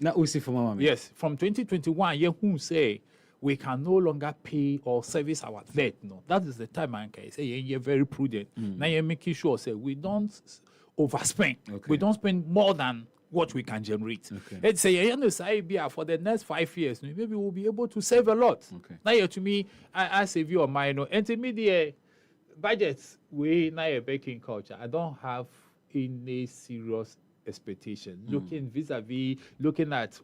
Now we see from yes, from 2021, who say we can no longer pay or service our debt. No, that is the time I can say you're very prudent. Now you're making sure say we don't overspend. We don't spend more than what we can generate. Let's say for the next 5 years, maybe we'll be able to save a lot. Now, to me, I save you on mine. Intermediate budgets, we now a baking culture. I don't have any serious expectation. Looking vis-a-vis, looking at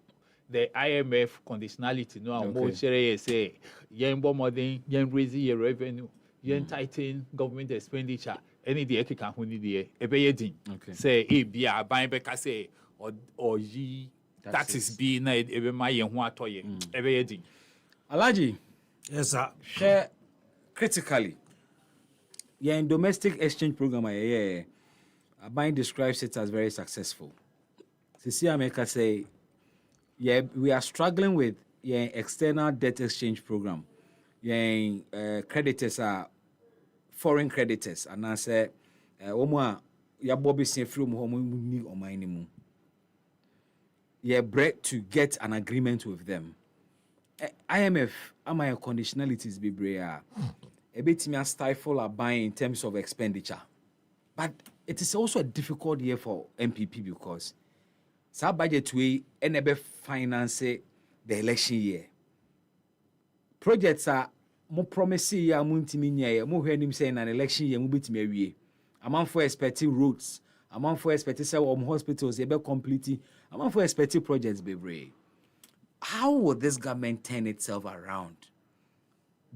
the IMF conditionality, say, yen modern, yen raising your revenue, yen tighten government expenditure, any day can only the say, buying back, say, or ye taxes be na ebe my yen who atoye, Alaji, yes, sir. Share critically. Yeah, in domestic exchange program, Abine describes it as very successful. Sisi America say, yeah, we are struggling with external debt exchange program. Creditors are foreign creditors, and I say, ya Bobby say from home ni o mine yeah, bread to get an agreement with them. IMF, am I conditionalities be brea? A bit me stifle a buying in terms of expenditure. But it is also a difficult year for MPP because sa budget we enable finance the election year. Projects are more promising ya muntiminya mo hwenim saying an election year mubitime wie. Amount for expecting roads, amount for expecting hospitals ebe complete, amount for expecting projects be brave. How will this government turn itself around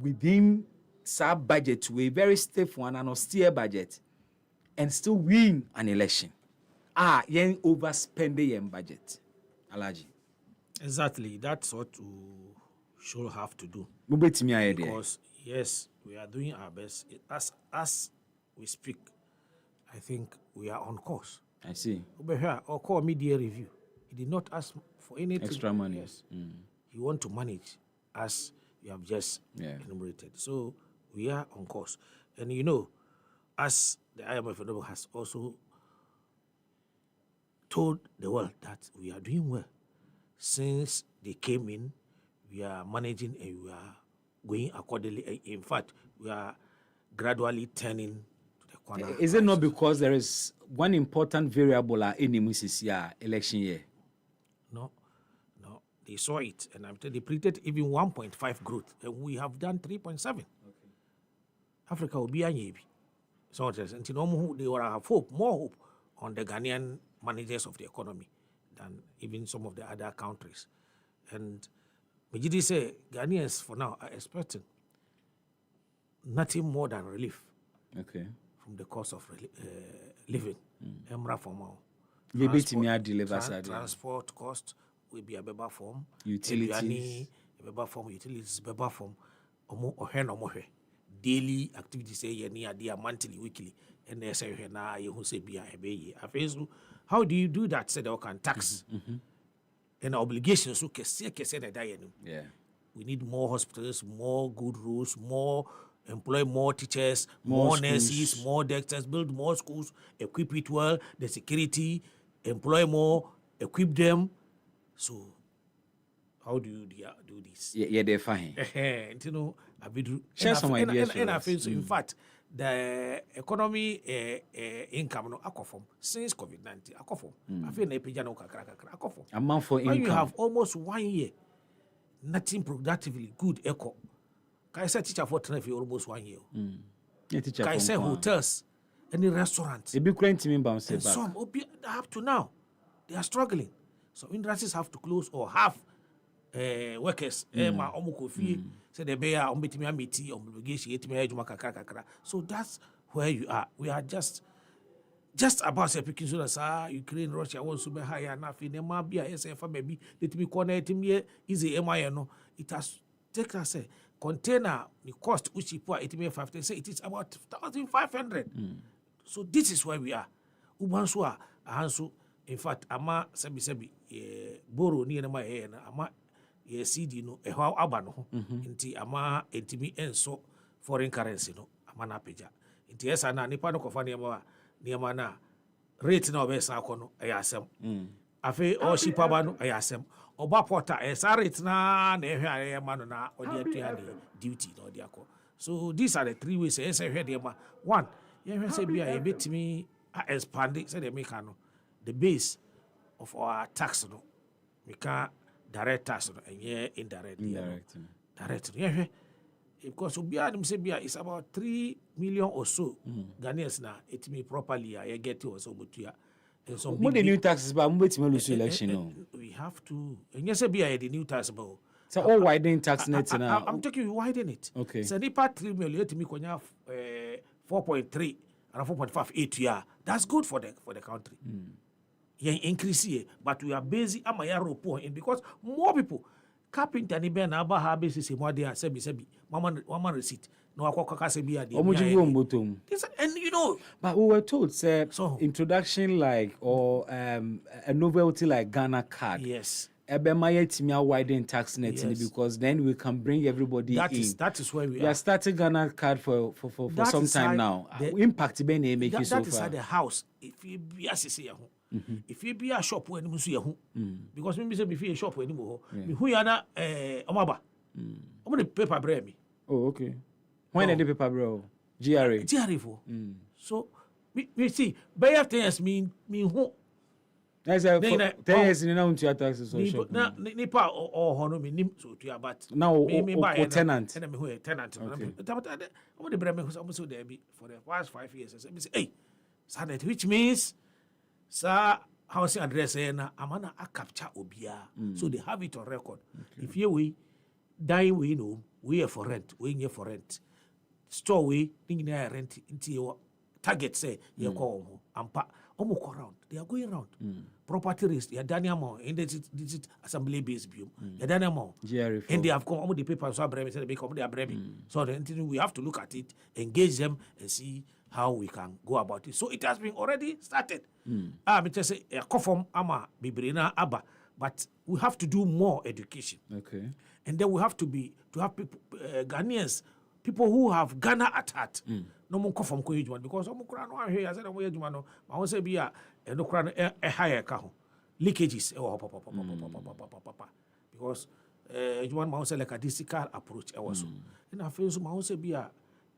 within sub budget to a very stiff one and austere budget and still win an election? Yen overspend yen budget. Alaji. Exactly. That's what we should have to do. Because yes, we are doing our best. As we speak, I think we are on course. I see. Or call media review. He did not ask for anything. Extra money. Yes. You want to manage as you have just enumerated. So we are on course. And as the IMF has also told the world that we are doing well. Since they came in, we are managing and we are going accordingly. In fact, we are gradually turning to the corner. Is it not because there is one important variable in the election year? No. They saw it, and they predicted even 1.5 growth, and we have done 3.7. Africa will be a navy. So they will have more hope on the Ghanaian managers of the economy than even some of the other countries. And Majidi say Ghanaians for now are expecting nothing more than relief from the cost of living. Transport cost will be a better form. Utilities. Utilities better form. Daily activities say monthly, weekly, and they say na you say be a how do you do that? Say they can tax and obligations. So we need more hospitals, more good roads, more employ more teachers, more nurses, more doctors, build more schools, equip it well, the security, employ more, equip them. So how do you do this? Yeah, they're fine. Share some ideas. And I feel so. In fact, the economy income no akofom since COVID-19 akofom. I feel na epija no kakra akofom. Amount for income. When you have almost 1 year, nothing productively good echo. Can I say teacher for for almost 1 year? Can I say hotels, any restaurants? They be cranking me bounce back. Some up to now, they are struggling. So industries have to close or have workers. So they bear so that's where you are. We are just about speaking so that Ukraine, Russia wants to be higher enough in SFA baby. Let me connect him here. Easy MINO. It has taken us a container, the cost which you put it may 15 say it is about 1,500. So this is where we are. Ubansua Hansu. In fact, ama sebi boro ni na ma ama ye CD no ehwa aba no nti ama entimi enso foreign currency no ama na peja nti esa na nipa no kofa ne ma na rate na obesa akono ayasem afi o shipa ba no ayasem oba porta esa rate na ehwe ayema no na odi atua de duty na odi akọ. So these are the three ways esa ehwe de ma. One, ye hwe se bia ye betimi expanding, say they make the base of our tax, no, we can direct tax, no, and yeah, indirect. Direct. Yeah, because it's about 3 million or so Ghanaians now. It me properly. I get to also, but yeah. What the new taxes, but I'm waiting to lose election. No, we have to. And yes, be the new tax about. So all widening tax nets now. I'm talking you widen it. Okay. So they part 3 million to me 4.3 and 4.58 year. That's good for the country. Yeah, increase here, but we are busy. I'm a report in because more people. Carpenter ni ben aba ha basis more there sebi mama receipt no akwa say be there and you know, but we were told say introduction like or a novelty like Ghana card, yes, Ebema widen tax net because then we can bring everybody that in. That is where we are starting Ghana card for some time now. Impact ben make it so far. That is at the house. If you be assessing if you be a shop where you see because maybe say if you a shop where you who yana omaba the paper bread me. Oh, okay. When the paper bro GRA for so we see by after yes me who that's a 10 years in now to taxes or shop na nipa or hono me nim so to about now me tenant and me who tenant the bread me so there be for the past 5 years I say hey Sanet, which means sir housing address na amana a capture obia so they have it on record. If we die we know we are for rent, we here for rent. Store we think rent into your target say you call ampa almost around. They are going around. Property risk, you done amount in this assembly based view. You done amount. And they have come almost the papers so bremi say they become they are bremi. So then we have to look at it, engage them and see how we can go about it. So it has been already started. Me just say a conform ama bibrina aba, but we have to do more education. Okay. And then we have to have people Ghanaians, people who have Ghana at heart. No more conform ko ejuma because omo kura no ahwe ya say na mo ejuma no, ma won say bia e no kura no e higher ka ho. Leakages because ejuma ma won say like a digital approach e was so. And I feel so ma won say bia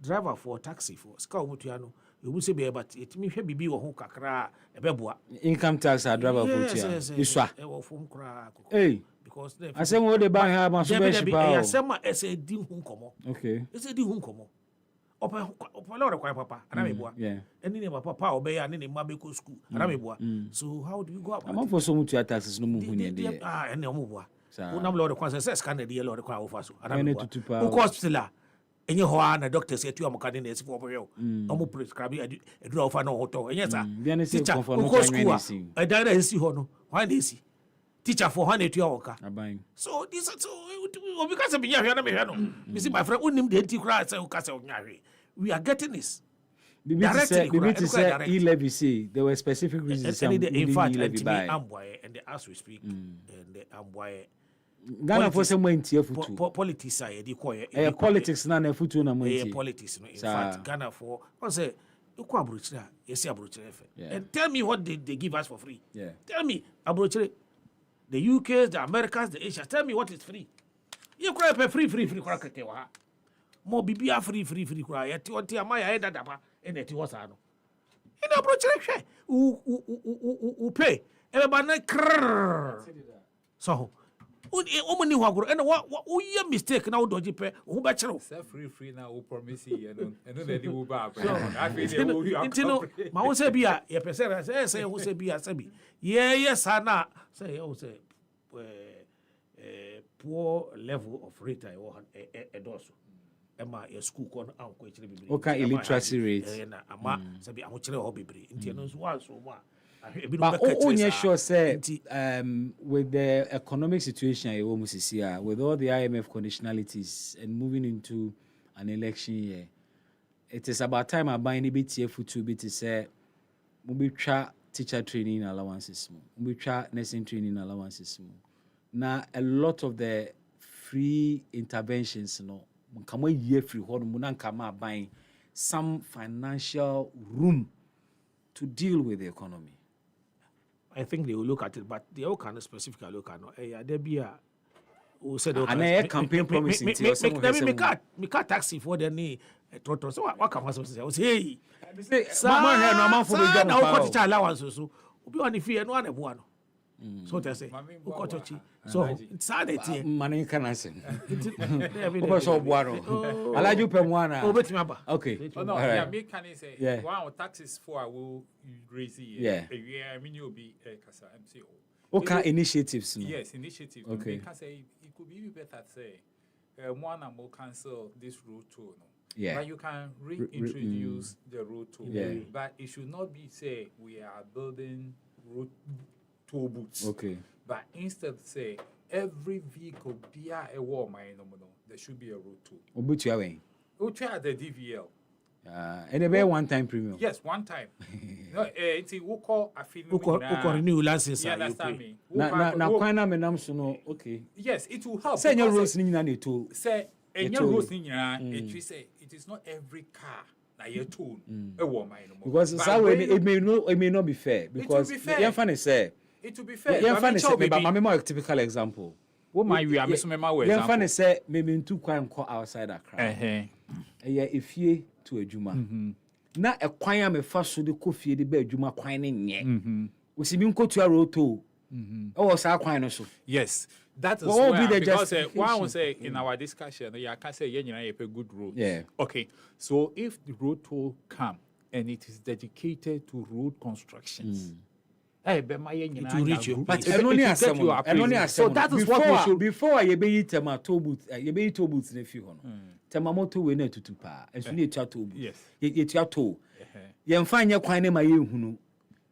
driver for taxi for ska omutua no you will say be but it me hwe bibi wo ho kakra e beboa income tax a driver for tia iswa e wo fom kra hey because asem wo de ban ha ma so be shipa o asem ese di hu nkomo okay ese di hu nkomo opa lore kwa papa ana meboa eni ne papa obe ya ne ma be ko school ana meboa so how do you go about am for so mutua taxes no mu hu ne de ene omo boa una lore kwa say scan de lore kwa ofa so ana meboa ko hospital enye ho na doctors etu amukade na esifo oboyo omo prescribe edura ofa na hoto enye sa teacher ko school e da na esi ho no why na esi teacher for how na etu awoka so this so because be here na me here no me see my friend unim de enti kura say uka say onyahwe we are getting this directly say e-levy say there were specific reasons in fact and as we speak and the amboy Ghana for some way into futu politics are politics na futu na money politics in fact Ghana for what say you kwa abrochira yes abrochira and tell me what they give us for free tell me abrochira the UK the Americans the Asia tell me what is free you cry free kwa kete wa mo bibia free kwa ya ti onti amaya eda daba eneti wasa no ina abrochira hwe u pay everybody na so omoni hwagoro and what you mistake now dodgy pe who be chero say free now we promise you no dey wo ba intino ma won say bia ye person say who say bia say bi yes ana say who say poor level of rate I want e doso ema your school kon an ko chire bibiri okay illiteracy rate na ama say bi an chire ho bibiri intino so wa so ma but only sure say with the economic situation you almost see here with all the IMF conditionalities and moving into an election year it is about time I buy any BTF to be to say we try teacher training allowances we try nursing training allowances now a lot of the free interventions come we year free hold come buying some financial room to deal with the economy. I think they will look at it, but they all can specifically look at there be who said and a campaign promise me car taxi for the knee trotro so what can was say man here no man for be jam na what teacher allowance so obi on fee no na bo ano so they say ukotochi so it's sad it man can answer obo so bo ano alaju pe mo ana obetimi aba okay no yeah me can say one taxes for I will raise yeah I mean you be kasa MCO. What kind of initiatives? No? Yes, initiatives. Okay. Because it could be even better to say, one will cancel this road tool. No? Yeah. But you can reintroduce the road tool. Yeah. But it should not be, say, we are building road toll booths. Okay. But instead, say, every vehicle, be a war, there should be a road tool. Obutu away. We'll try the DVL. And a one-time premium. Yes, one time. No, it's we'll call a film. We'll renew license. You understand me? Na kwana menam so no okay. Yes, it will help. Say your rules ni na to. Say your rules ni na it say it is not every car na your tool. E wo mine no. Because it may not be fair because you funny say. It will be fair. You funny say but my more typical example. What my we are me example. You funny say maybe two kwan call outside Accra. Yeah, ifie to adwuma na ekwan a me fa so de kofie de ba adwuma kwan ne nye osibi nkotua roto e wo sa kwan no so. Yes, that is why because one will say in our discussion you can say you a good road. Yeah. Okay, so if the road toll come and it is dedicated to road constructions it will reach you. But so that is what we should before you be tema toll booth you be toll booth na fi ho no tema moto we na tutu pa enso na etua toll booth ye etua toll ye mfa nye kwan na ma ye hunu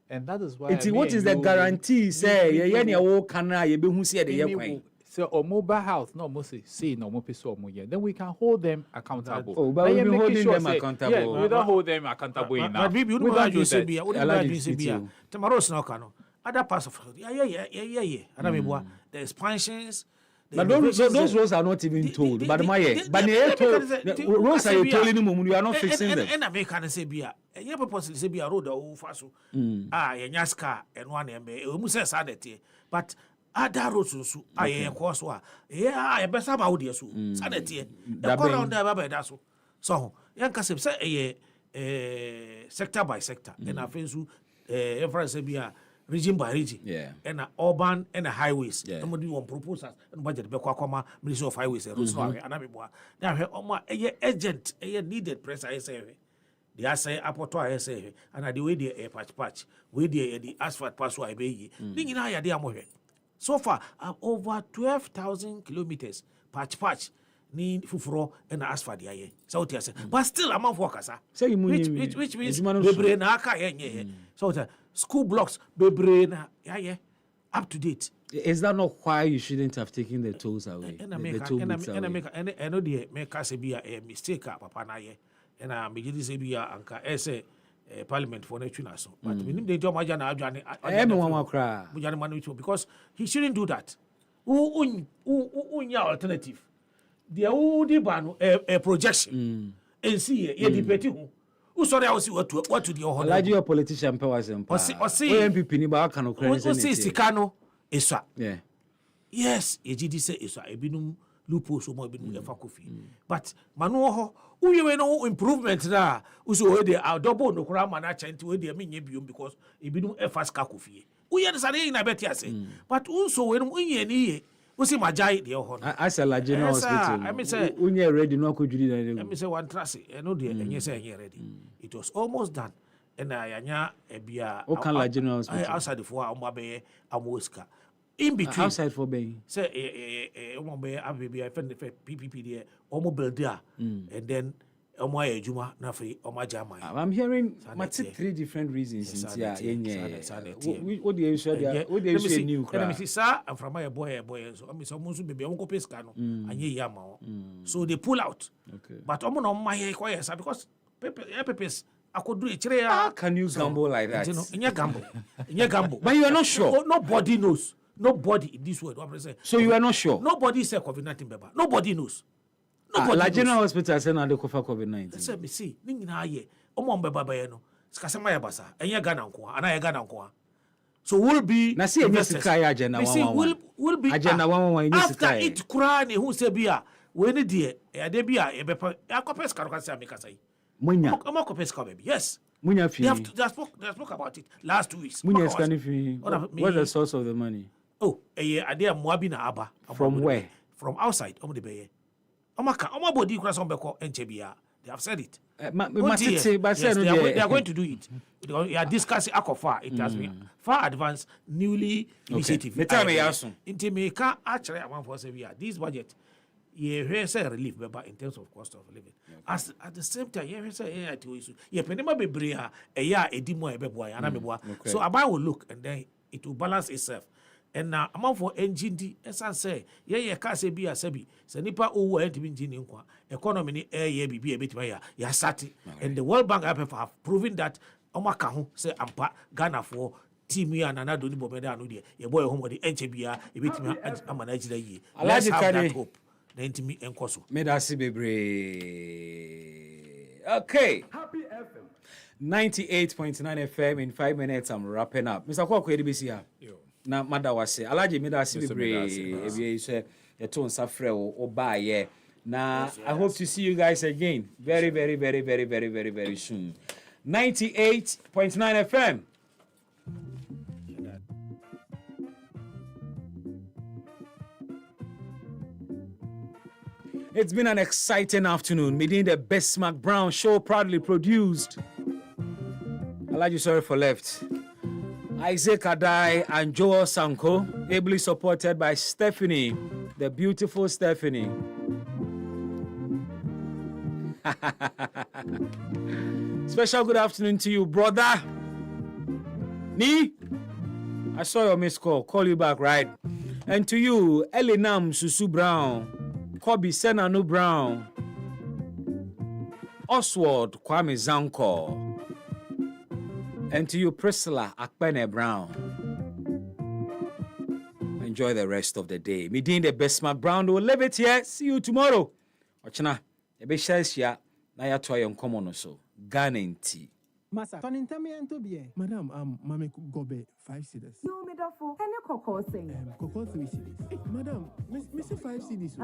and that is why what is the guarantee say ye na wo kana ye be hu say de ye kwan so or mobile house no mo say no mo person mo here then we can hold them accountable. Oh, but we be holding them accountable. Yeah, we don't hold them accountable enough. But we do say be tomorrow no can other parts of yeah and the expansions. But those roads are not even told. But roads are told anymore. You are not fixing them. And I can say be a purposely say be a road or faso. Nyaska and one we say sadety. But other roads also I course I best about this sadety. The around there by that so yan can say sector by sector and I feel inference be a region by region, and urban and highways. Somebody want proposals and budget. Bekwakoma Ministry of Highways and Roads. Now, agent, needed press. I say, the say apoto I say, and the way the patch, way the asphalt pass why be. Thinking I had so far, over 12,000 kilometers patch. Need fufuro and asphalt the aye. So what you say, but still among workers, which means the brain aka so school blocks be brain up to date. Is that not why you shouldn't have taken the tolls away? And I know the make us be a mistake, papa na ye. And I immediately say be a anka essay parliament for nature so. But we need the job because he shouldn't do that. Who alternative? The old ban a projection and see a debate who sorry I see what to the whole larger politician powers and or see MPP ni ba kan okran say Sikano eswa yes e gidi say eswa e binum loophole so mo binum e fa kofi but manu ho we no improvement na uso we dey double no kura man achenti we dey menye biom because e binum e fa ska kofi we yer say na betia say but unso we no unye ni we see majai the ho as a Lagina hospital I mean say unye ready no akojuri na me say one trust e no dey enye say enye ready it was almost done and yanya e bia o kan Lagina hospital outside for ambabe amoska in between outside for bay say ambabe ababe I find the PPP there omo build there and then omo ajuma na free omo jama I'm hearing 3 different reasons yeah what do you say what do you say new crowd let me see sir I'm from my boy so I mean someone so baby omo pay scan no anye yama so they pull out but omo no my quiet because papers I could do it. How can you gamble like that? In your gamble. But you are not sure. Nobody knows. Nobody in this world. So you are not sure. Nobody said COVID-19, Baba. Nobody knows. Nobody. General Hospital said now they cover COVID-19. Let's me see. Ningi na ye. Omo Baba no. Skasema ya basa. Enya Ghana nko. Ana ya Ghana nko. So we'll be na see investors. agenda We'll be agenda after it kura ne who say bia we ne de e de bia e be pa akopes karoka say make say munya akopes ka baby yes munya fi they spoke about it last 2 weeks munya scan fi what's the source of the money ade moabi na aba from where from outside de be omaka omabodi kura some be ko enche bia they have said it they are going to do it. They are discussing Akofa. It has been far advanced, newly initiative. Into me can actually one for Sevilla. This budget, you say relief, but in terms of cost of living. As at the same time, you say to issue. You pay be bria a year a demo a beboy and a so Abai will look and then it will balance itself. And now amount for engine as I say, can't say be a sebi. So nipa owo enti engine nkwa. Economy ni be a bit ya sati. And the World Bank have proven that omaka ho say ampa Ghana for team ya na do ni bomeda anu de. Ye boy home the enche bia e betimi amanage da yi. Let's have that hope. Na ntimi enkoso. Medasi bebre. Okay. Happy FM 98.9 FM in 5 minutes I'm wrapping up. Mr. Kwako edibisi ya. Na mada wase alaje medasi bebre ebi say eto nsa frɛ o ba ye na I hope to see you guys again very soon. 98.9 FM. It's been an exciting afternoon. Meeting the Bismark Brown show proudly produced. Alaji sorry for left. Isaac Adai and Joel Sanko, ably supported by Stephanie, the beautiful Stephanie. Special good afternoon to you, brother. Ni, I saw your missed call. Call you back, right? And to you, Elinam Susu Brown, Kobe Senanu Brown, Oswald Kwame Zanko. And to you, Priscilla Akpene Brown. Enjoy the rest of the day. Me doing the Bismark Brown will leave it here. See you tomorrow. Ochina, ebe share na ya to yon common so. Ghana tea. Masa, ton intemi entobie. Madam, mame gobe 5 cedis. No, me dafo. Ene koko sing. Koko 3 cedis. Madam, me say 5 cedis.